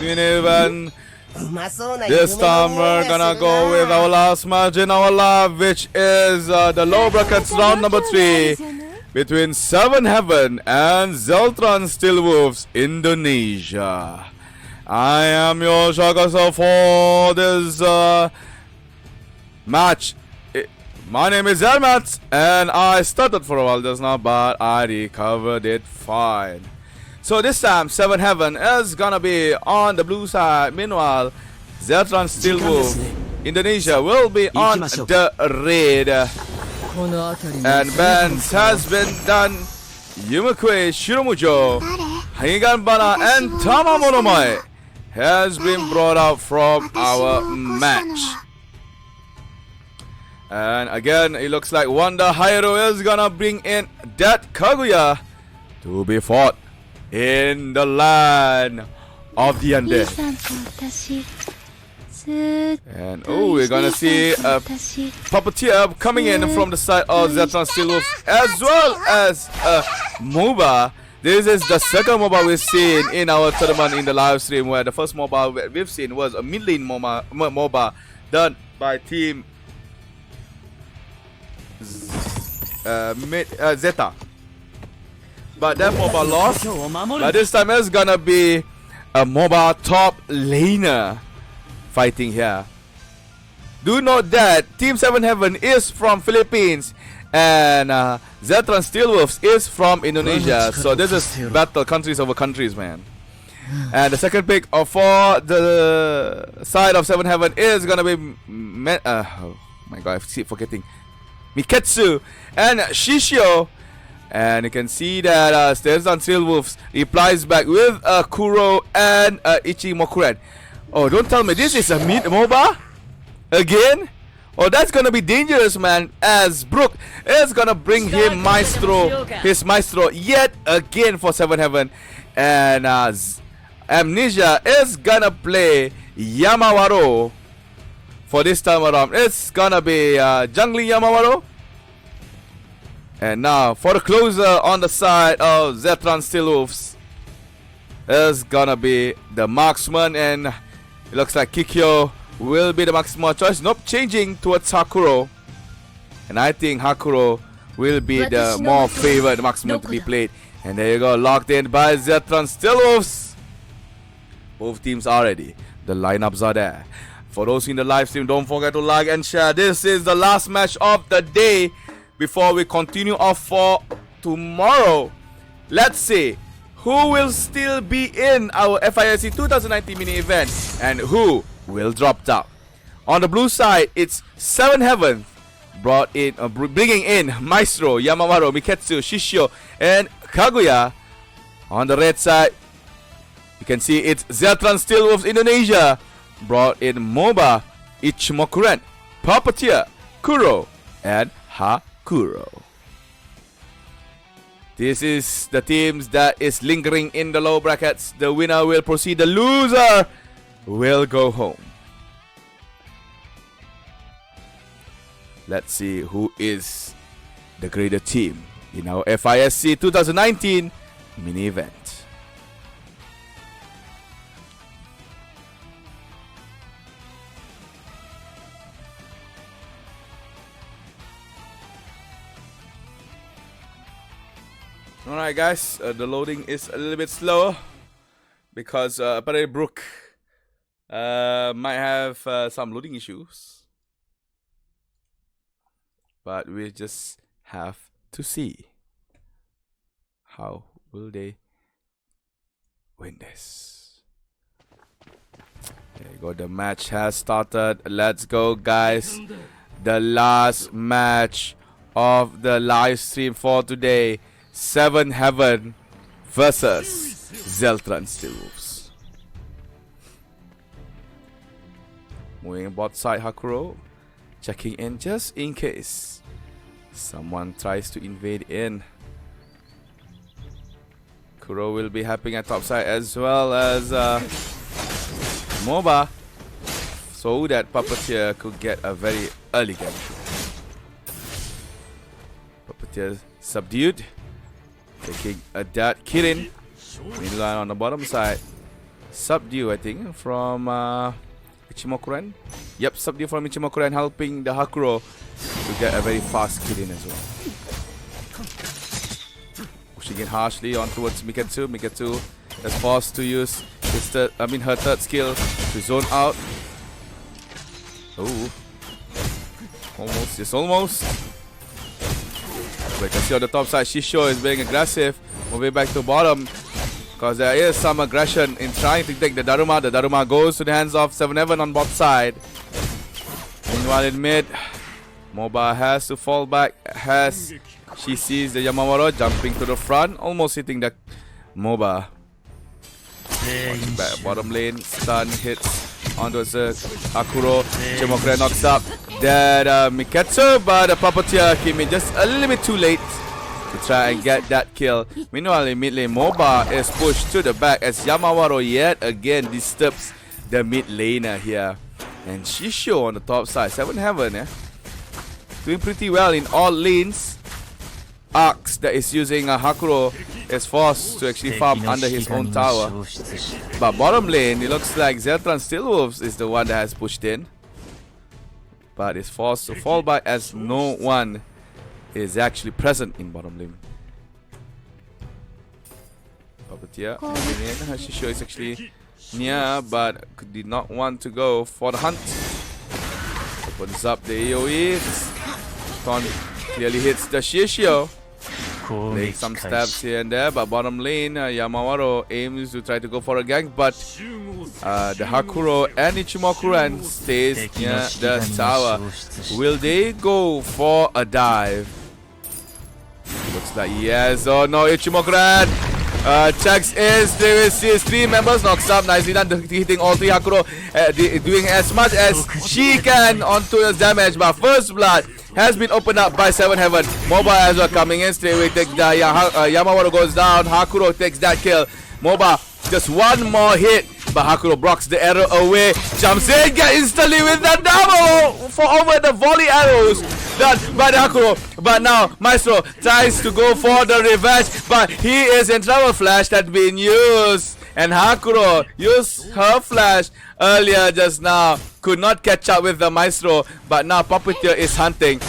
S1: event. This time we're gonna go with our last match in our live, which is the low brackets round number 3 between Seven Heaven and Zeltron Steelwolves Indonesia. I am your Shoutcaster for this match. My name is AddMaths, and I started for a while just now, but I recovered it fine. So this time, Seven Heaven is gonna be on the blue side. Meanwhile, Zeltron Steelwolves Indonesia will be on the red. And bans has been done. Yumakue Shiromujo, Hangigan Bana, and Tamamonomai has been brought out from our match. And again, it looks like Wanda Hiro is gonna bring in that Kaguya to be fought in the land of the undead. And oh, we're gonna see a puppeteer coming in from the side of Zeltron Steelwolves, as well as a MOBA. This is the second MOBA we've seen in our tournament in the live stream, where the first MOBA we've seen was a mid lane MOBA done by team Zeta. But that MOBA lost. But this time it's gonna be a MOBA top laner fighting here. Do note that Team Seven Heaven is from Philippines and Zeltron Steelwolves is from Indonesia. So this is battle countries over countries, man. And the second pick for the side of Seven Heaven is gonna be oh my god, I keep forgetting, Miketsu and Shishio. And you can see that Zeltron Steelwolves replies back with Kuro and Ichimokuren. Oh, don't tell me this is a mid MOBA again. Oh, that's gonna be dangerous, man, as Brook is gonna bring him his maestro yet again for Seven Heaven. And Amnesia is gonna play Yamawaro for this time around. It's gonna be jungling Yamawaro. And now for the closer on the side of Zeltron Steelwolves is gonna be the marksman, and it looks like Kikyo will be the maximum choice. Nope, changing towards Hakuro. And I think Hakuro will be the more favored marksman to be played. And there you go, locked in by Zeltron Steelwolves. Both teams are ready. The lineups are there. For those in the live stream, don't forget to like and share. This is the last match of the day before we continue off for tomorrow. Let's see who will still be in our FISC 2019 mini event and who will drop out. On the blue side, it's Seven Heaven bringing in Maestro, Yamawaro, Miketsu, Shishio, and Kaguya. On the red side, you can see it's Zeltron Steelwolves Indonesia brought in MOBA, Ichimokuren, Puppeteer, Kuro, and Hakuro. This is the teams that is lingering in the low brackets. The winner will proceed. The loser will go home. Let's see who is the greater team in our FISC 2019 mini event. Alright guys, the loading is a little bit slow because apparently Brook might have some loading issues. But we just have to see how will they win this. There you go, the match has started. Let's go guys. The last match of the live stream for today. Seven Heaven versus Zeltron Steelwolves. Moving bot side, Hakuro checking in just in case someone tries to invade in. Kuro will be happening at top side as well as MOBA, so that Puppeteer could get a very early game. Puppeteer subdued. Taking that Kirin. Meanwhile on the bottom side, subdue I think from Ichimokuren. Yep, subdue from Ichimokuren, helping the Hakuro to get a very fast Kirin as well. Pushing it harshly on towards Miketsu. Miketsu is forced to use his her third skill to zone out. Oh, almost, just almost. But you can see on the top side, Shisho is being aggressive, moving back to bottom. Because there is some aggression in trying to take the Daruma. The Daruma goes to the hands of 7-Heaven on both side. Meanwhile in mid, MOBA has to fall back as she sees the Yamawaro jumping to the front, almost hitting the MOBA. Back bottom lane, stun hits onto the Hakuro. Ichimokuren knocks up that Miketsu, but the Puppeteer came in just a little bit too late to try and get that kill. Meanwhile in mid lane, MOBA is pushed to the back as Yamawaro yet again disturbs the mid laner here. And Shisho on the top side, 7-Heaven doing pretty well in all lanes. Arcs that is using Hakuro is forced to actually farm under his own tower. But bottom lane, it looks like Zeltran Steelwolves is the one that has pushed in. But is forced to fall back as no one is actually present in bottom lane. Puppeteer moving in. Shisho is actually near but did not want to go for the hunt. Opens up the AoE. Ton clearly hits the Shisho. Playing some stabs here and there, but bottom lane, Yamawaro aims to try to go for a gank, but the Hakuro and Ichimokuren stays near the tower. Will they go for a dive? Looks like yes. Oh no, Ichimokuren checks is there is his 3 members, knocks up nicely done, hitting all 3 Hakuro, doing as much as she can onto his damage, but first blood has been opened up by 7-Heaven. MOBA as well coming in straight away. Take the Yamawaro goes down. Hakuro takes that kill. MOBA just one more hit, but Hakuro blocks the arrow away. Jumps in, get instantly with the double for over the volley arrows done by the Hakuro. But now Maestro tries to go for the revenge, but he is in trouble. Flash that's been used, and Hakuro used her flash earlier just now. Could not catch up with the Maestro, but now Puppeteer is hunting.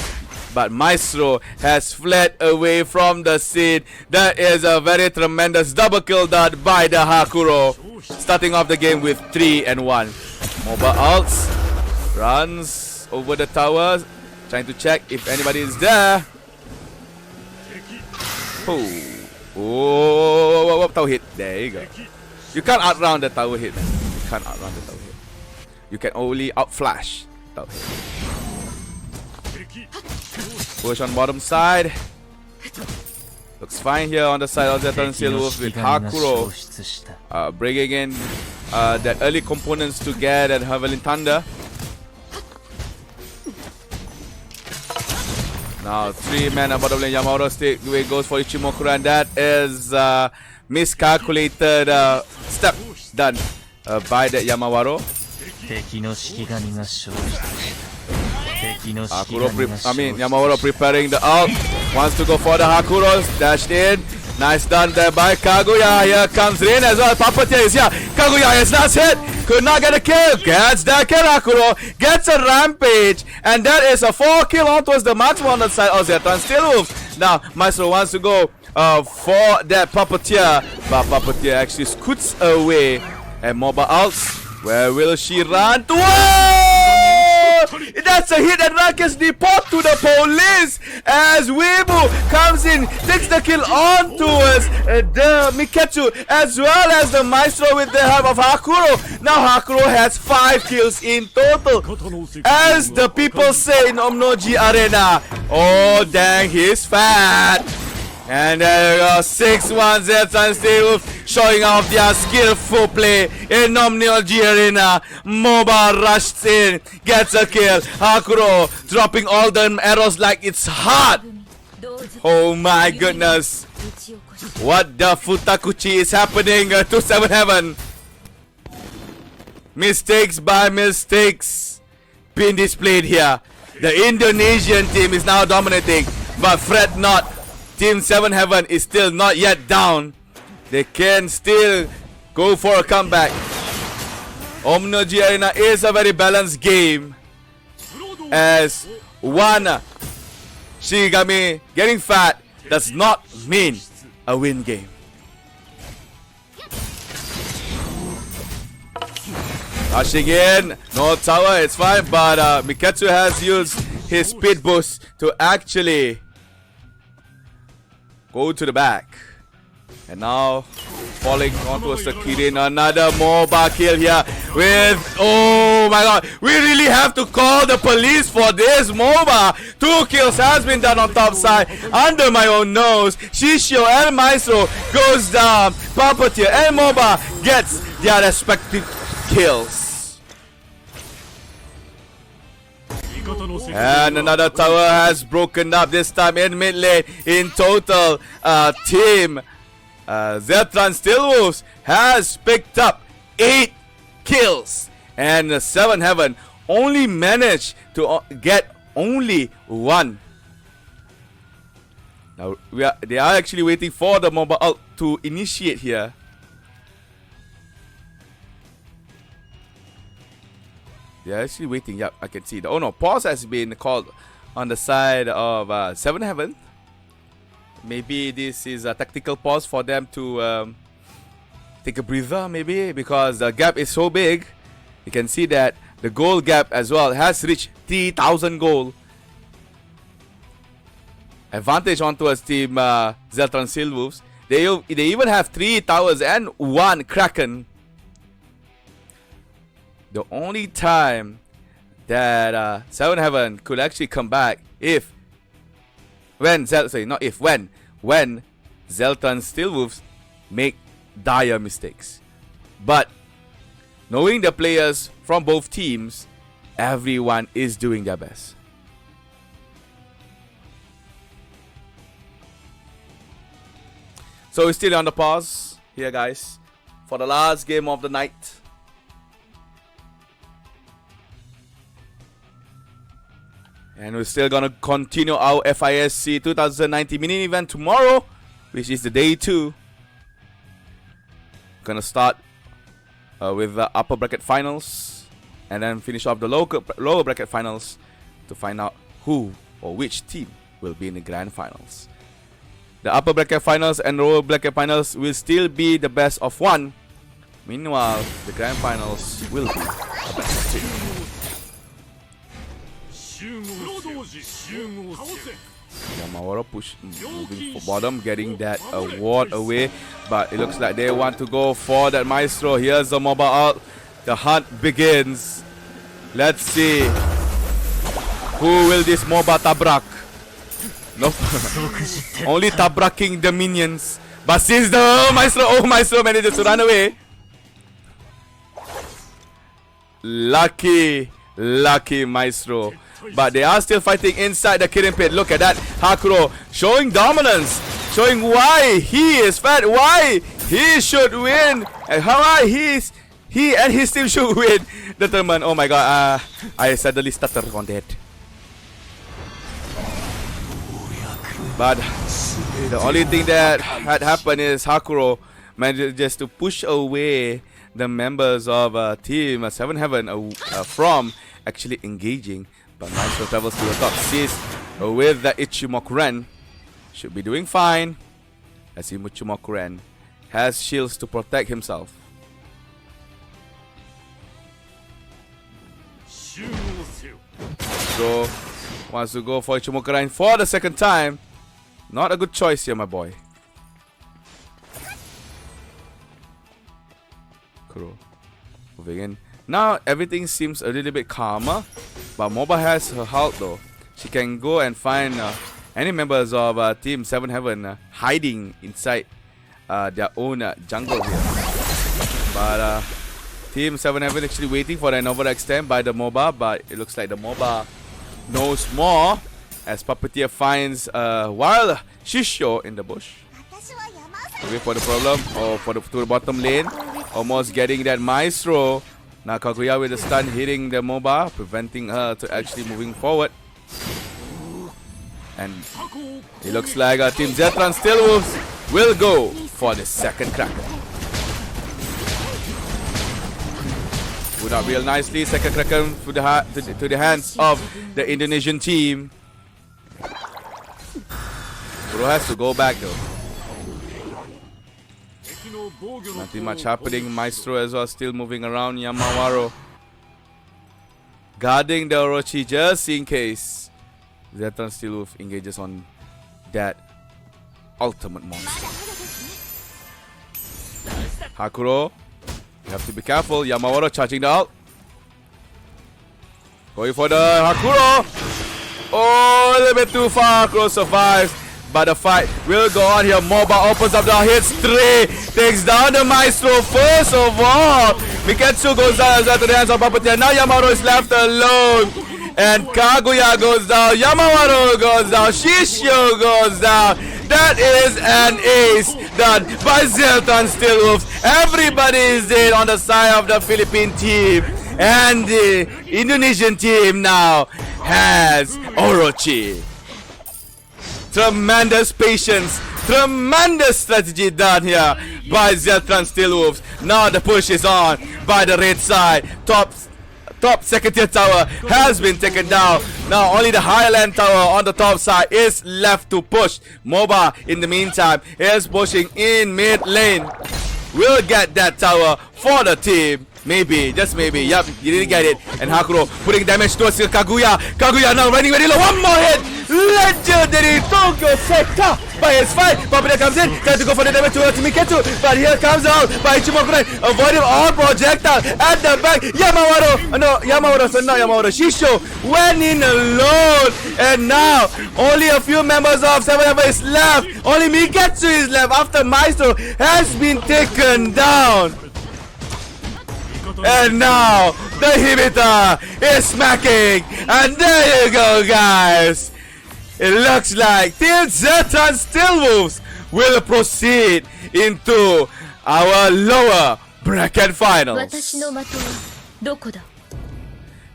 S1: But Maestro has fled away from the scene. That is a very tremendous double kill done by the Hakuro. Starting off the game with 3 and 1. MOBA ults, runs over the towers, trying to check if anybody is there. Oh, tower hit. There you go. You can't outrun the tower hit, man. You can't outrun the tower hit. You can only outflash. Push on bottom side. Looks fine here on the side of Zeltran Steelwolves with Hakuro bringing in that early components to get at Havelin Thunder. Now 3 mana bottom lane. Yamawaro stick goes for Ichimokuren. That is miscalculated step done by the Yamawaro. Yamawaro preparing the ult. Wants to go for the Hakuros. Dashed in. Nice done there by Kaguya. Here comes Rain as well. Puppeteer is here. Kaguya is not hit. Could not get a kill. Gets the kill. Hakuro gets a rampage. And that is a 4 kill on towards the marksman on the side of Zeltran Steelwolves. Now, Maestro wants to go for that Puppeteer. But Puppeteer actually scoots away. And MOBA ults. Where will she run? Whoa! That's a hit and run gets report to the police as Weibo comes in, takes the kill on towards the Miketsu as well as the Maestro with the help of Hakuro. Now Hakuro has 5 kills in total. As the people say in Omnoji Arena, oh dang, he's fat. And there we go, 6-1 Zeltran Steelwolves showing off their skillful play in Omnoji Arena. MOBA rushed in, gets a kill. Hakuro dropping all the arrows like it's hot. Oh my goodness. What the futakuchi is happening to 7-Heaven? Mistakes by mistakes being displayed here. The Indonesian team is now dominating, but fret not. Team 7 Heaven is still not yet down. They can still go for a comeback. Omnoji Arena is a very balanced game, as one Shigami getting fat does not mean a win game. Rushing in, no tower, it's fine, but Miketsu has used his speed boost to actually go to the back. And now falling onto a Kirin, another MOBA kill here with, oh my god, we really have to call the police for this MOBA. 2 kills has been done on top side, under my own nose. Shishio and Maestro goes down, Puppeteer and MOBA gets their respective kills. And another tower has broken up, this time in mid lane. In total, team Zetran Steelwolves has picked up 8 kills, and 7 Heaven only managed to get only 1. Now they are actually waiting for the MOBA ult to initiate here. They are actually waiting. Yep, I can see. Oh no, pause has been called on the side of 7 Heaven. Maybe this is a tactical pause for them to take a breather, maybe, because the gap is so big. You can see that the goal gap as well has reached 3,000 goal. Advantage onto us team Zeltron Steelwolves. They even have 3 towers and 1 Kraken. The only time that 7 Heaven could actually come back when Zeltron Steelwolves make dire mistakes. But knowing the players from both teams, everyone is doing their best. So we're still on the pause here, guys, for the last game of the night. And we're still gonna continue our FISC 2019 mini event tomorrow, which is the day 2. Gonna start with the upper bracket finals, and then finish off the lower bracket finals to find out who or which team will be in the grand finals. The upper bracket finals and lower bracket finals will still be the best of 1. Meanwhile, the grand finals will be the best of 2. Yamawara push moving for bottom, getting that ward away, but it looks like they want to go for that Maestro. Here's the MOBA ult. The hunt begins. Let's see who will this MOBA tabrak. Nope. Only tabraking the minions. But since the Maestro manages to run away. Lucky Maestro. But they are still fighting inside the killing pit. Look at that. Hakuro showing dominance. Showing why he is fat. Why he should win. And how he and his team should win the tournament. Oh my god. I suddenly stuttered on that. But the only thing that had happened is Hakuro managed just to push away the members of Team 7 Heaven from actually engaging. But Maestro travels to the top, sees with the Ichimoku-ren. Should be doing fine, as Ichimoku-ren has shields to protect himself. So wants to go for Ichimoku-ren for the second time. Not a good choice here, my boy. Kuro moving in. Now everything seems a little bit calmer, but MOBA has her halt though. She can go and find any members of Team 7 Heaven hiding inside their own jungle here. But Team 7 Heaven actually waiting for an overextend by the MOBA, but it looks like the MOBA knows more as Puppeteer finds Wild Shishio in the bush. Wait for the problem, or to the bottom lane, almost getting that Maestro. Now Kaguya with the stun hitting the MOBA, preventing her to actually moving forward. And it looks like Team Zetran Steelwolves will go for the second cracker. Put up real nicely, second cracker to the hands of the Indonesian team. Bro has to go back though. Nothing much happening. Maestro as well still moving around. Yamawaro guarding the Orochi just in case Zetran Steelwolf engages on that ultimate monster. Hakuro, you have to be careful. Yamawaro charging the ult. Going for the Hakuro. Oh, a little bit too far. Hakuro survives. But the fight will go on here. Moba opens up the hits. 3. Takes down the Maestro first of all. Miketsu goes down as well to the hands of Papatia. Now Yamawaro is left alone. And Kaguya goes down. Yamawaro goes down. Shishio goes down. That is an ace done by Zetran Steelwolves. Everybody is in on the side of the Philippine team. And the Indonesian team now has Orochi. Tremendous patience, tremendous strategy done here by Zetran Steelwolves. Now the push is on by the red side. Top second tier tower has been taken down. Now only the Highland tower on the top side is left to push. Moba in the meantime is pushing in mid lane. Will get that tower for the team. Maybe, just maybe. Yup, you didn't get it. And Hakuro putting damage towards Kaguya. Kaguya now running very low. One more hit. Legendary Tokyo Sekta by his fight. Papita comes in. Trying to go for the damage towards Miketsu. But here comes out by Ichimokurai. Avoiding all projectile at the back. Yamawaro. No, Yamawaro. So not Yamawaro. Shisho went in alone. And now only a few members of 7 is left. Only Miketsu is left after Maestro has been taken down. And now the Hibita is smacking. And there you go, guys. It looks like Team Zetran Steelwolves will proceed into our lower bracket finals.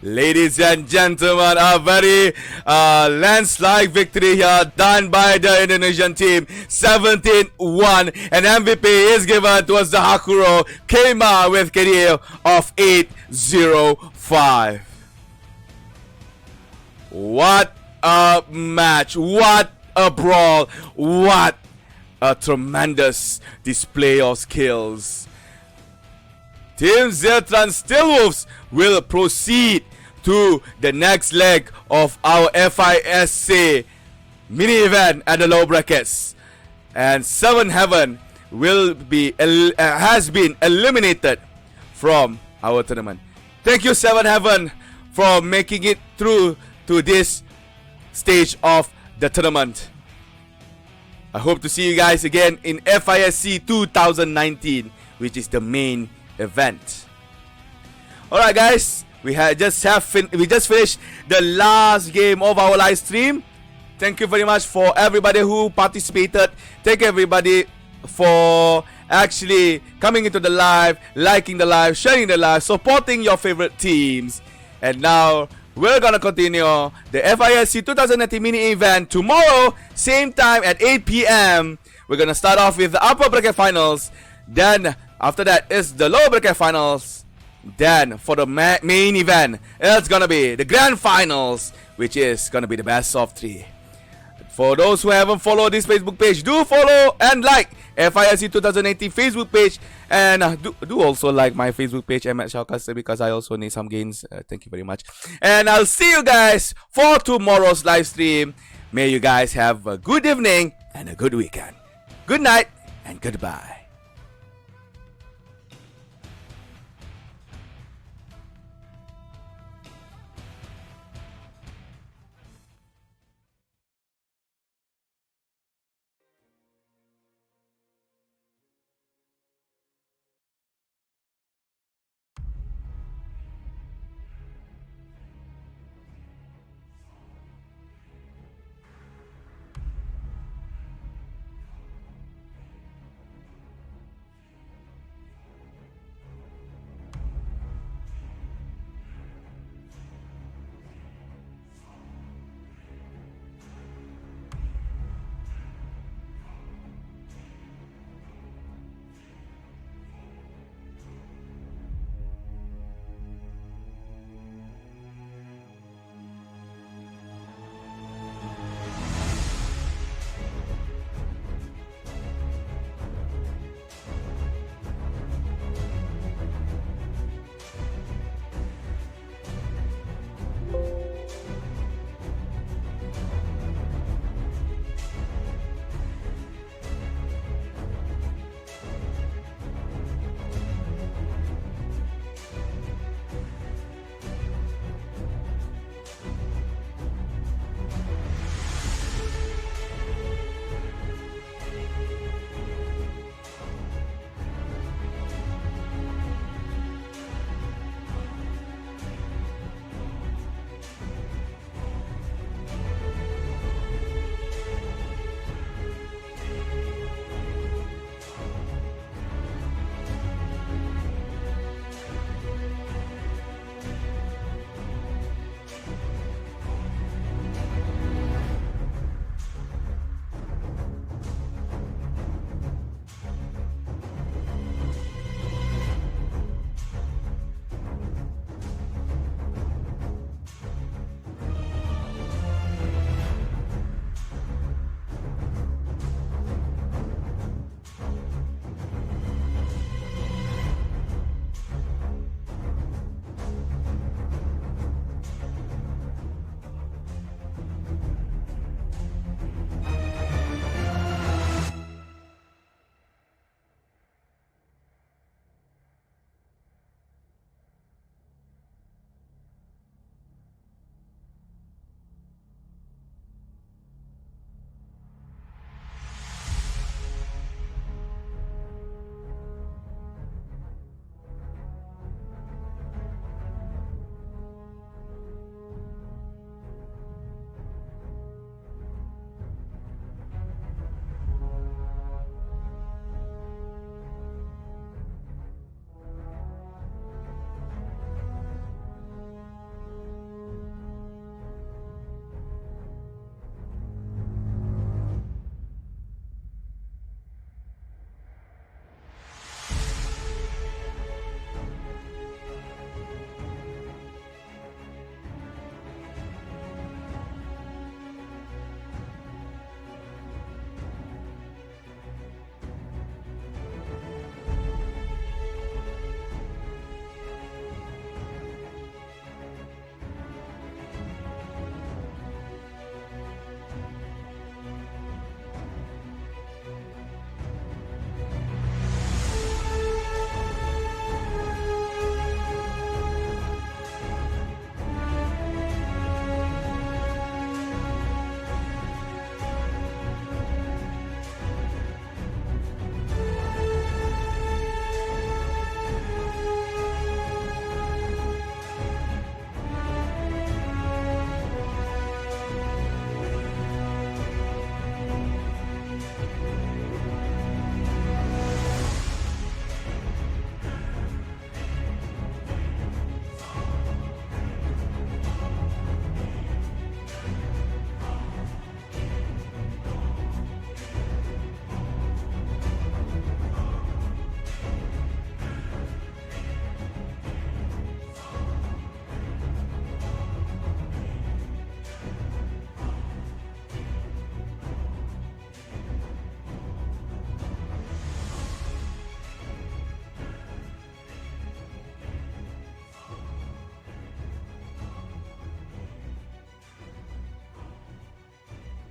S1: Ladies and gentlemen, a very landslide victory here done by the Indonesian team. 17-1. And MVP is given towards the Hakuro. Came out with KDA of 805. What a match. What a brawl. What a tremendous display of skills. Team Zetran Steelwolves will proceed to the next leg of our FISC mini event at the low brackets, and 7 Heaven will be has been eliminated from our tournament. Thank you, 7 Heaven, for making it through to this stage of the tournament. I hope to see you guys again in FISC 2019, which is the main event. Alright guys, we just finished the last game of our live stream. Thank you very much for everybody who participated. Thank everybody for actually coming into the live, liking the live, sharing the live, supporting your favorite teams. And now we're gonna continue the FISC 2019 mini event tomorrow, same time at 8 PM. We're gonna start off with the upper bracket finals. Then after that is the lower bracket finals. Then for the main event, it's gonna be the grand finals, which is gonna be the best of 3. For those who haven't followed this Facebook page, do follow and like FISC 2018 Facebook page, and do also like my Facebook page, Shoutcaster, because I also need some gains. Thank you very much, and I'll see you guys for tomorrow's live stream. May you guys have a good evening and a good weekend. Good night and goodbye.